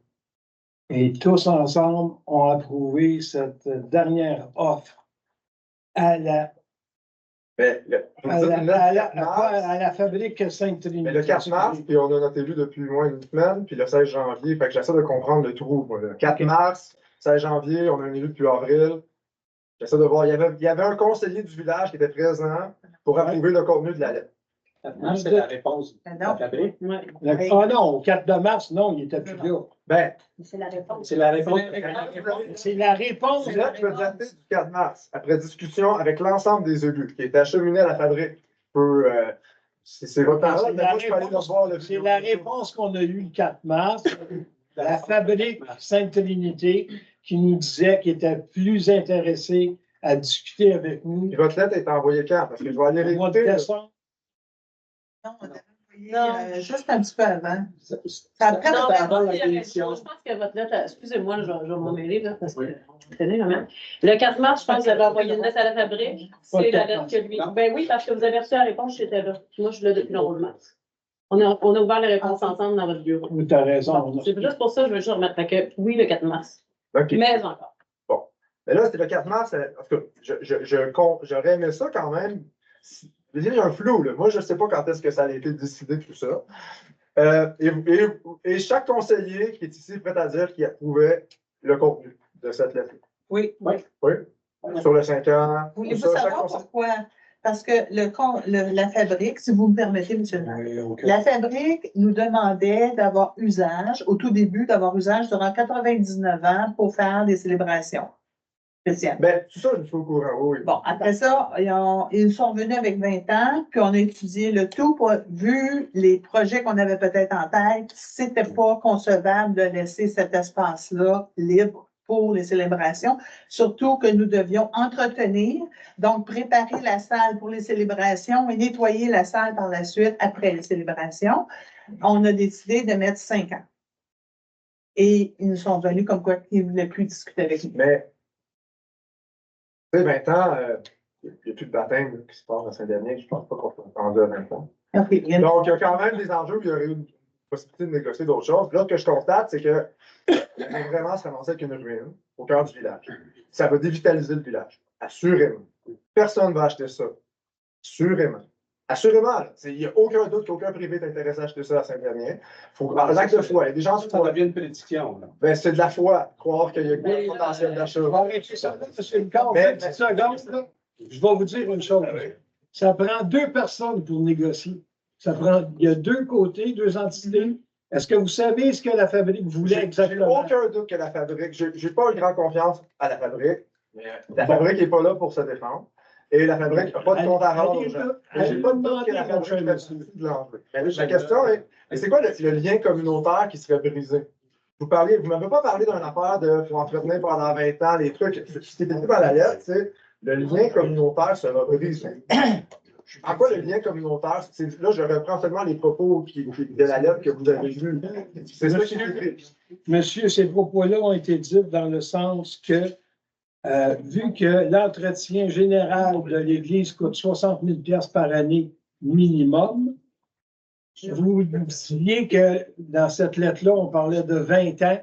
Et tous ensemble ont approuvé cette dernière offre à la fabrique Sainte-Trinité. Mais le 4 mars, puis on a notre élu depuis moins d'une semaine, puis le 16 janvier, fait que j'essaie de comprendre le trou. Le 4 mars, 16 janvier, on a un élu depuis avril. J'essaie de voir, il y avait un conseiller du village qui était présent pour approuver le contenu de la lettre. C'est la réponse de la fabrique. Ah non, au 4 mars, non, il n'était plus là. Ben, c'est la réponse. C'est la réponse. C'est la réponse. C'est là que je peux dater du 4 mars, après discussion avec l'ensemble des élus qui étaient acheminés à la fabrique. C'est votre parole, mais moi, je peux aller le voir. C'est la réponse qu'on a eue le 4 mars. La fabrique Sainte-Trinité qui nous disait qu'il était plus intéressé à discuter avec nous. Et votre lettre est envoyée quand? Parce que je vais aller l'écouter. Non, on a envoyé juste un petit peu avant. Après, je pense que votre lettre, excusez-moi, je vais m'en mêler là, parce que tenez, quand même. Le 4 mars, je pense que vous avez envoyé une lettre à la fabrique. C'est la lettre que lui. Ben oui, parce que vous avez reçu la réponse, j'étais là. Moi, je suis là depuis le 11 mars. On a ouvert les réponses ensemble dans votre bureau. Tu as raison. Bon, c'est juste pour ça que je veux juste remettre. Fait que oui, le 4 mars. Okay. Mais encore. Bon. Mais là, c'était le 4 mars. En tout cas, j'aurais aimé ça quand même. Il y a un flou, là. Moi, je ne sais pas quand est-ce que ça a été décidé, tout ça. Et chaque conseiller qui est ici prêt à dire qu'il approuvait le contenu de cette lettre. Oui. Oui. Sur le 5 ans. Voulez-vous savoir pourquoi? Parce que la fabrique, si vous me permettez, M. le maire, la fabrique nous demandait d'avoir usage, au tout début, d'avoir usage durant 99 ans pour faire des célébrations. Ben, tout ça, je suis au courant, oui. Bon, après ça, ils sont venus avec 20 ans, puis on a étudié le tout, vu les projets qu'on avait peut-être en tête, c'était pas concevable de laisser cet espace-là libre pour les célébrations, surtout que nous devions entretenir, donc préparer la salle pour les célébrations et nettoyer la salle par la suite après les célébrations. On a décidé de mettre 5 ans. Et ils nous sont venus comme quoi ils ne voulaient plus discuter avec nous. Mais, tu sais, 20 ans, il n'y a plus de baptême qui se passe à Saint-Denis, je ne pense pas qu'on peut attendre 20 ans. Okay. Donc, il y a quand même des enjeux où il y aurait eu une possibilité de négocier d'autres choses. Là, ce que je constate, c'est que va vraiment se ramasser avec une ruine au cœur du village. Ça va dévitaliser le village, assurément. Personne ne va acheter ça, assurément. Assurément, là, il n'y a aucun doute qu'aucun privé est intéressé à acheter ça à Saint-Damien. Faut l'acte de foi. Il y a des gens qui Ça devient une prédiction. Ben, c'est de la foi, croire qu'il y a un potentiel d'achat. Je vais arrêter ça là, M. Licard, une petite seconde, là. Je vais vous dire une chose. Ça prend 2 personnes pour négocier. Il y a 2 côtés, 2 entités. Est-ce que vous savez ce que la fabrique voulait exactement? J'ai aucun doute que la fabrique, j'ai pas une grande confiance à la fabrique. La fabrique n'est pas là pour se défendre. Et la fabrique n'a pas de compte à rendre aux gens. J'ai pas de doute que la fabrique a de l'enlever. La question est, c'est quoi le lien communautaire qui serait brisé? Vous ne m'avez pas parlé d'une affaire pour entretenir pendant 20 ans les trucs. Ce qui est écrit dans la lettre, c'est le lien communautaire sera brisé. En quoi le lien communautaire? Là, je reprends seulement les propos de la lettre que vous avez lue. C'est ça qui est écrit. Monsieur, ces propos-là ont été dits dans le sens que, vu que l'entretien général de l'Église coûte 60 000 $ par année minimum, vous disiez que dans cette lettre-là, on parlait de 20 ans.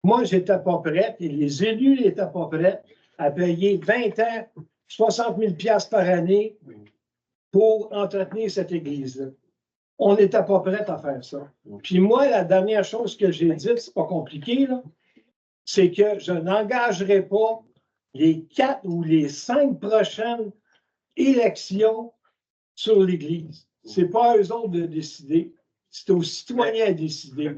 Moi, j'étais pas prête, et les élus n'étaient pas prêts à payer 20 ans, 60 000 $ par année pour entretenir cette Église-là. On n'était pas prêt à faire ça. Puis moi, la dernière chose que j'ai dite, c'est pas compliqué, là, c'est que je n'engagerai pas les 4 ou les 5 prochaines élections sur l'Église. C'est pas à eux autres de décider, c'est aux citoyens à décider.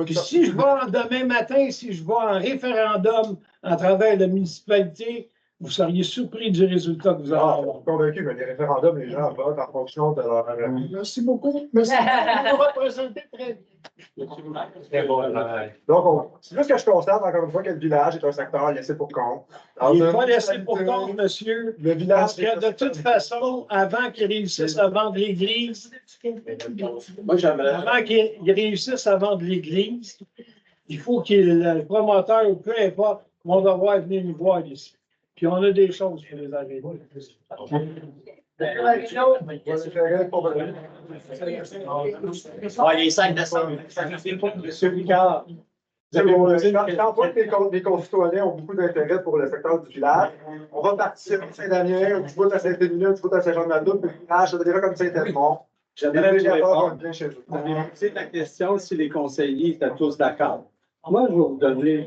Puis si je vais demain matin, si je vais en référendum à travers la municipalité, vous seriez surpris du résultat que vous allez avoir. Je suis convaincu que les référendums, les gens votent en fonction de leur... Merci beaucoup. Merci. Vous représentez très bien. Donc, c'est juste que je constate, encore une fois, que le village est un secteur laissé pour compte. Il n'est pas laissé pour compte, monsieur. Le village, parce que de toute façon, avant qu'ils réussissent à vendre l'église, avant qu'ils réussissent à vendre l'église, il faut que le promoteur, ou peu importe, vont devoir venir nous voir ici. Puis on a des choses pour les arrêter. Les 5 décembre. Monsieur Licard. Je pense que les concitoyens ont beaucoup d'intérêt pour le secteur du village. On va partir à Saint-Damien, du bout à Saint-Émilion, du bout à Saint-Jean-de-Madoux, puis le village, ça devient comme Saint-Edmond. J'aimerais vous répondre. C'est ta question si les conseillers étaient tous d'accord. Moi, je vais vous donner.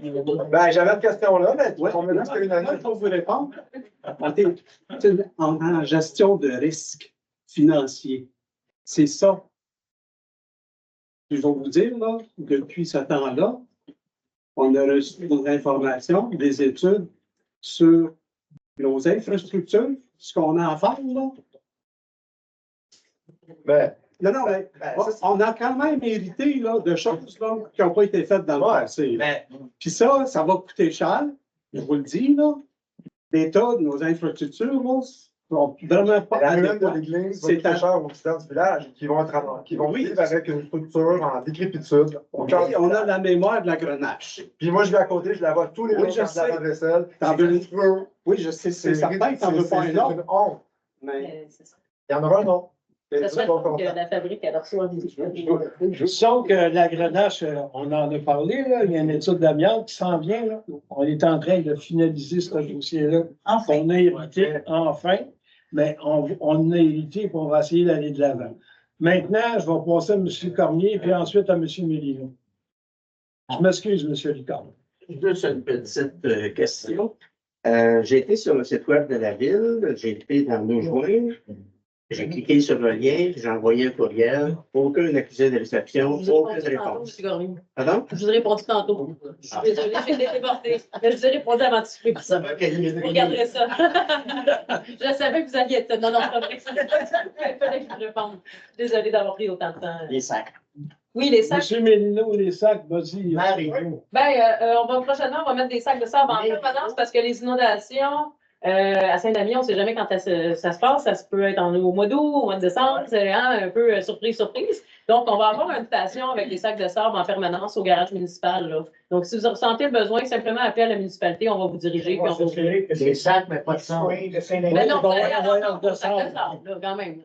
Ben, j'avais cette question-là, mais on me dit que c'était une année. Moi, je vais vous répondre. En gestion de risque financier, c'est ça. Je vais vous dire, là, depuis ce temps-là, on a reçu des informations, des études sur nos infrastructures, ce qu'on a à faire, là. Ben, non, mais on a quand même hérité là, de choses là, qui n'ont pas été faites dans le passé. Puis ça va coûter cher, je vous le dis, là. L'état de nos infrastructures, là, sont vraiment pas. La ruine de l'église va coûter cher aux habitants du village qui vont vivre avec une structure en décrépitude. Oui, on a la mémoire de la grenache. Puis moi, je vais à côté, je la vois tous les jours quand je lave la vaisselle. Oui, je sais, c'est certain que t'en veux pas un autre. C'est une honte. Mais c'est ça. Il y en aura un autre. Ça serait que la fabrique, elle reçoit des Disons que la grenache, on en a parlé, là. Il y a une étude d'amiante qui s'en vient. Là. On est en train de finaliser ce dossier-là. Enfin. On a hérité, enfin, mais on a hérité et on va essayer d'aller de l'avant. Maintenant, je vais passer à M. Cormier puis ensuite à M. Mélino. Je m'excuse, M. Licard. Juste une petite question. J'ai été sur le site web de la ville, j'ai été dans nos joindre. J'ai cliqué sur le lien, j'ai envoyé un courriel, aucun accusé de réception, aucune réponse. Pardon? Je vous ai répondu tantôt. Je suis désolée, j'ai été débordée. Mais je vous ai répondu avant de souper. Ça va vous regarderez ça. Je savais que vous alliez être. Non, c'est pas vrai. Il fallait que je vous réponde. Désolée d'avoir pris autant de temps. Les sacs. Oui, les sacs. Monsieur Mélino, les sacs, vas-y. On va prochainement, on va mettre des sacs de sable en permanence parce que les inondations. À Saint-Damien, on ne sait jamais quand ça se passe. Ça se peut être au mois d'août, au mois de décembre. C'est un peu surprise. Donc, on va avoir une station avec des sacs de sable en permanence au garage municipal. Là. Donc, si vous ressentez le besoin, simplement appelez à la municipalité. On va vous diriger. On va des sacs, mais pas de sable. Mais non, de sable, quand même.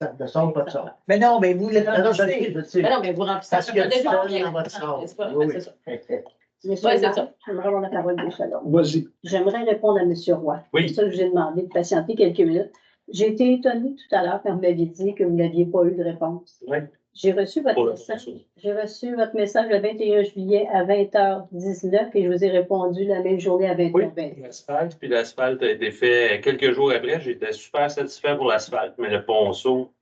Sac de sable, pas de sable. Mais non, mais vous le remplissez. Mais non, mais vous remplissez. Parce qu'il y a du sable dans votre sable. C'est ça. Monsieur, j'aimerais avoir la parole des chalons. Vas-y. J'aimerais répondre à M. Roy. Oui. C'est ça que je vous ai demandé de patienter quelques minutes. J'ai été étonnée tout à l'heure quand vous m'aviez dit que vous n'aviez pas eu de réponse. Oui. J'ai reçu votre message le 21 juillet à 20h19 et je vous ai répondu la même journée à 20h20. L'asphalte, puis l'asphalte a été fait quelques jours après. J'étais super satisfait pour l'asphalte, mais le ponceau.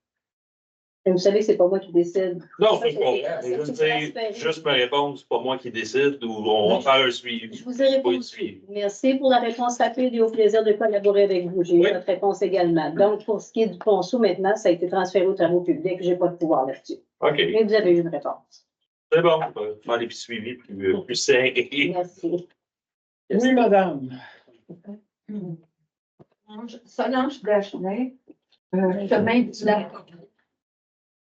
Et vous savez que c'est pas moi qui décide. Non, c'est pas vrai. Mais je veux dire, juste me répondre, c'est pas moi qui décide ou on va faire un suivi. Je vous ai répondu. Merci pour la réponse rapide et au plaisir de collaborer avec vous. J'ai eu votre réponse également. Donc, pour ce qui est du ponceau, maintenant, ça a été transféré aux travaux publics. Je n'ai pas de pouvoir là-dessus. OK. Mais vous avez eu une réponse. C'est bon. On va faire des petits suivis plus serrés. Merci. Oui, madame. Solange Dagenet, chemin du lac.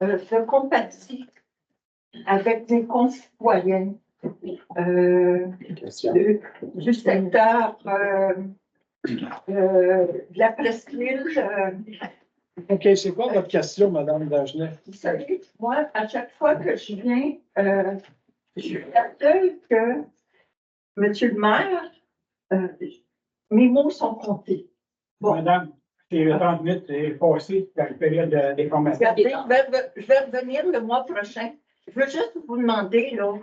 Je compatis avec mes concitoyens du secteur de la presqu'île. OK, c'est quoi votre question, madame Dagenet? Vous savez, moi, à chaque fois que je viens, je suis certaine que, monsieur le maire, mes mots sont comptés. Bon. Madame, c'est 30 minutes, c'est passé dans la période d'information. Regardez, je vais revenir le mois prochain. Je veux juste vous demander, là,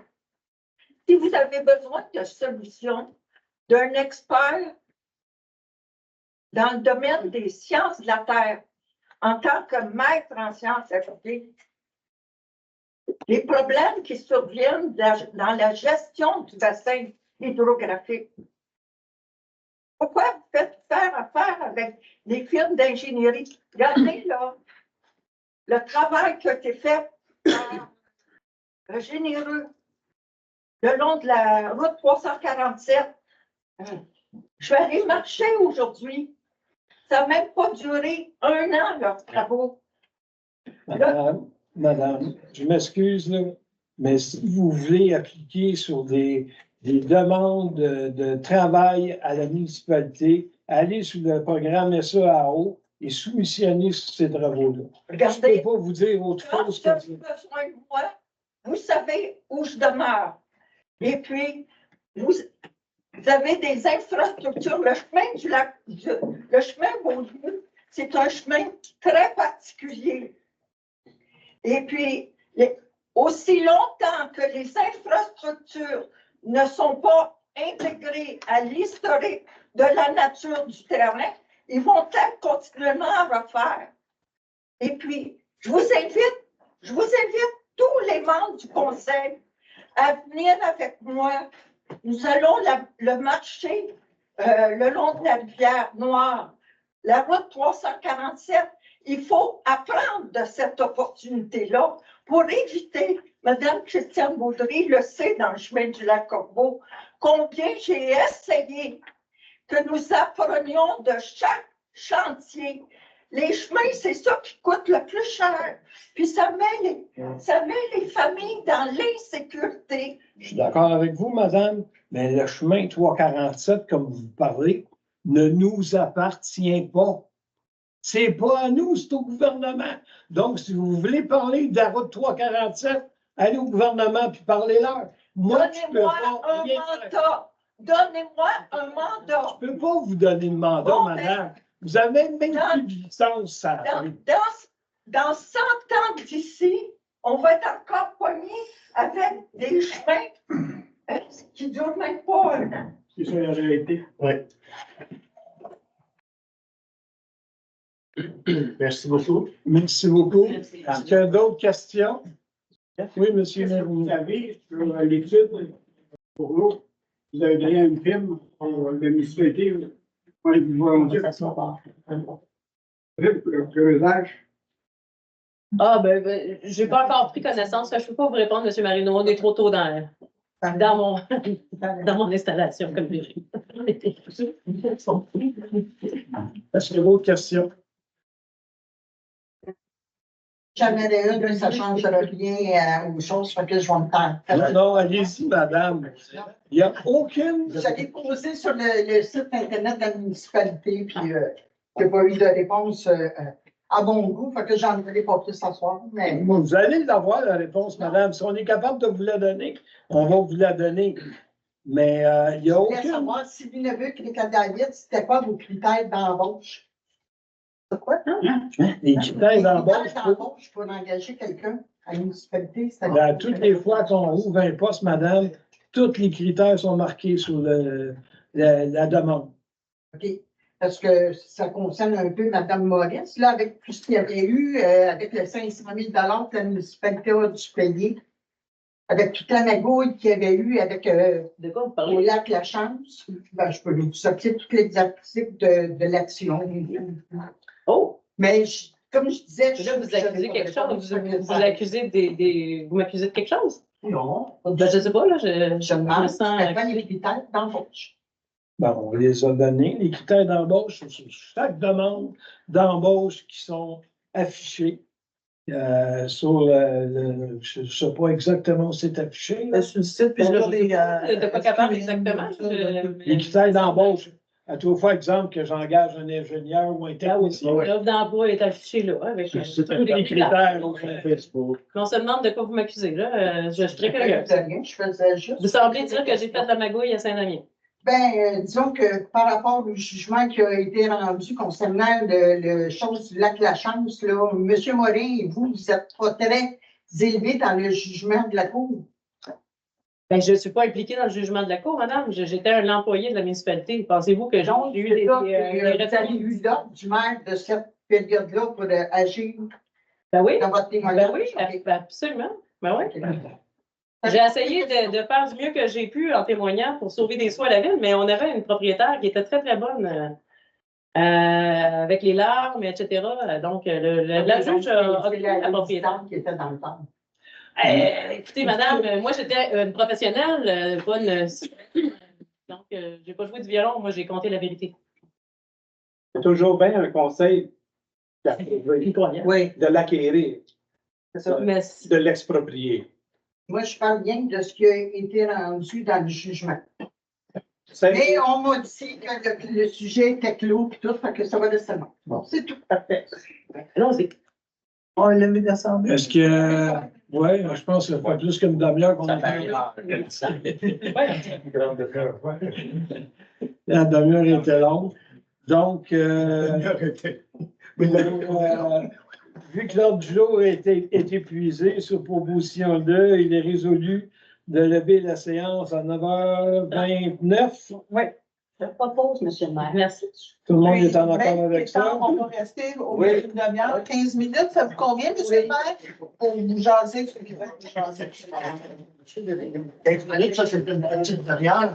si vous avez besoin de solutions d'un expert dans le domaine des sciences de la Terre, en tant que maître en sciences appliquées, les problèmes qui surviennent dans la gestion du bassin hydrographique. Pourquoi vous faites faire affaire avec les firmes d'ingénierie? Regardez là, le travail qui a été fait par Généreux le long de la route 347. Je suis allée marcher aujourd'hui. Ça n'a même pas duré 1 an, leurs travaux. Madame, je m'excuse, là, mais si vous voulez appliquer sur des demandes de travail à la municipalité, allez sur le programme SEAO et soumissionnez sur ces travaux-là. Regardez, je ne peux pas vous dire autre chose. Quand vous avez besoin de moi, vous savez où je demeure. Et puis, vous avez des infrastructures. Le chemin du lac, le chemin Beaulieu, c'est un chemin très particulier. Et puis, aussi longtemps que les infrastructures ne sont pas intégrées à l'historique de la nature du terrain, ils vont être continuellement à refaire. Et puis, je vous invite tous les membres du conseil à venir avec moi. Nous allons le marcher le long de la rivière Noire, la route 347. Il faut apprendre de cette opportunité-là pour éviter, Mme Christiane Baudry le sait dans le chemin du lac Corbeau, combien j'ai essayé que nous apprenions de chaque chantier. Les chemins, c'est ça qui coûte le plus cher. Puis ça met les familles dans l'insécurité. Je suis d'accord avec vous, madame, mais le chemin 347, comme vous parlez, ne nous appartient pas. C'est pas à nous, c'est au gouvernement. Donc, si vous voulez parler de la route 347, allez au gouvernement puis parlez-leur. Donnez-moi un mandat. Donnez-moi un mandat. Je ne peux pas vous donner de mandat, madame. Vous n'avez même plus de licence, ça. Dans 100 ans d'ici, on va être encore poigné avec des chemins qui ne durent même pas 1 an. C'est ça la réalité. Oui. Merci beaucoup. Merci beaucoup. Est-ce qu'il y a d'autres questions? Oui, monsieur. Vous savez, sur l'étude pour l'eau, vous avez donné une firme pour la municipalité. Ah, je n'ai pas encore pris connaissance. Je ne peux pas vous répondre, M. Marino. On est trop tôt dans mon installation comme mairie. Est-ce qu'il y a d'autres questions? J'en avais une, mais ça ne changera rien aux choses, fait que je vais me taire. Non, allez-y, madame. Il n'y a aucune. J'allais poser sur le site Internet de la municipalité, puis il n'y a pas eu de réponse à bon goût, fait que j'en ai pas plus ce soir. Mais... Vous allez l'avoir, la réponse, madame. Si on est capable de vous la donner, on va vous la donner. Mais il n'y a aucune. Je voulais savoir si Lunebuc et les David, c'était quoi vos critères d'embauche? C'est quoi? Les critères d'embauche. Pour engager quelqu'un à la municipalité. Toutes les fois qu'on ouvre un poste, madame, tous les critères sont marqués sur la demande. OK. Parce que ça concerne un peu Mme Maurice, là, avec tout ce qu'il y avait eu, avec le 500 000 que la municipalité a dû payer, avec toute la magouille qu'il y avait eu avec de quoi vous parlez? au lac La Chance. Ben, je peux vous sortir tous les articles de l'action. Oh! Mais comme je disais, là, vous accusez quelque chose? Vous accusez vous m'accusez de quelque chose? Non. Ben, je sais pas, là. Je me sens les critères d'embauche. Bon, on les a donnés, les critères d'embauche sur chaque demande d'embauche qui sont affichés sur je ne sais pas exactement où c'est affiché. Là. Sur le site, puis je n'étais pas capable exactement. Les critères d'embauche. À tout fois, exemple, que j'engage un ingénieur ou un technicien. L'offre d'emploi est affichée là, avec tous les critères. Facebook. On se demande de quoi vous m'accusez, là. Je suis très curieuse. Je faisais juste. Vous semblez dire que j'ai fait de la magouille à Saint-Damien. Ben, disons que par rapport au jugement qui a été rendu concernant le chose du lac La Chance, là, M. Morin et vous êtes pas très élevés dans le jugement de la Cour. Ben, je ne suis pas impliquée dans le jugement de la Cour, madame. J'étais un employé de la municipalité. Pensez-vous que j'ai eu des eu l'ordre du maire de cette période-là pour agir dans votre témoignage? Ben oui, absolument. Ben oui. J'ai essayé de faire du mieux que j'ai pu en témoignant pour sauver des soins à la ville, mais on avait une propriétaire qui était très, très bonne avec les larmes, etc. Donc, la juge a occupé la propriétaire. Qui était dans le temps. Écoutez, madame, moi, j'étais une professionnelle, bonne. Donc, je n'ai pas joué du violon, moi, j'ai compté la vérité. C'est toujours bien un conseil de l'acquérir, de l'exproprier. Moi, je parle bien de ce qui a été rendu dans le jugement. Mais on m'a dit que le sujet était clos et tout, fait que ça va laisser là. Bon, c'est tout. Parfait. Allons-y. On l'a mis d'assemblée. Est-ce que. Oui, je pense que ça fait plus qu'une demi-heure qu'on a fait. La demi-heure était longue. Donc, vu que l'ordre du jour est épuisé sur proposition 2, il est résolu de lever la séance à 9h29. Oui. Je propose, M. le maire. Merci. Tout le monde est en accord avec ça? On va rester au milieu d'une demi-heure, 15 minutes. Ça vous convient, M. le maire? Pour vous jaser, ceux qui veulent vous jaser. Ça, c'est une petite demi-heure.